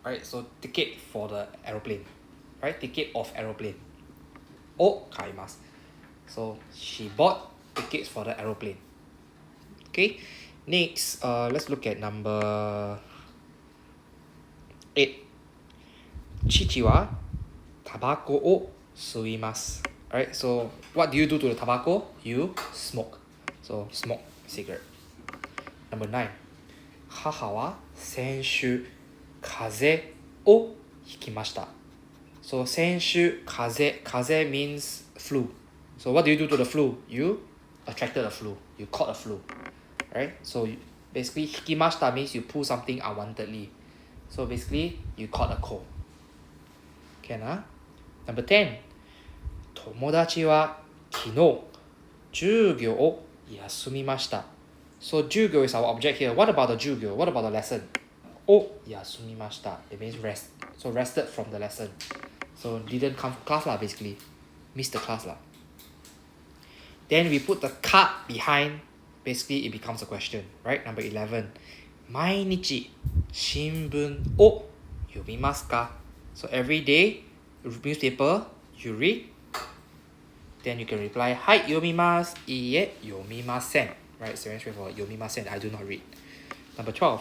Right? So ticket for the aeroplane. Right? Ticket of aeroplane. を買います. So she bought tickets for the aeroplane. Okay? Next, let's look at number 8. 父はタバコを吸います. Alright, so what do you do to the tobacco? You smoke. So smoke cigarette. Number 9. 母は先週風邪をひきました. So 先週風邪 means flu. So what do you do to the flu? You attracted a flu. You caught a flu. Right? So basically ひきました means you pull something unwantedly. So basically you caught a cold. Okay, Number 10. 友達は昨日授業を休みました. So 授業 is our object here. What about the 授業? What about the lesson? を休みました. It means rest. So rested from the lesson. So didn't come to class lah, basically. Missed the class lah. Then we put the か behind. Basically it becomes a question. Right? Number 11. 毎日新聞を読みますか? So every day, newspaper, you read. Then you can reply, はい、読みます。いいえ、読みません. Right, so very straightforward. 読みません. I do not read. Number 12.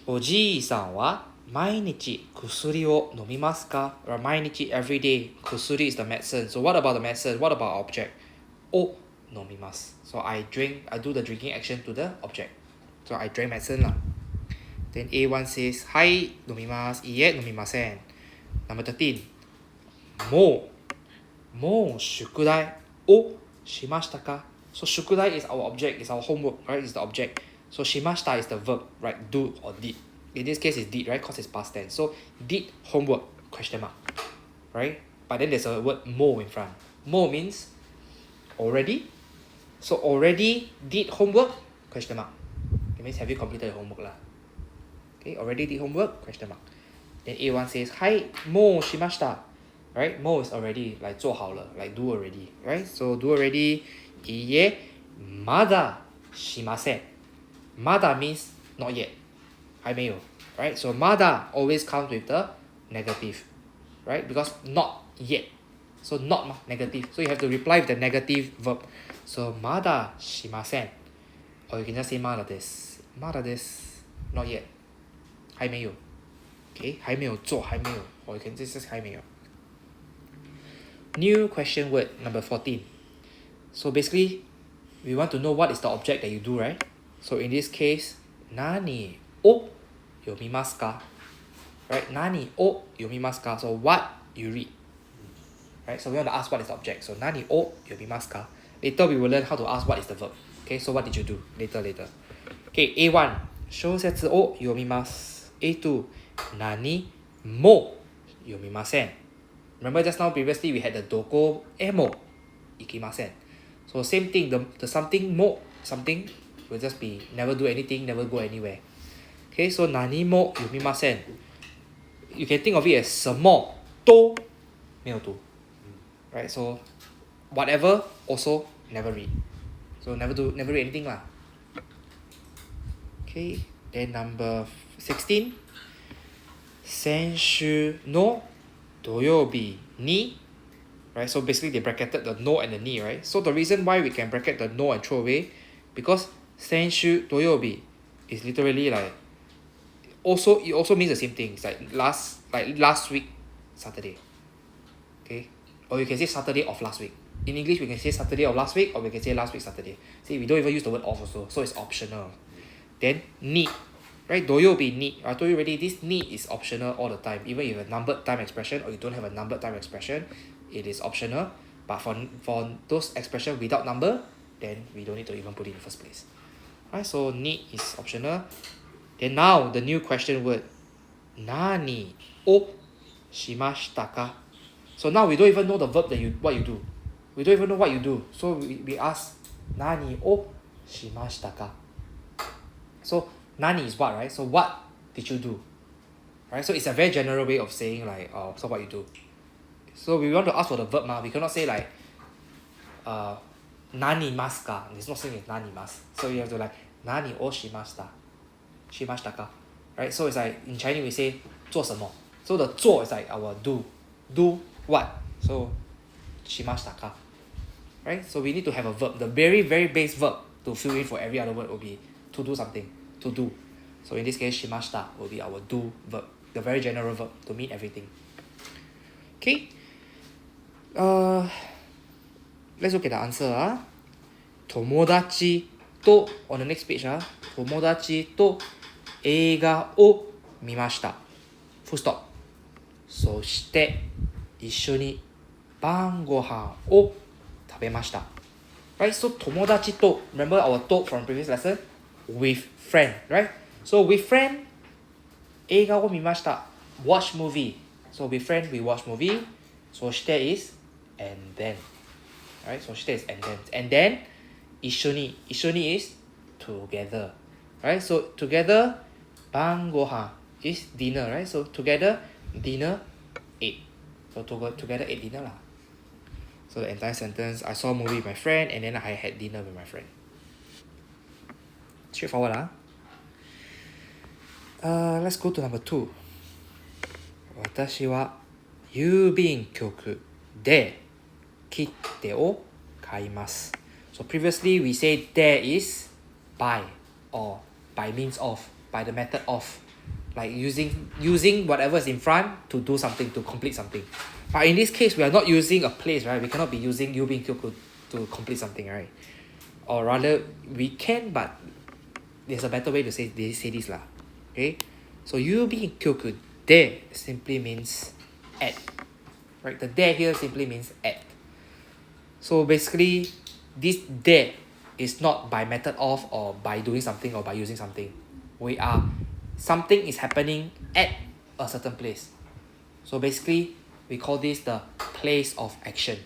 おじいさんは毎日薬を飲みますか? Or 毎日 every day. 薬 is the medicine. So what about the medicine? What about object? を飲みます. So I do the drinking action to the object. So I drank medicine lah. Then A1 says, はい、飲みます。いいえ、飲みません. Number 13. もう宿題をしましたか? So 宿題 is our object, is our homework, right? Is the object. So しました is the verb, right? Do or did. In this case it's did, right? Because it's past tense. So did homework, question mark, right? But then there's a word も in front. も means already. So already did homework, question mark. It means have you completed your homework lah? Okay, already did homework, question mark. Then A1 says, はい、もうしました. Right? も is already, like 做好了, like do already. Right? So do already. いいえ、まだしません. まだ means not yet. 还没有. Right? So まだ always comes with the negative. Right? Because not yet. So not negative. So you have to reply with the negative verb. So まだしません. Or you can just say まだです. まだです. Not yet. 还没有. Okay, 还没有做,还没有. Or you can just say 还没有. New question word number 14. So basically, we want to know what is the object that you do, right? So in this case, 何を読みますか? Right? 何を読みますか? So what you read. Right? So we want to ask what is the object. So 何を読みますか? Later we will learn how to ask what is the verb. Okay, so what did you do? Later. Okay, A1. 小説を読みます. A2. 何も読みません. Remember just now previously we had the どこへも行きません. So same thing, the something も something will just be never do anything, never go anywhere. Okay, so 何も読みません. You can think of it as 什么都没有读. Right, so whatever also never read. So never read anything lah. Okay, then number 16. 先週の土曜日に, right? So basically they bracketed the no and the ni, right? So the reason why we can bracket the no and throw away, because 先週土曜日 is literally like it also means the same thing. It's like last week Saturday. Okay? Or you can say Saturday of last week. In English we can say Saturday of last week, or we can say last week Saturday. See, we don't even use the word of also, so it's optional. Then ni, right? 土曜日に, I told you already, this ni is optional all the time. Even if you have a numbered time expression or you don't have a numbered time expression, it is optional. But for those expressions without number, then we don't need to even put it in the first place. Right? So ni is optional. Then now the new question word, 何をしましたか? So now we don't even know the verb what you do. We don't even know what you do. So we ask 何をしましたか? So 何 is what, right? So what did you do? Right? So it's a very general way of saying like, so what you do. So we want to ask for the verb ma. We cannot say like 何ますか? It's not saying it's 何ます. So you have to like 何をしました? しましたか? Right? So it's like in Chinese we say 做什么? So the 做 is like our do. Do what? So しましたか? Right? So we need to have a verb. The very, very base verb to fill in for every other word will be to do something. To do. So in this case, しました will be our do verb. The very general verb to mean everything. Okay? Let's look at the answer. 友達と on the next page. 友達と映画を見ました。Full stop. そして一緒に晩ご飯を食べました。Right? So 友達と remember our と from previous lesson? With friend, right? So with friend 映画を見ました。Watch movie. So with friend we watch movie. そして is and then. Right? そして is and then. And then 一緒に is together. Right? So together 晩ご飯 is dinner, right? So together dinner ate. So together ate dinner lah. So the entire sentence, I saw a movie with my friend and then I had dinner with my friend. Straightforward lah. Let's go to number 2. 私は郵便局で切手を買います。So previously we said there is by or by means of, by the method of, like using whatever is in front to do something, to complete something. But in this case we are not using a place, right? We cannot be using 郵便局 to complete something, right? Or rather we can, but there's a better way to say this lah. Okay? So 郵便局で simply means at. Right? The there here simply means at. So basically this there is not by method of or by doing something or by using something. Something is happening at a certain place. So basically we call this the place of action,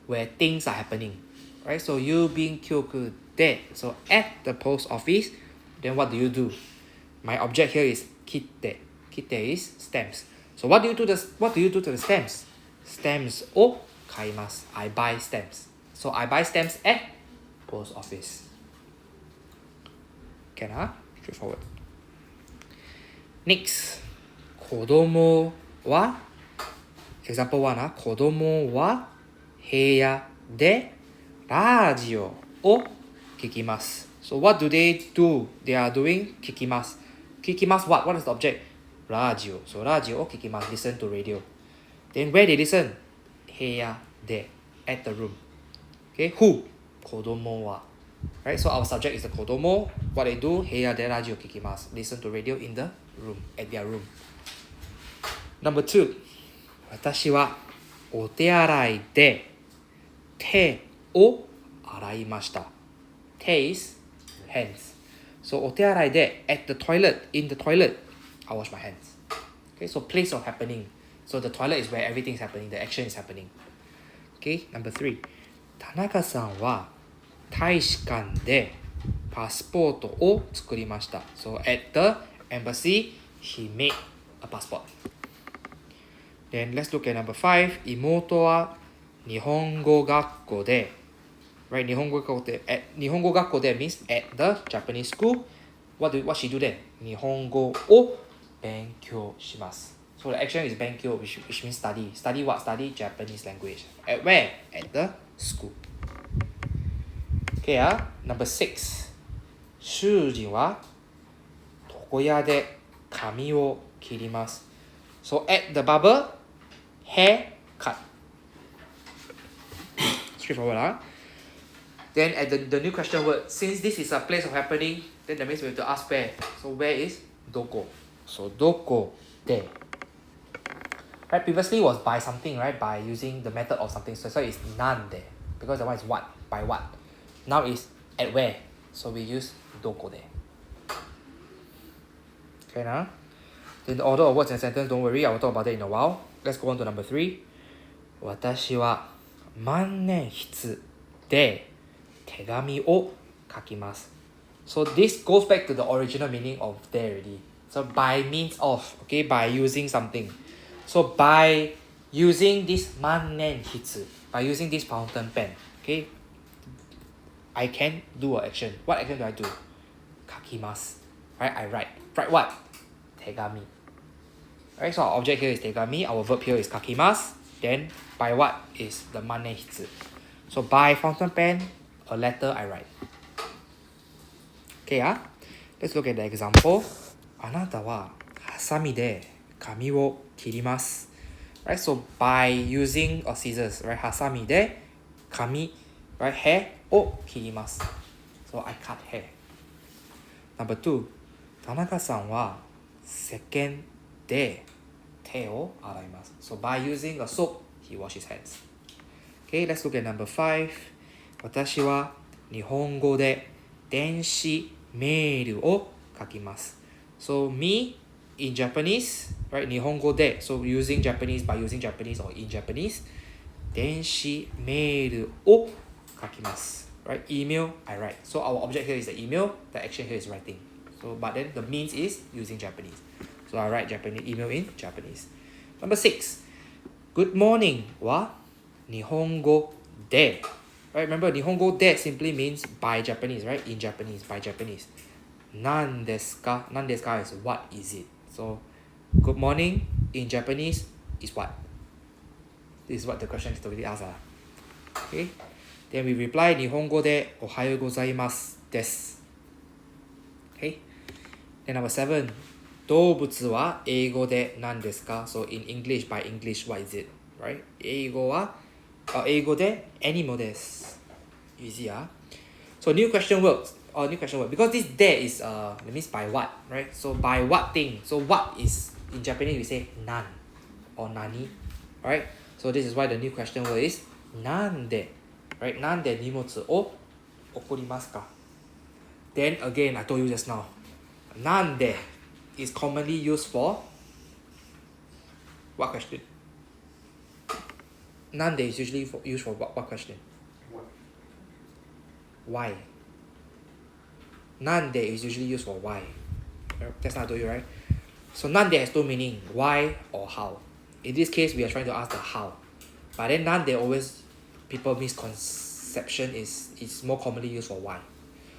where things are happening. Right? So 郵便局で, so at the post office, then what do you do? My object here is 切手. 切手 is stamps. So what do you do to the stamps? Stamps を買います. I buy stamps. So I buy stamps at post office. Can, huh? Straightforward. Next. 子供は example 1 な。子供は部屋でラジオを聞きます。So what do they do? They are doing 聞きます。聞きます what? What is the object? ラジオ。So ラジオを聞きます。Listen to radio. Then where they listen? 部屋で at the room. Okay, who? 子供は。Right, so our subject is the 子供. What they do? 部屋でラジオ聞きます。Listen to radio in the room, at their room. Number 2. 私はお手洗いで手を洗いました。手 is hands. So お手洗いで at the toilet, in the toilet, I wash my hands. Okay, so place of happening. So the toilet is where everything is happening, the action is happening. Okay, number 3. 田中さんは大使館でパスポートを作りました。So at the embassy, he made a passport. Then let's look at number 5. 妹は日本語学校で Right, 日本語学校で 日本語学校で means at the Japanese school. What she do there? 日本語を勉強します。So the action is 勉強 which means study. Study what? Study Japanese language. At where? At the school. Okay, number 6. 主人は床屋で髪を切ります。So at the barber, hair cut. Straightforward, Then at the new question word, since this is a place of happening, then that means we have to ask where. So where is doko? So doko de. Right, previously was by something, right? By using the method of something. So it's nan de. Because the one is what? By what? Now is at where? So we use doko de. Okay, now. Then the order of words and sentence, don't worry, I will talk about it in a while. Let's go on to number 3. 私は万年筆で手紙を書きます。So this goes back to the original meaning of there already. So by means of, okay, by using something. So by using this 万年筆, by using this fountain pen, okay, I can do an action. What action do I do? 書きます. Right, I write. Write what? 手紙. Right, so our object here is 手紙. Our verb here is 書きます. Then by what is the 万年筆. So by fountain pen, a letter I write. Okay, let's look at the example. あなたはハサミで髪を切ります。Right, so by using a scissors, right, ハサミで髪, right, hair を切ります。So I cut hair. Number 2. 田中さんは石鹸で手を洗います。So by using a soap, he washes his hands. Okay, let's look at number 5. 私は日本語で電子メールを書きます。So me in Japanese, right? 日本語で so using Japanese by using Japanese or in Japanese, 電子メールを書きます。Right? Email, I write. So our object here is the email. The action here is writing. So but then the means is using Japanese. So I write Japanese email in Japanese. Number 6. Good morning は日本語で Right, remember, 日本語で simply means by Japanese, right? In Japanese, by Japanese. 何ですか? 何ですか is what is it? So, good morning in Japanese is what? This is what the question is already asked. Okay? Then we reply 日本語でおはようございますです。Okay? Then number 7. 動物は英語で何ですか? So, in English, by English, what is it? Right? 英語で animal です。Easy, So new question words. New question word. Because this there is that means by what, right? So by what thing? So what is in Japanese we say nan or nani. Alright? So this is why the new question word is なんで Right? なんで荷物を送りますか? Then again, I told you just now. なんで is commonly used for what question? なんで is usually used for what question? Why? なんで is usually used for why. That's what I told you, right? So なんで has two meaning. Why or how. In this case, we are trying to ask the how. But then なんで always, people misconception is more commonly used for why.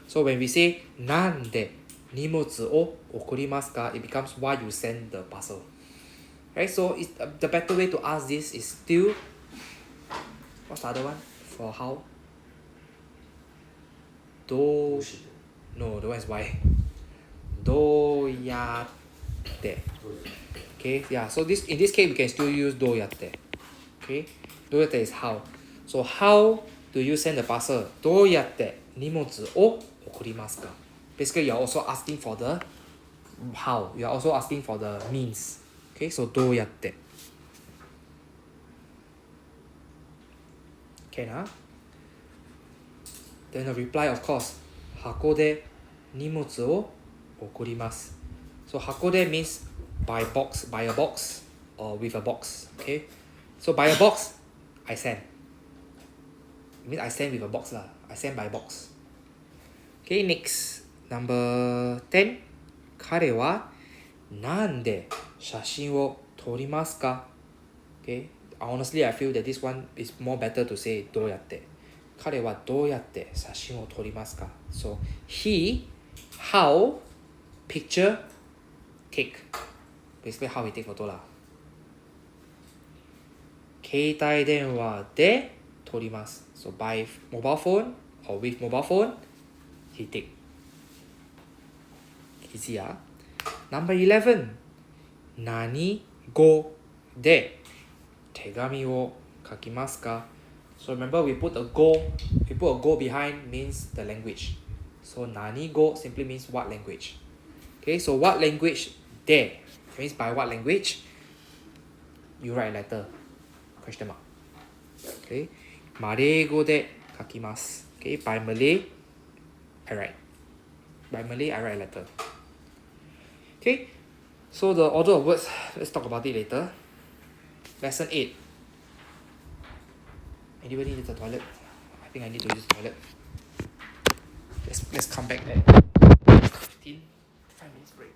So when we say なんで荷物を送りますか, it becomes why you send the parcel. Right? So it's, the better way to ask this is still, what's the other one for how? Do, no, the one is why. Do yatte. Okay, yeah, so this in this case we can still use do yatte. Okay, do yatte is how. So how do you send the parcel? どうやって荷物を送りますか? Basically, you're also asking for the how. You're also asking for the means. Okay, so どうやって. Okay, huh? Then the reply, of course, 箱で荷物を送ります. So 箱で means by box, by a box, or with a box. Okay, so by a box, I send. It means I send with a box lah. I send by box. Okay, next. Number 10. 彼はなんで写真を撮りますか? Okay, honestly, I feel that this one is more better to say どうやって。彼はどうやって写真を撮りますか? So, he, how, picture, take. Basically, how he take photo 啦. 携帯電話で撮ります. So, by mobile phone or with mobile phone, he take. Easy, ah. Number 11. 何語で手紙を書きますか? So remember we put a go behind means the language. So 何語 simply means what language. Okay, so what language で means by what language you write a letter. Question mark. Okay, マレー語で書きます. Okay, by Malay I write. By Malay I write a letter. Okay, so the order of words, let's talk about it later. Lesson 8. Anybody needs the toilet? I think I need to use the toilet. Let's come back at 15. 5 minutes break.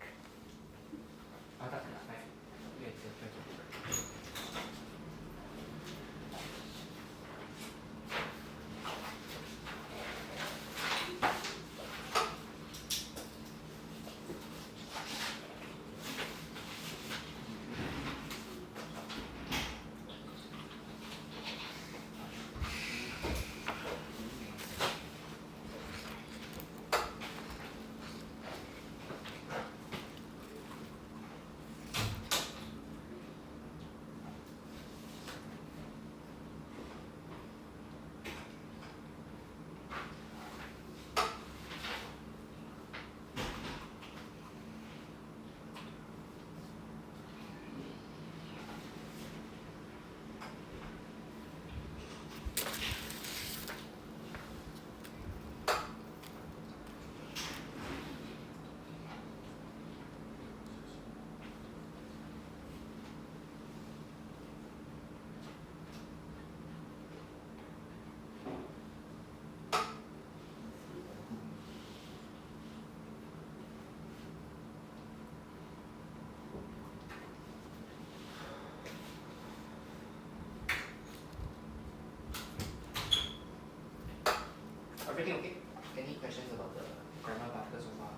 Everything okay? Any questions about the grammar particle so far?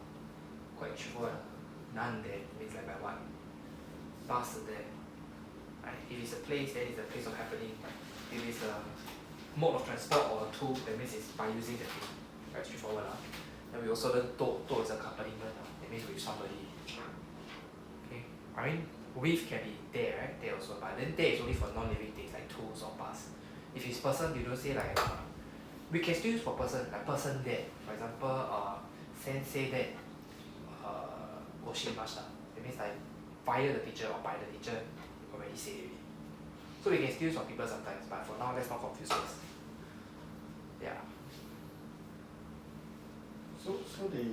Quite straightforward. なんで means like by what? バスで right? If it's a place, then it's a place of happening. If it's a mode of transport or a tool, that means it's by using the thing. Quite straightforward. Then we also learn to is accompaniment. That means with somebody. Okay. I mean, with can be there, right? There also. But then there is only for non-living things like tools or bus. If it's person, you don't say like we can still use for person, like person there. For example, Sensei there, Oshimashita. It means like via the teacher or by the teacher, already say already. So we can still use for people sometimes, but for now, let's not confuse us. Yeah. So they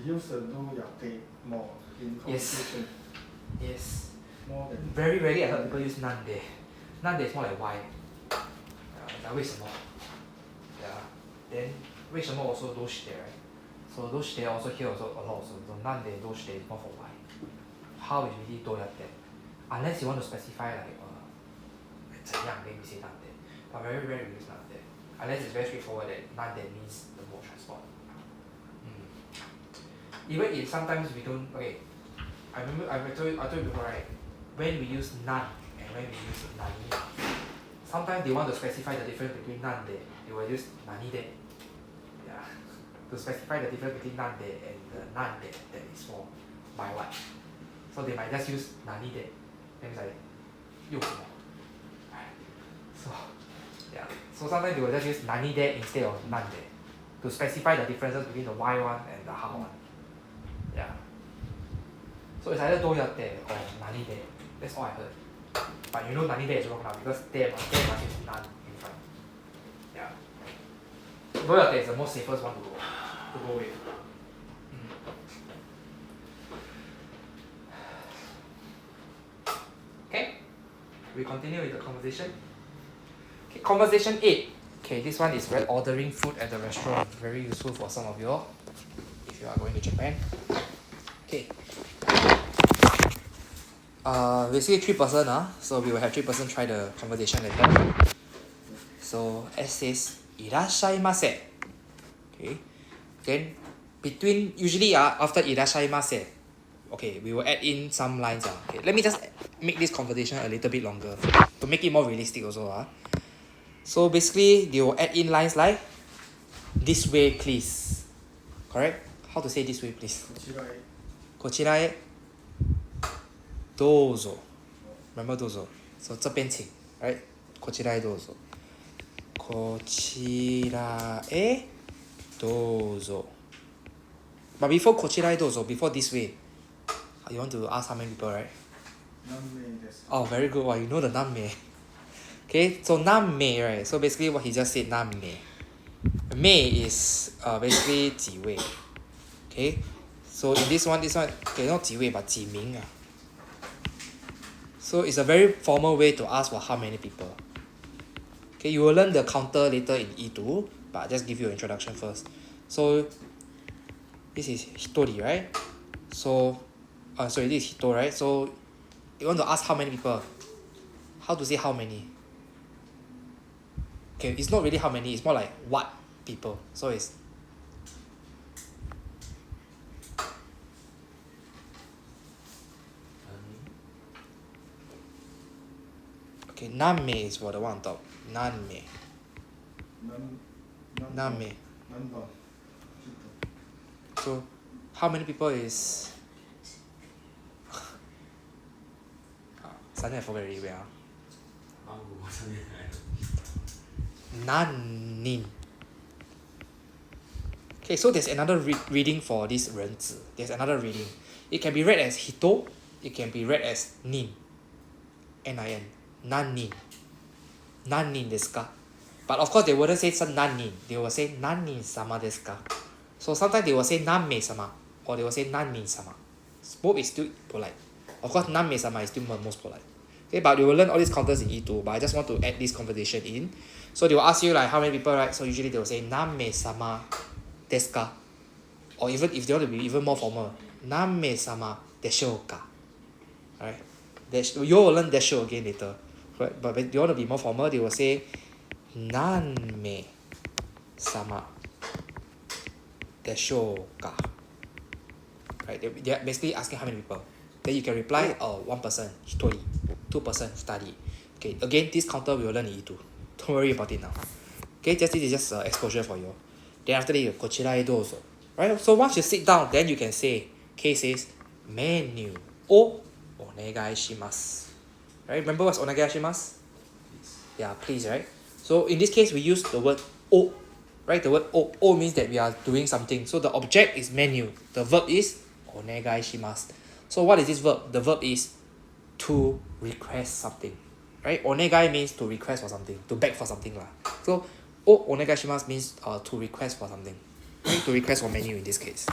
use the no yatte more in conversation. Yes. More than Very rarely I heard people use nande. Nande is more like why. Like 为什么? Yeah. Then 为什么 also どうして right? So どうして also here also a lot also. So なんでどうして is more for why. How is really どうやって unless you want to specify like 怎样 then we say なんで but very rare we use なんで unless it's very straightforward that なんで means the mode of transport. Even if sometimes we don't, okay, I told you before, right? when we use nan and when we use nani. Sometimes they want to specify the difference between nan de, they will use nani de. Yeah. To specify the difference between nan de and the nan de that is for by what. So they might just use nani de. Then it's like 用什么? So yeah. So sometimes they will just use nani de instead of nan de to specify the differences between the y one and the ha one. Yeah. So it's either 都要de or nani de. That's all I heard. But you know nani de is wrong now because there must use nan in front. Yeah. 都要de is the most safest one to go with. Okay. We continue with the conversation. Okay, conversation 8. Okay, this one is when ordering food at the restaurant. Very useful for some of you all if you are going to Japan. Okay. Basically 3 person, so we will have 3 person try the conversation later. So S says いらっしゃいませ. Okay. Then between usually after いらっしゃいませ, okay, we will add in some lines. Okay, let me just make this conversation a little bit longer to make it more realistic also. So basically they will add in lines like this way please. Correct? How to say this way please? こちらへどうぞ. Remember どうぞ. So 这边请. Right? こちらへどうぞ. こちらへどうぞ. But before こちらへどうぞ, before this way, you want to ask how many people, right? Oh, very good. Wow, you know the 何名. Okay, so 何名, right? So basically what he just said, 何名. 名 is basically 几位. Okay, so in this one, okay, not 几位, but 几名. So it's a very formal way to ask for how many people. Okay, you will learn the counter later in E2, but I'll just give you an introduction first. So this is 一人, right? So, sorry, this is 人, right? So you want to ask how many people? How to say how many? Okay, it's not really how many, it's more like what people. So it's okay, 何名 is for the one on top. 何名. 何名. So how many people is 3 I forgot already. Wait. 何人. Okay, so there's another reading for this 人字. There's another reading. It can be read as 人, it can be read as 人. N-I-N. 何人. 何人ですか? But of course they wouldn't say 何人. They will say 何人様ですか? So sometimes they will say 何名様 or they will say 何人様. Both is still polite. Of course 何名様 is still most polite. Okay, but you will learn all these counters in E2, but I just want to add this conversation in. So they will ask you like how many people, right? So usually they will say 何名様ですか? Or even if they want to be even more formal, 何名様でしょうか? Alright? You will learn でしょ again later. Right? But when you want to be more formal, they will say 何名様でしょうか? Right? They are basically asking how many people. Then you can reply, one person, 一人, 2 person, 2人. Okay, again, this counter we will learn in E2. Don't worry about it now. Okay, this is just exposure for you. Then after that, こちらへどうぞ. Right? So once you sit down, then you can say, K says, メニューをお願いします. Right? Remember what's お願いします? Yeah, please, right? So in this case, we use the word お. Right? The word お means that we are doing something. So the object is menu. The verb is お願いします. So what is this verb? The verb is to request something. Right? お願い means to request for something, to beg for something. So お願いします means to request for something. Right? To request for menu in this case.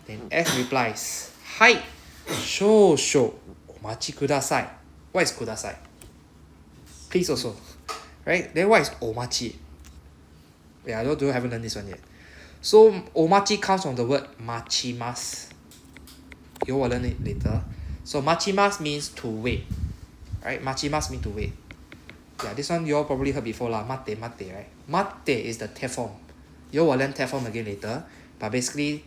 Then S replies, はい、少々お待ちください. What is ください? Please also. Right? Then what is お待ち? Yeah, I haven't learned this one yet. So お待ち comes from the word 待ちます. You will learn it later. So 待ちます means to wait. Right? 待ちます means to wait. Yeah, this one you all probably heard before lah. 待って待って right? 待って is the te form. You will learn te form again later. But basically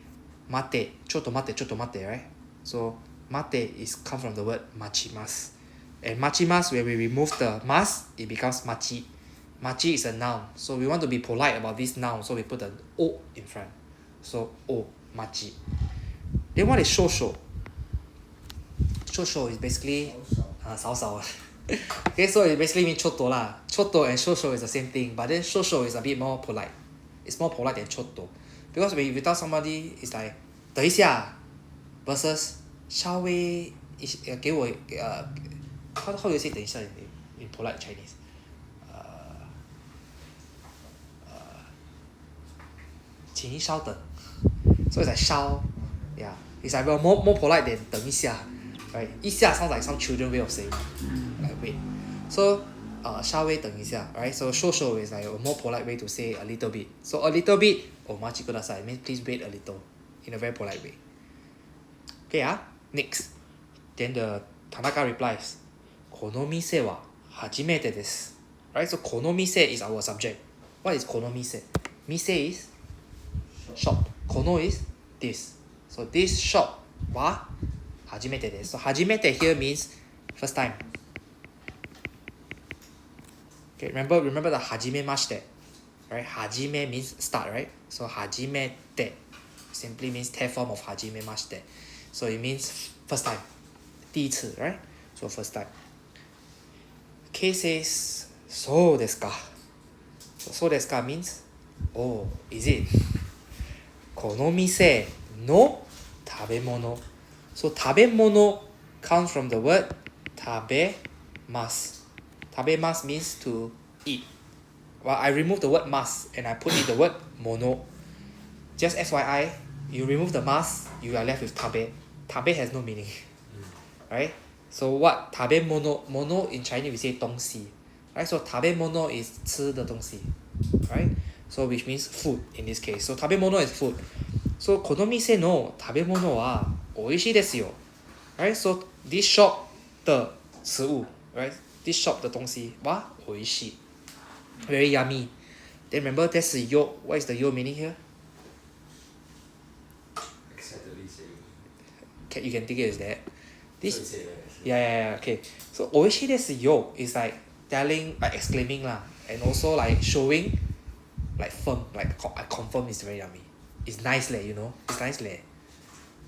待ってちょっと待ってちょっと待って right? So Mate is come from the word machimasu. And machimasu, when we remove the mas, it becomes machi. Machi is a noun. So we want to be polite about this noun. So we put the o in front. So o, machi. Then what is shosho? Shosho is basically 少少. Okay, so it basically means choto lah. Choto and shosho is the same thing. But then shosho is a bit more polite. It's more polite than choto. Because when you tell somebody, it's like 等一下 versus 稍微给我how do you say 等一下 in polite Chinese? 请稍等. So it's like 稍. Yeah. It's like more polite than 等一下. Right? 一下 sounds like some children way of saying. Like wait. So 稍微等一下. Right? So 少々 is like a more polite way to say a little bit. So a little bit, お待ちください means please wait a little. In a very polite way. Okay, next. Then the Tanaka replies, この店は初めてです. Right? So この店 is our subject. What is この店? 店 is shop. この is this. So this shop は初めてです. So 初めて here means first time. Okay, remember the 初めまして. Right? 初め means start, right? So 初めて simply means 手 form of 初めまして. So it means first time. 第一次, right? So first time. K says, そうですか. So そうですか means, oh, is it? この店の食べ物. So 食べ物 comes from the word 食べます. 食べます means to eat. Well, I remove the word mas and I put in the word mono. Just FYI, you remove the mas, you are left with tabe. Tabe has no meaning. Right? So what? Tabe mono. Mono in Chinese we say 东西. Right? So 食べ物 is 吃的东西. Right? So which means food in this case. So 食べ物 is food. So この店の食べ物は美味しいですよ. Right? So this shop 的食物. Right? This shop 的东西は美味しい. Very yummy. Then remember that's the yo. What is the yo meaning here? Excitedly saying. You can think it as that. This, So you say that. yeah. Okay. So 美味しいですよ is like telling, like exclaiming lah, and also like showing, like firm, like I confirm it's very yummy. It's nice leh, you know. It's nice leh.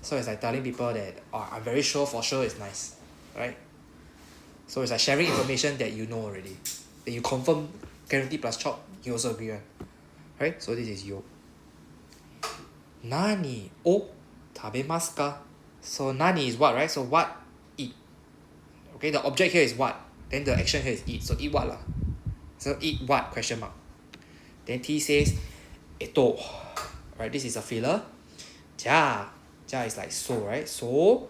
So it's like telling people that I'm very sure for sure it's nice, right? So it's like sharing information that you know already, that you confirm, guarantee plus chop, you also agree on, right? So this is yo. 何を食べますか? So 何 is what, right? So what? Eat. Okay, the object here is what. Then the action here is eat. So eat what lah? So eat what? Question mark. Then T says right? This is a filler. じゃあ is like so, right? So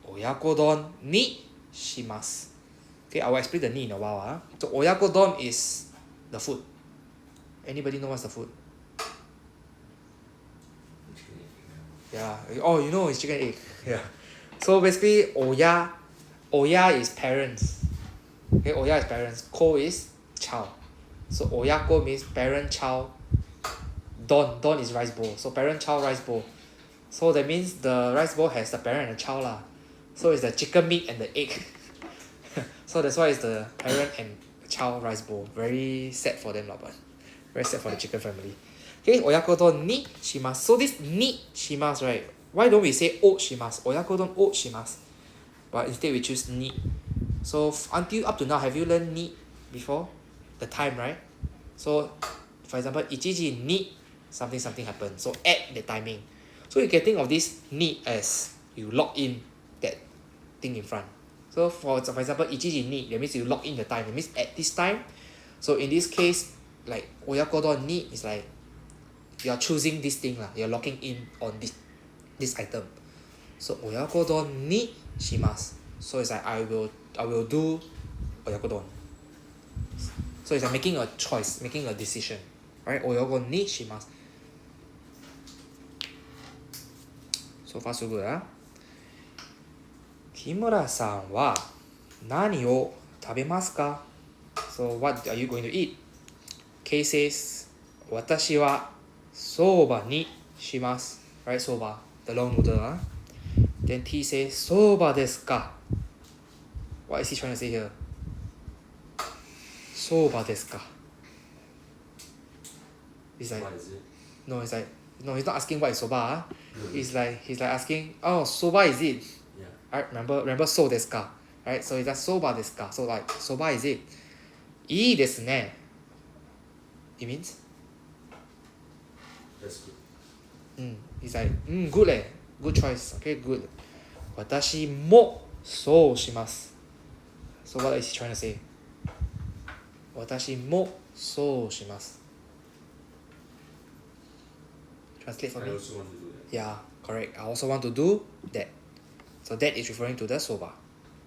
親子丼にします. Okay, I will explain the ni in a while. So 親子丼 is the food. Anybody know what's the food? Yeah. Oh, you know it's chicken egg. Yeah. So basically, oya is parents. Okay, oya is parents. Ko is child. So oyako means parent, child. Don is rice bowl. So parent, child, rice bowl. So that means the rice bowl has the parent and the child lah. So it's the chicken meat and the egg. So that's why it's the parent and child rice bowl. Very sad for them lah, but very sad for the chicken family. Okay, 親子丼にします. So this にします right? Why don't we say をします? 親子丼をします. But instead we choose に. So until up to now, have you learned に before? The time, right? So for example, 1時に something happened. So at the timing. So you can think of this に as you lock in that thing in front. So for example, 1時に that means you lock in the time. That means at this time. So in this case, like 親子丼に is like you are choosing this thing lah. You're locking in on this item. So 親子丼にします. So it's like I will do 親子丼. So it's like making a choice, making a decision. Right? 親子にします. So far so good, huh? 木村さんは何を食べますか? So what are you going to eat? K says 私はsobaにします. Right, soba, the long noodle. Then Then T says, soba desu ka? What is he trying to say here? Soba desu ka? He's like, What is it? no, it's like, no, he's not asking what is soba. He's like asking, oh, soba is it? Yeah. Alright, remember so desu ka? Right, so it's like soba desu ka? So like, soba is it? Ii desu ne. It means? That's good. He's like, good leh. Good choice. Okay, good. Watashi mo sou shimasu. So what is he trying to say? Watashi mo sou shimasu. Translate for I me. also want to do that. Yeah, correct. I also want to do that. So that is referring to the soba.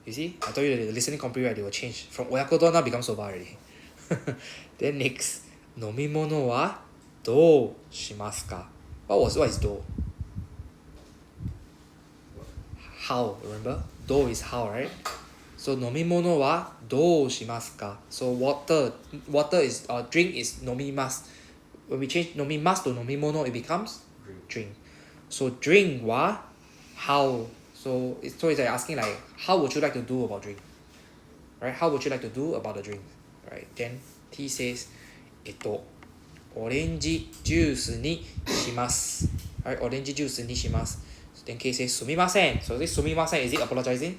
You see? I told you that the listening comprehension, right, they will change. From oyakodon now become soba already. Then next, nomimono wa dou shimasu ka? What is do? How, remember? Do is how, right? So nomimono wa dou shimasu ka? So water is drink is nomimasu. When we change nomimasu to nomimono, it becomes drink. So drink wa how? So it's like asking like, how would you like to do about drink? Right? How would you like to do about the drink? Right? Then T says, orange juice ni shimasu. Right? Orange juice ni shimasu. Then K says, sumimasen. So this sumimasen, is it apologizing?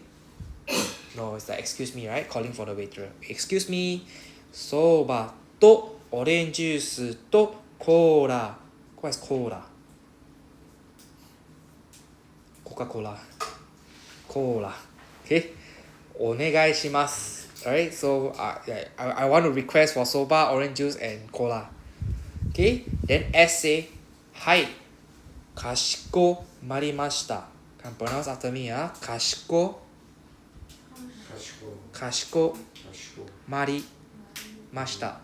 No, it's like, excuse me, right? Calling for the waiter. Excuse me. Soba to orange juice to cola. What is cola? Coca-Cola. Cola. Okay? Onegai shimasu. Alright, so I want to request for soba, orange juice, and cola. Okay? Then S say, hai. Kashiko marimashita. Can pronounce after me, Kashiko. Kashiko marimashita.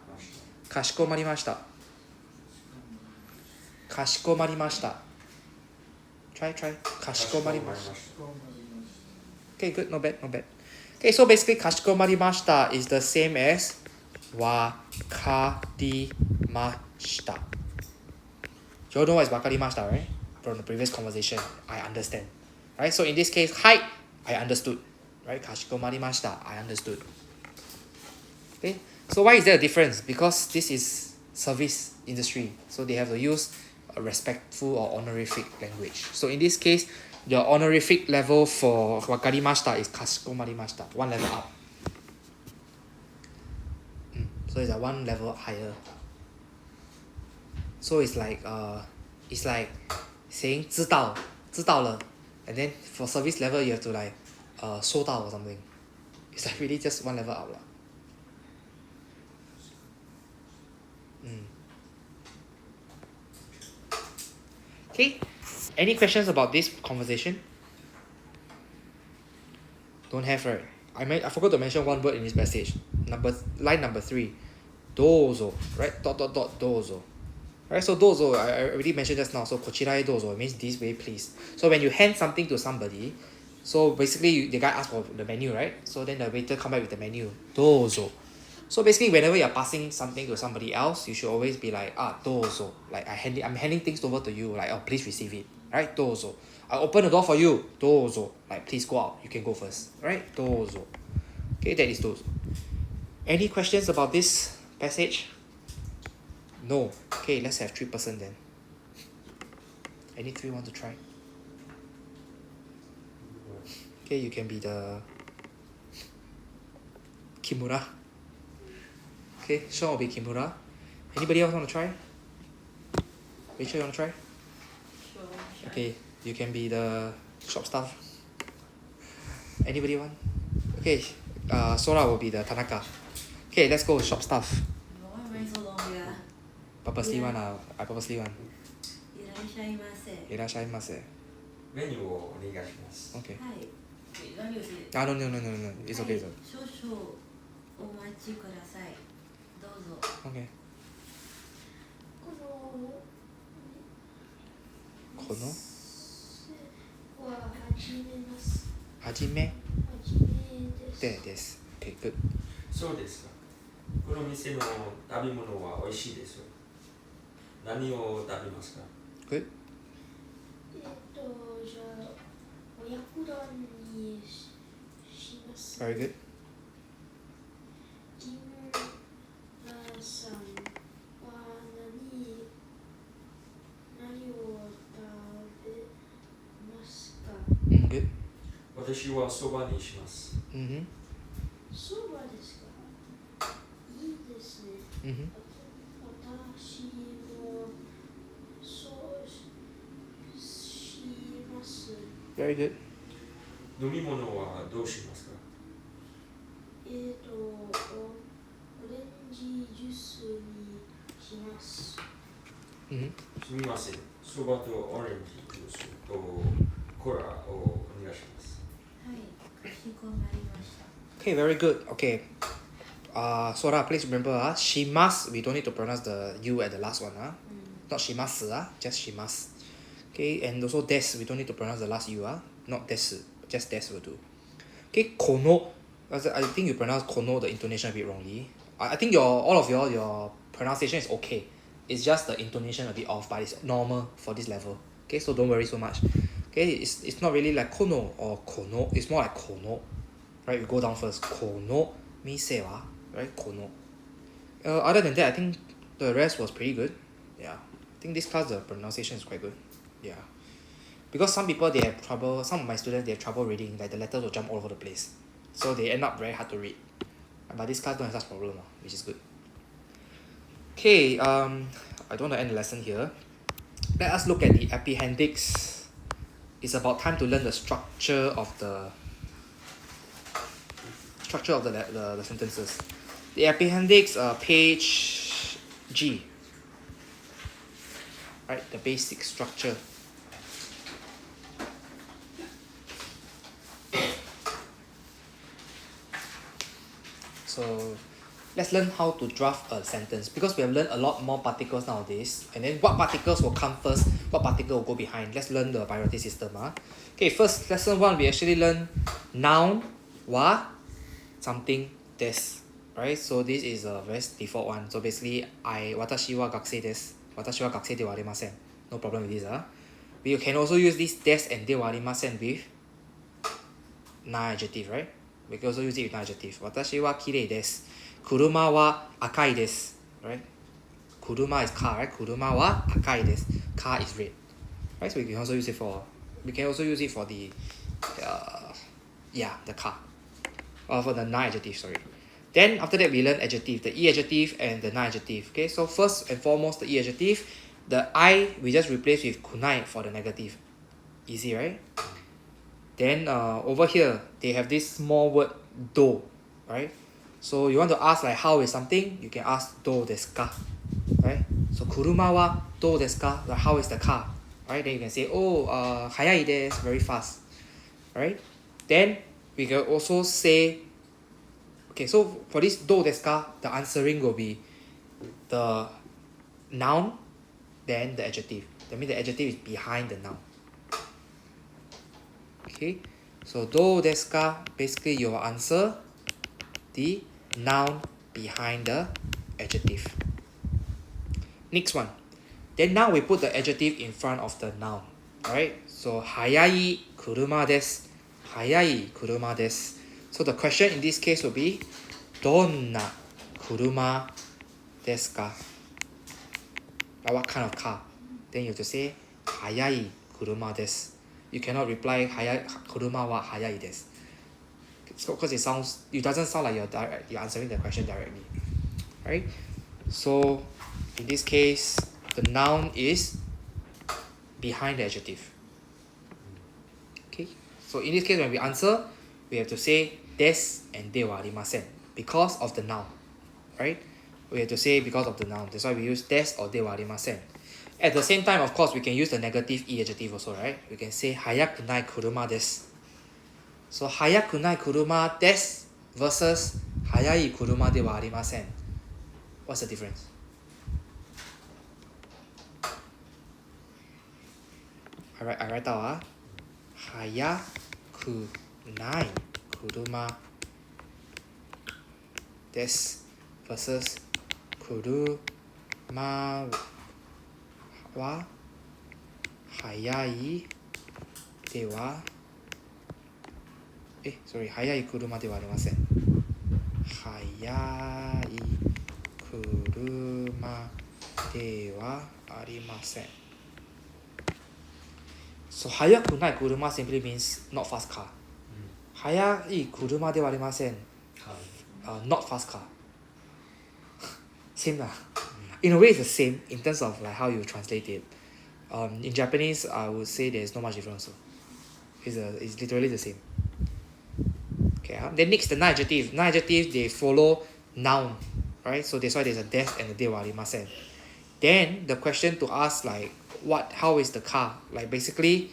Kashiko marimashita. Kashiko marimashita. Try. Kashiko marimashita. Okay, good, not bad. Okay, so basically kashiko marimashita is the same as wakarimashita. You all know what is wakarimashita, right? From the previous conversation, I understand. Right? So in this case, hai, I understood. Right? Kashiko marimashita, I understood. Okay? So why is there a difference? Because this is service industry. So they have to use a respectful or honorific language. So in this case, the honorific level for wakarimashita is kashiko marimashita, one level up. So it's one level higher. So it's like saying 知道了, and then for service level you have to like 收到 or something. It's like really just one level up lah. Okay, any questions about this conversation? Don't have, right? I forgot to mention one word in this passage. Line number 3. Dozo, right? ... dozo. Right, so dozo, I already mentioned just now. So kochirae dozo means this way, please. So when you hand something to somebody, so basically the guy asks for the menu, right? So then the waiter come back with the menu. Dozo. So basically whenever you're passing something to somebody else, you should always be like, dozo. Like I'm handing things over to you, like, oh, please receive it. Right? Dozo. I open the door for you. Dozo. Like, please go out. You can go first. Right? Dozo. Okay, that is dozo. Any questions about this passage? No. Okay, let's have 3% then. Any 3 want to try? Okay, you can be the Kimura. Okay, Sean will be Kimura. Anybody else want to try? Rachel, you want to try? Sure. Okay, you can be the shop staff. Anybody want? Okay, Sora will be the Tanaka. Okay, let's go shop staff. Why am I so long here? Purposely one, I purposely one. いらっしゃいませ。いらっしゃいませ. メニューをお願いします。 Okay. はい。何をして？ No. It's okay. 少々お待ちください。どうぞ。 Okay. このは始めます。はじめ始めです。です。Okay, good. そうですか。この店の食べ物は美味しいですよ。何を食べますか？ Good. じゃあお役団にします。 Very good. 金さんは何を食べますか？ Good. 私はそばにします。Mm-hmm. そばですか？いいですね。Mm-hmm. 私もそうします。 Very good. 飲み物はどうしますか？オレンジジュースにします。 Mm-hmm. すみません。そばとオレンジジュースとコーラをお願いします。はい、かしこまりました。 Okay, very good. Okay. Sora, please remember, shimas, we don't need to pronounce the U at the last one. Not shimasu, just shimas. Okay, and also des, we don't need to pronounce the last U. Not desu, just des will do. Okay, kono. I think you pronounce kono, the intonation a bit wrongly. I think all of your pronunciation is okay. It's just the intonation a bit off, but it's normal for this level. Okay, so don't worry so much. Okay, it's not really like kono or kono, it's more like kono. Right, we go down first. Kono mise wa, right? Kono. Other than that, I think the rest was pretty good. Yeah, I think this class the pronunciation is quite good. Yeah, because some people they have trouble. Some of my students they have trouble reading. Like the letters will jump all over the place, so they end up very hard to read. But this class don't have such problem, which is good. Okay, I don't want to end the lesson here. Let us look at the appendix. It's about time to learn the structure of the sentences. The appendix, page G. Right, the basic structure. So let's learn how to draft a sentence, because we have learned a lot more particles nowadays. And then what particles will come first, what particle will go behind. Let's learn the priority system. Okay, first lesson 1 we actually learn noun wa something des. Right, so this is a very default one. So basically, watashi wa gakusei desu. Watashi wa gakusei de wa arimasen. No problem with this. We can also use this des and de wa arimasen with non-adjective, right? We can also use it with non-adjective. Watashi wa kirei desu. Kuruma wa akai desu. Right? Kuruma is car, right? Kuruma wa akai desu. Car is red. Right? So we can also use it for the the car. Or for the non-adjective, sorry. Then after that we learn adjective, the e-adjective and the non-adjective. Okay, so first and foremost the e-adjective, the I we just replace with kunai for the negative. Easy, right? Then over here they have this small word do, right? So you want to ask like how is something, you can ask do desu ka, right? So kuruma wa do desu ka, like how is the car, right? Then you can say hayai desu, very fast, right? Then we can also say, okay, so for this do desu ka, the answering will be the noun, then the adjective. That means the adjective is behind the noun. Okay, so do desu ka, basically you will answer the noun behind the adjective. Next one. Then now we put the adjective in front of the noun. Alright, so hayai kuruma desu. Hayai kuruma desu. So the question in this case will be donna kuruma desu ka? Like what kind of car? Then you have to say hayai kuruma desu. You cannot reply kuruma wa hayai desu. Because it doesn't sound like you're answering the question directly. Right? So in this case, the noun is behind the adjective. Okay? So in this case, when we answer, we have to say des and de wa arimasen because of the noun. Right? We have to say because of the noun. That's why we use des or de wa arimasen. At the same time, of course, we can use the negative e adjective also, right? We can say hayaku nai kuruma desu. So hayaku nai kuruma desu versus hayai kuruma de wa arimasen. What's the difference? I write out hayaku nai kuruma desu versus kuruma wa hayai de wa sorry, 早い車ではありません。早い車ではありません。So 早くない車 simply means not fast car. 早い車ではありません。Not fast car. Same lah. In a way, it's the same in terms of like how you translate it. In Japanese, I would say there's not much difference. It's literally the same. Okay. Then next, the non-adjective. Non-adjective, they follow noun, right? So that's why there's a des and a de wa arimasen. Then the question to ask like, how is the car? Like basically,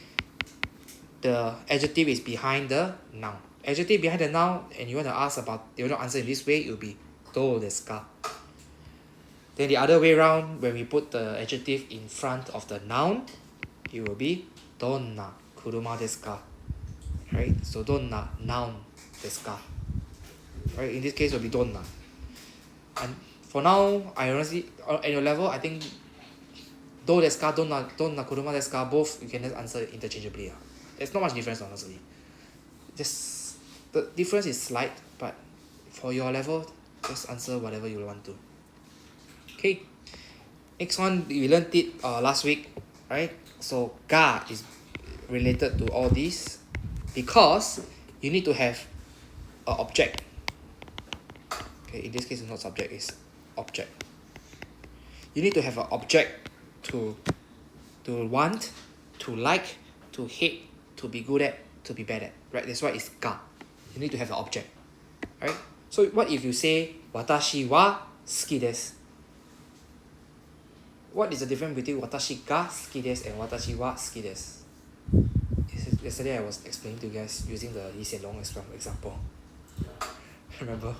the adjective is behind the noun. Adjective behind the noun, and you want to answer in this way, it will be do desu ka. Then the other way around, when we put the adjective in front of the noun, it will be donna kuruma desu ka. Right? So donna noun desu ka. Right? In this case, it will be donna. And for now, I honestly, at your level, I think do desu ka, donna kuruma desu ka, both you can just answer interchangeably. There's not much difference, honestly. Just the difference is slight, but for your level, just answer whatever you want to. Okay, next one, we learned it last week, right? So ga is related to all these because you need to have an object. Okay, in this case it's not subject, it's object. You need to have an object to want, to like, to hate, to be good at, to be bad at, right? That's why it's ga. You need to have an object, right? So what if you say watashi wa suki desu? What is the difference between watashi ga suki desu and watashi wa suki desu? Yesterday I was explaining to you guys using the Lee Hsien Loong example. Remember?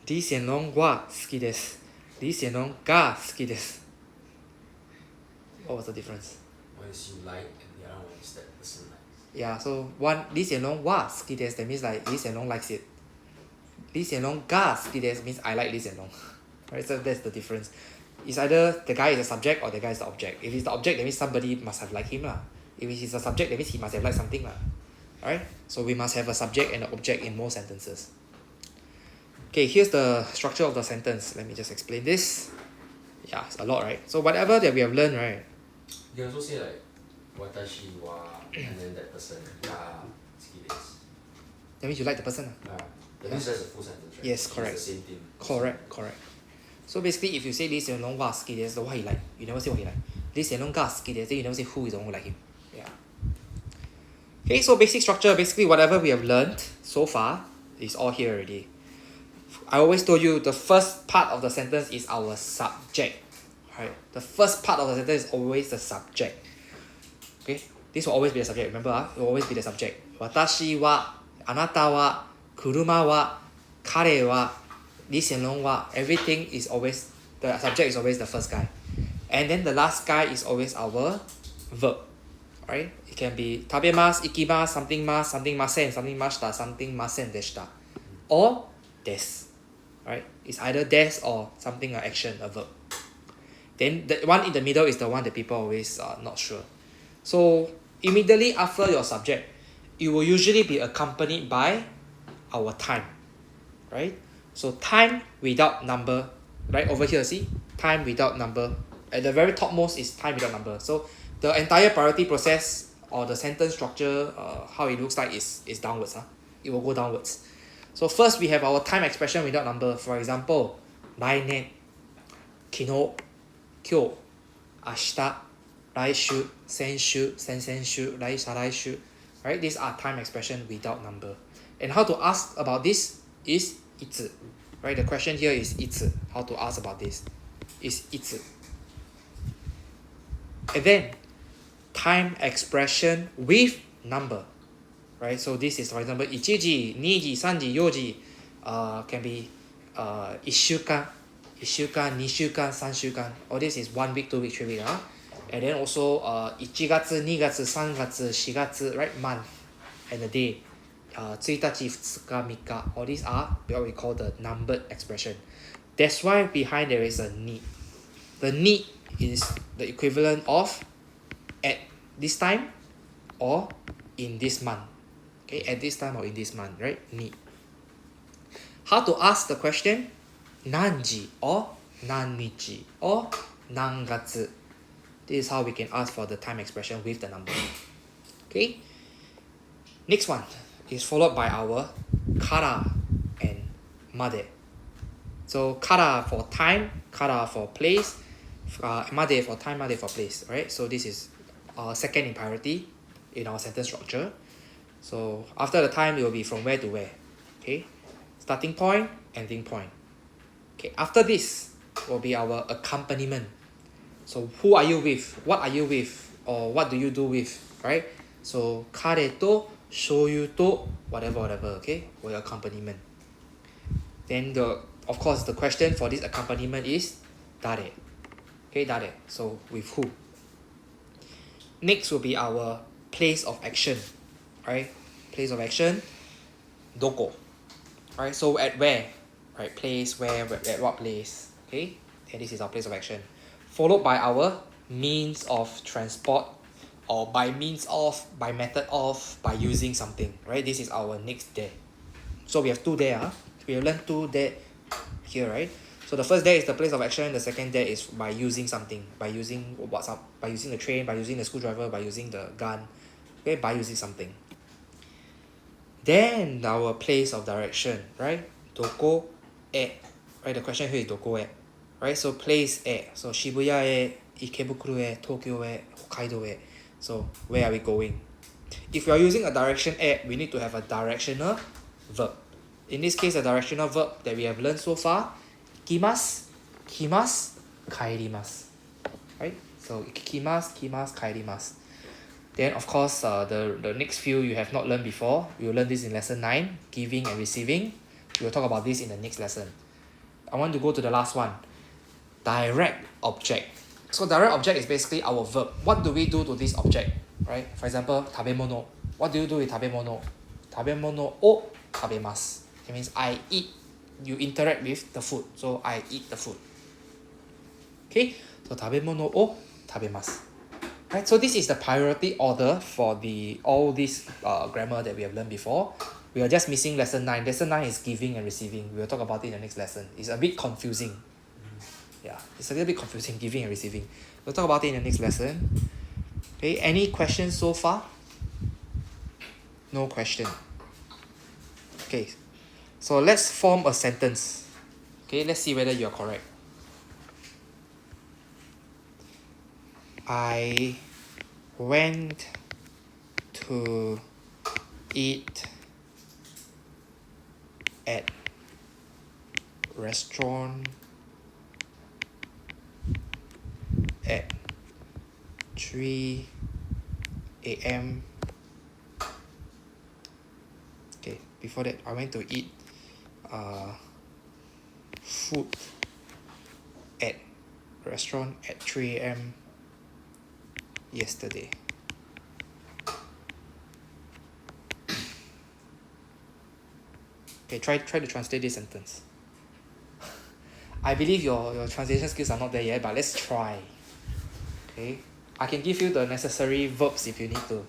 Lee Hsien Loong wa suki desu. Lee Hsien Loong ga suki desu. What was the difference? One is you like and the other one is that person likes. Yeah, so one Lee Hsien Loong wa suki desu, that means like Lee Hsien Loong likes it. Lee Hsien Loong ga suki desu means I like Lee Hsien Loong. Right, so that's the difference. It's either the guy is the subject or the guy is the object. If he's the object, that means somebody must have liked him lah. If he's the subject, that means he must have liked something lah. Alright? So we must have a subject and an object in most sentences. Okay, here's the structure of the sentence. Let me just explain this. Yeah, it's a lot, right? So whatever that we have learned, right? You can also say like watashi wa and then that person ga suki desu. That means you like the person. That means that's a full sentence, right? Yes, correct. It's the same thing. Correct. So basically, if you say Lee Hsien Loong wa suki desu, what he like, you never say what he like. Lee Hsien Loong ga suki desu, then you never say who is the one who like him. Yeah. Okay, so basic structure, basically whatever we have learned so far is all here already. I always told you the first part of the sentence is our subject. Right? The first part of the sentence is always the subject. Okay? This will always be the subject. Remember, it will always be the subject. Watashi wa, anata wa, kuruma wa, kare wa, Lee Hsien Loong wa, everything is always, the subject is always the first guy. And then the last guy is always our verb. Right? It can be tabemasu, ikimasu, something masen, something mashita, something masen deshita. Or des. Right? It's either des or something, an action, a verb. Then the one in the middle is the one that people always are not sure. So immediately after your subject, it will usually be accompanied by our time. Right? So time without number. Right over here, see? Time without number. At the very topmost is time without number. So the entire priority process or the sentence structure, how it looks like is downwards. It will go downwards. So first we have our time expression without number. For example, 来年, 昨日, 今日, 明日, 来週, 先週, 先々週, 来再来週. Right? These are time expression without number. And how to ask about this is いつ. Right? The question here is いつ. How to ask about this is いつ. And then time expression with number. Right? So this is, for example, 1時、2時、3時、4時, can be 1週間、2週間、3週間. All this is 1 week, 2 week, 3 week. And then also 1月、2月、3月、4月, right? Month and the day. 1日、2日、3日. All these are what we call the numbered expression. That's why behind there is a need. The need is the equivalent of at this time or in this month. Okay, at this time or in this month, right? Ni. How to ask the question? Nanji or nannichi or nangatsu. This is how we can ask for the time expression with the number. Okay. Next one is followed by our kara and made. So kara for time, kara for place, made for time, made for place. Right. So this is second in priority in our sentence structure. So after the time, it will be from where to where. Okay. Starting point, ending point. Okay. After this will be our accompaniment. So who are you with? What are you with? Or what do you do with? Right? So kare to, shoyu to, whatever, okay? For your accompaniment. Then of course the question for this accompaniment is dare. Okay, dare. So with who? Next will be our place of action. Right? Place of action, doko. Right? So at where? Right? Place, where, at what place? Okay? And this is our place of action. Followed by our means of transport, or by means of, by method of, by using something. Right? This is our next there. So we have two there. We have learned two there here, right? So the first there is the place of action. The second there is by using something. By using what's up? By using the train, by using the screwdriver, by using the gun. Okay? By using something. Then our place of direction, right? Doko e. Right? The question here is doko e. Right? So place e. So Shibuya e, Ikebukuro e, Tokyo e, Hokkaido e. So where are we going? If we are using a direction e, we need to have a directional verb. In this case, a directional verb that we have learned so far, kimasu, kimasu, kaerimasu. Right? So kimasu, kimasu, kaerimasu. Then of course, the next few you have not learned before. We will learn this in lesson 9, giving and receiving. We will talk about this in the next lesson. I want to go to the last one, direct object. So direct object is basically our verb. What do we do to this object? Right? For example, tabemono. What do you do with tabemono? Tabemono o tabemasu. It means I eat. You interact with the food. So I eat the food. Okay? So tabemono o tabemasu. Right, so this is the priority order for all this grammar that we have learned before. We are just missing lesson 9. Lesson 9 is giving and receiving. We will talk about it in the next lesson. It's a bit confusing. Yeah, it's a little bit confusing, giving and receiving. We'll talk about it in the next lesson. Okay, any questions so far? No question. Okay, so let's form a sentence. Okay, let's see whether you're correct. I went to eat at restaurant at 3 a.m. Okay, before that I went to eat food at restaurant at 3 a.m. yesterday. Okay, try to translate this sentence. I believe your translation skills are not there yet, but let's try. Okay, I can give you the necessary verbs if you need to.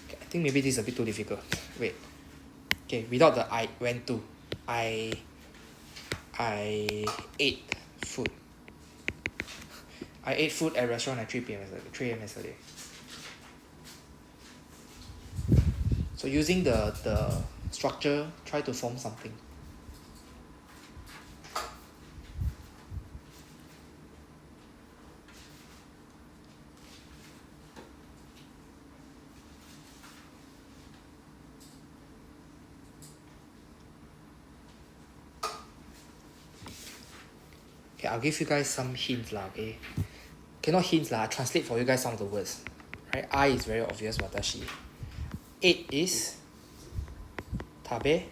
Okay, I think maybe this is a bit too difficult. Wait. Okay, without the I went to. I ate food. I ate food at restaurant at 3 a.m. yesterday. So using the structure, try to form something. Okay, I'll give you guys some hints lah, okay? Cannot hints lah, I translate for you guys some of the words. Right? I is very obvious, watashi. Ate is tabe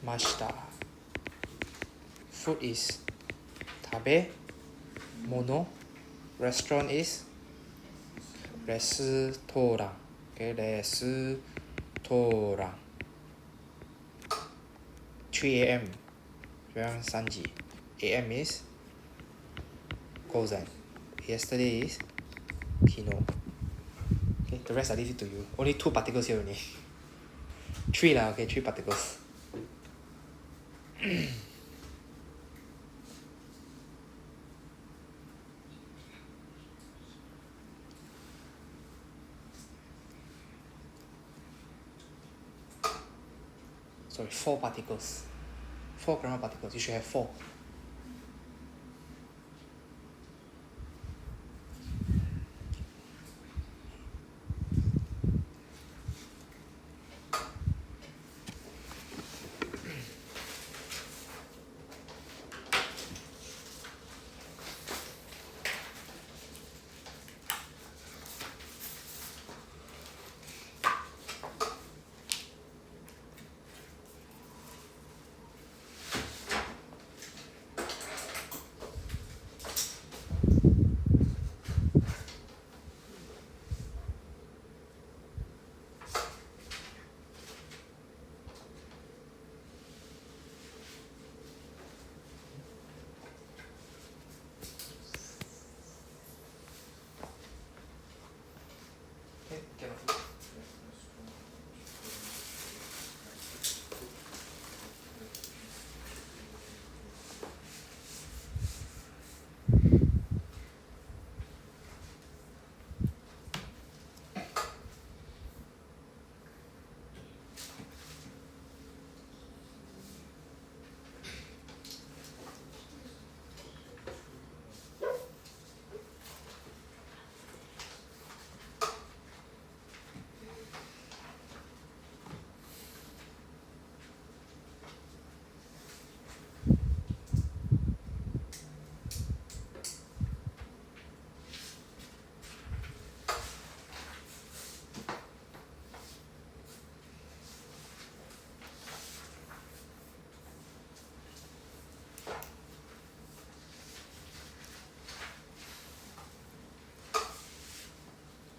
mashita. Food is tabe mono. Restaurant is restaurant. Okay, restaurant. 3 a.m. around 3 a.m. is Kovan. yesterday is kino. Okay, the rest I leave it to you. Only 2 particles here only. 3 lah, okay, 3 particles. Sorry, 4 particles. 4 grammar particles. You should have 4.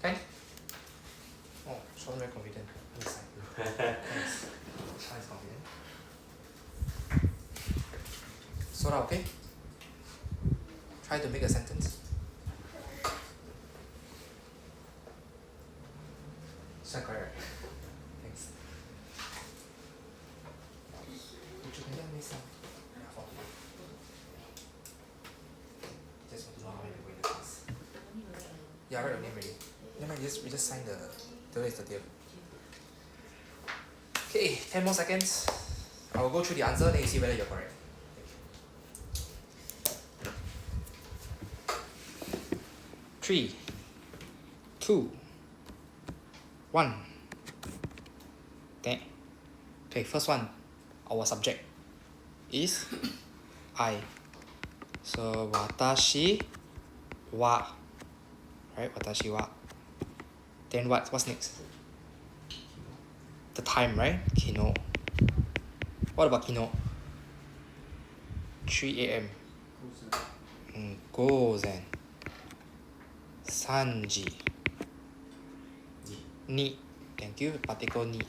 Okay? Oh, Sean very confident. Thanks. Sean is confident. Sora, okay? Try to make a sentence. Is that correct? Thanks. Would you get me some? Just want to know how many people in the class. Yeah, I write your name already. Never mind, we just sign the today is 30th. Okay, 10 more seconds. I will go through the answer, then you see whether you're correct. Three, 2, 1. Okay, first one. Our subject is I. So, watashi wa. Right, watashi wa. Then what's next? The time, right? Kino. What about kino? 3 a.m. Gozen. 3時 ni. Thank you. Particle ni.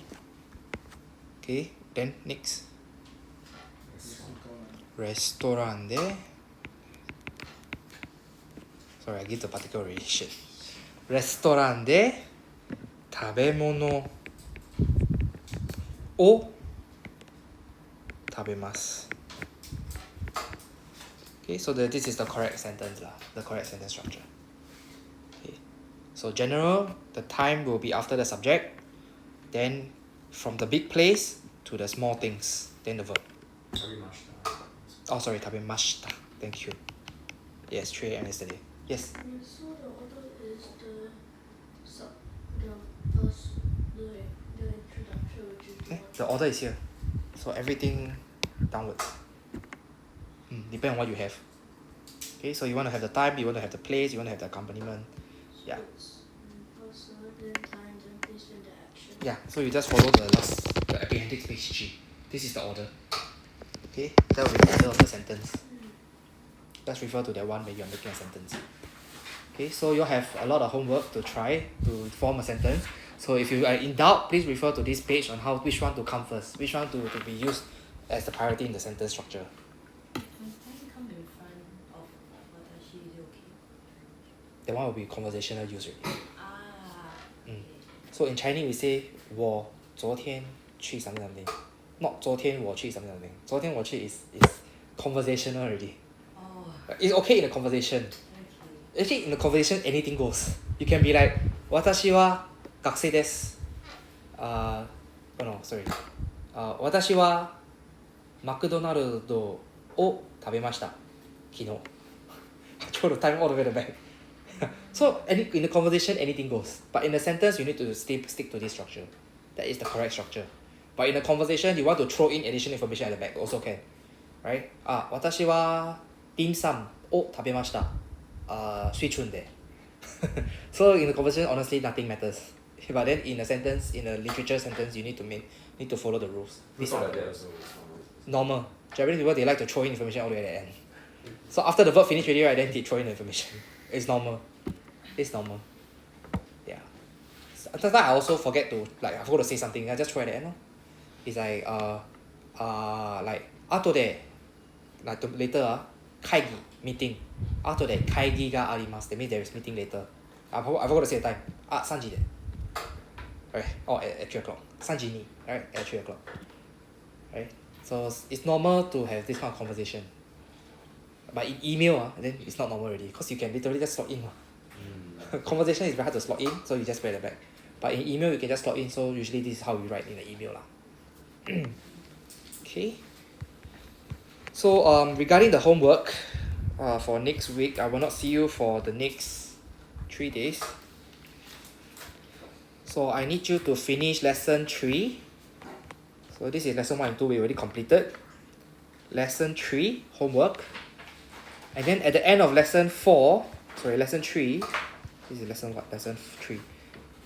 Okay, then next. Restaurant de. Sorry, I give the particle already. Shit. Restaurant de 食べ物を食べます。Okay, so this is the correct sentence lah. The correct sentence structure. Okay. So general, the time will be after the subject, then from the big place to the small things, then the verb. Oh, sorry, 食べました. Thank you. Yes, 3 a.m. yesterday. Yes. So the order is the first, the introduction, which is Okay, the order is here. So everything downwards. Depend on what you have. Okay, so you want to have the time, you want to have the place, you want to have the accompaniment. Yeah. First word, then time, then place, then the action. Yeah, so you just follow the appendix page G. This is the order. Okay, that will be the order of the sentence. Just refer to that one where you are making a sentence. Okay, so you have a lot of homework to try to form a sentence. So if you are in doubt, please refer to this page on which one to come first, which one to be used as the priority in the sentence structure. Can come in front of watashi, is it okay? That one will be conversational use already. Ah. So in Chinese we say 我昨天去 something something. Not 昨天我去 something something. 昨天我去 is conversational already. Oh. It's okay in a conversation. Okay. Actually in a conversation anything goes. You can be like 私は学生です。Oh no, sorry. 私はマクドナルドを食べました。昨日。Throw the time all the way to the back. So in a conversation anything goes. But in a sentence you need to stick to this structure. That is the correct structure. But in a conversation you want to throw in additional information at the back also can. Right? 私はディンサムを食べました。水春で。So in a conversation honestly nothing matters. But then in a sentence, in a literature sentence, you need to follow the rules. It's not like that also. Normal. Japanese people they like to throw in information all the way at the end. So after the verb finish already, right, then they throw in the information. It's normal. It's normal. Yeah. Sometimes I also forget to I forgot to say something. I just throw at the end. It's like like 後で like later 会議 meeting 後で会議があります That means there is meeting later. I forgot to say the time. 3時で Right? Or at 3 o'clock. 3時に right? At 3 o'clock. Right? So it's normal to have this kind of conversation. But in email, then it's not normal already because you can literally just slot in. Conversation is very hard to slot in, so you just put it back. But in email, you can just slot in, so usually this is how we write in the email. Okay. So regarding the homework for next week, I will not see you for the next 3 days. So I need you to finish lesson 3. So this is lesson 1 and 2 we already completed. Lesson 3, homework. And then at the end of lesson 3, this is lesson what? Lesson 3.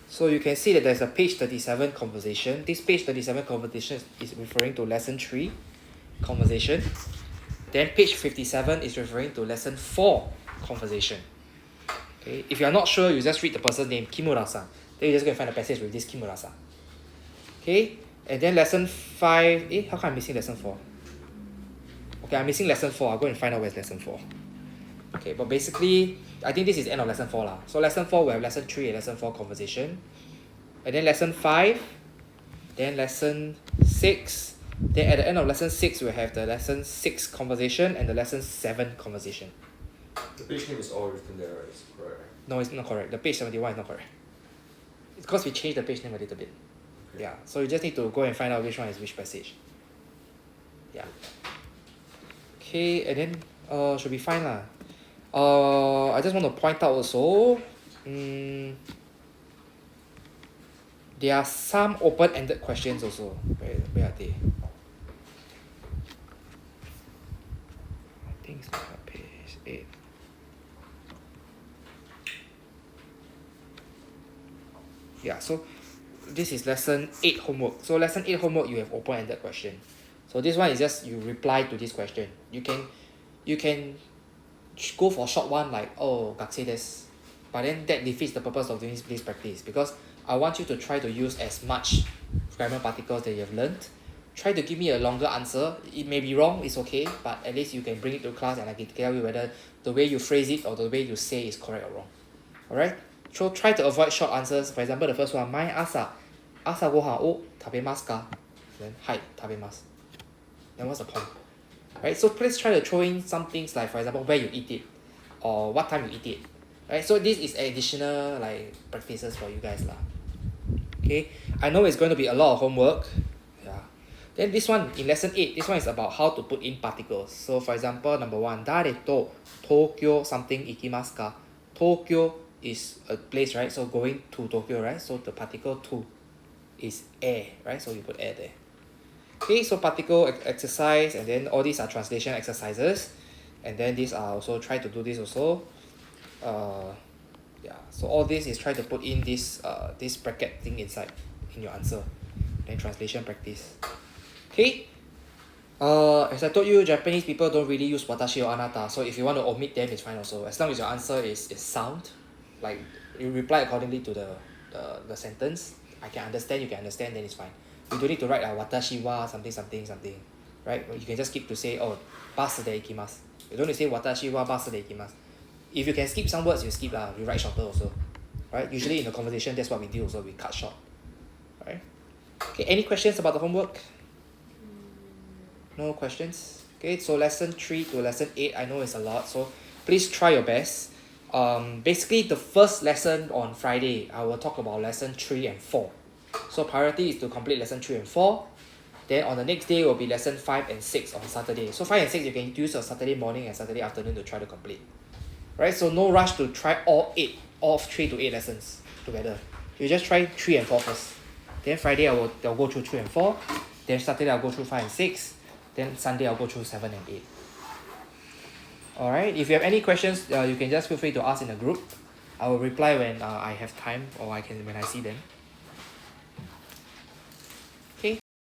So you can see that there's a page 37 conversation. This page 37 conversation is referring to lesson 3, conversation. Then page 57 is referring to lesson 4, conversation. Okay, if you are not sure, you just read the person's name, Kimura-san. Then you just go and find a passage with this Kimura-san. Okay, and then lesson 5, how come I'm missing lesson 4? Okay, I'm missing lesson 4. I'll go and find out where's lesson 4. Okay, but basically, I think this is the end of lesson 4 lah. So lesson 4, we have lesson 3 and lesson 4 conversation. And then lesson 5, then lesson 6. Then at the end of lesson 6, we have the lesson 6 conversation and the lesson 7 conversation. The page name is all written there, right? It's correct, right? No, it's not correct. The page 71 is not correct. It's because we changed the page name a little bit. Okay. Yeah, so you just need to go and find out which one is which passage. Yeah. Okay, and then should be fine lah. I just want to point out also, there are some open-ended questions also. Where are they? I think it's not page 8. Yeah, so this is lesson 8 homework. So lesson 8 homework, you have open-ended question. So this one is just you reply to this question. You can go for a short one like,学生です. But then that defeats the purpose of doing this practice because I want you to try to use as much grammar particles that you have learned. Try to give me a longer answer. It may be wrong, it's okay, but at least you can bring it to class and I can tell you whether the way you phrase it or the way you say is correct or wrong. Alright? So try to avoid short answers. For example, the first one, 毎朝ご飯を食べますか? Then, はい、食べます. Then what's the point? Right? So please try to throw in some things like, for example, where you eat it or what time you eat it. Right? So this is additional practices for you guys lah. Okay? I know it's going to be a lot of homework. Yeah. Then this one, in lesson 8, this one is about how to put in particles. So for example, number 1, 誰と東京 something 行きますか? Tokyo is a place, right? So going to Tokyo, right? So the particle to is air, right? So you put air there. Okay, so particle exercise, and then all these are translation exercises, and then these are also try to do this also. Yeah, so all this is try to put in this bracket thing inside in your answer, then translation practice. Okay. As I told you, Japanese people don't really use watashi or anata, so if you want to omit them, it's fine also. As long as your answer is sound, like you reply accordingly to the sentence. I can understand, you can understand, then it's fine. You don't need to write watashi wa something something something, right? You can just keep to say, バスで行きます. You don't need to say watashi wa バスで行きます. if you can skip some words, you skip lah. You write shorter also, right? Usually in the conversation, that's what we do. Also, we cut short, right? Okay. Any questions about the homework? No questions. Okay. So lesson 3 to lesson 8, I know it's a lot. So please try your best. Basically, the first lesson on Friday, I will talk about lesson 3 and 4. So priority is to complete lesson 3 and 4. Then on the next day will be lesson 5 and 6 on Saturday. So 5 and 6 you can use your Saturday morning and Saturday afternoon to try to complete. Right? So no rush to try all 3 to 8 lessons together. You just try 3 and 4 first. Then Friday I'll go through 3 and 4. Then Saturday I'll go through 5 and 6. Then Sunday I'll go through 7 and 8. Alright, if you have any questions, you can just feel free to ask in the group. I will reply when I have time or when I see them.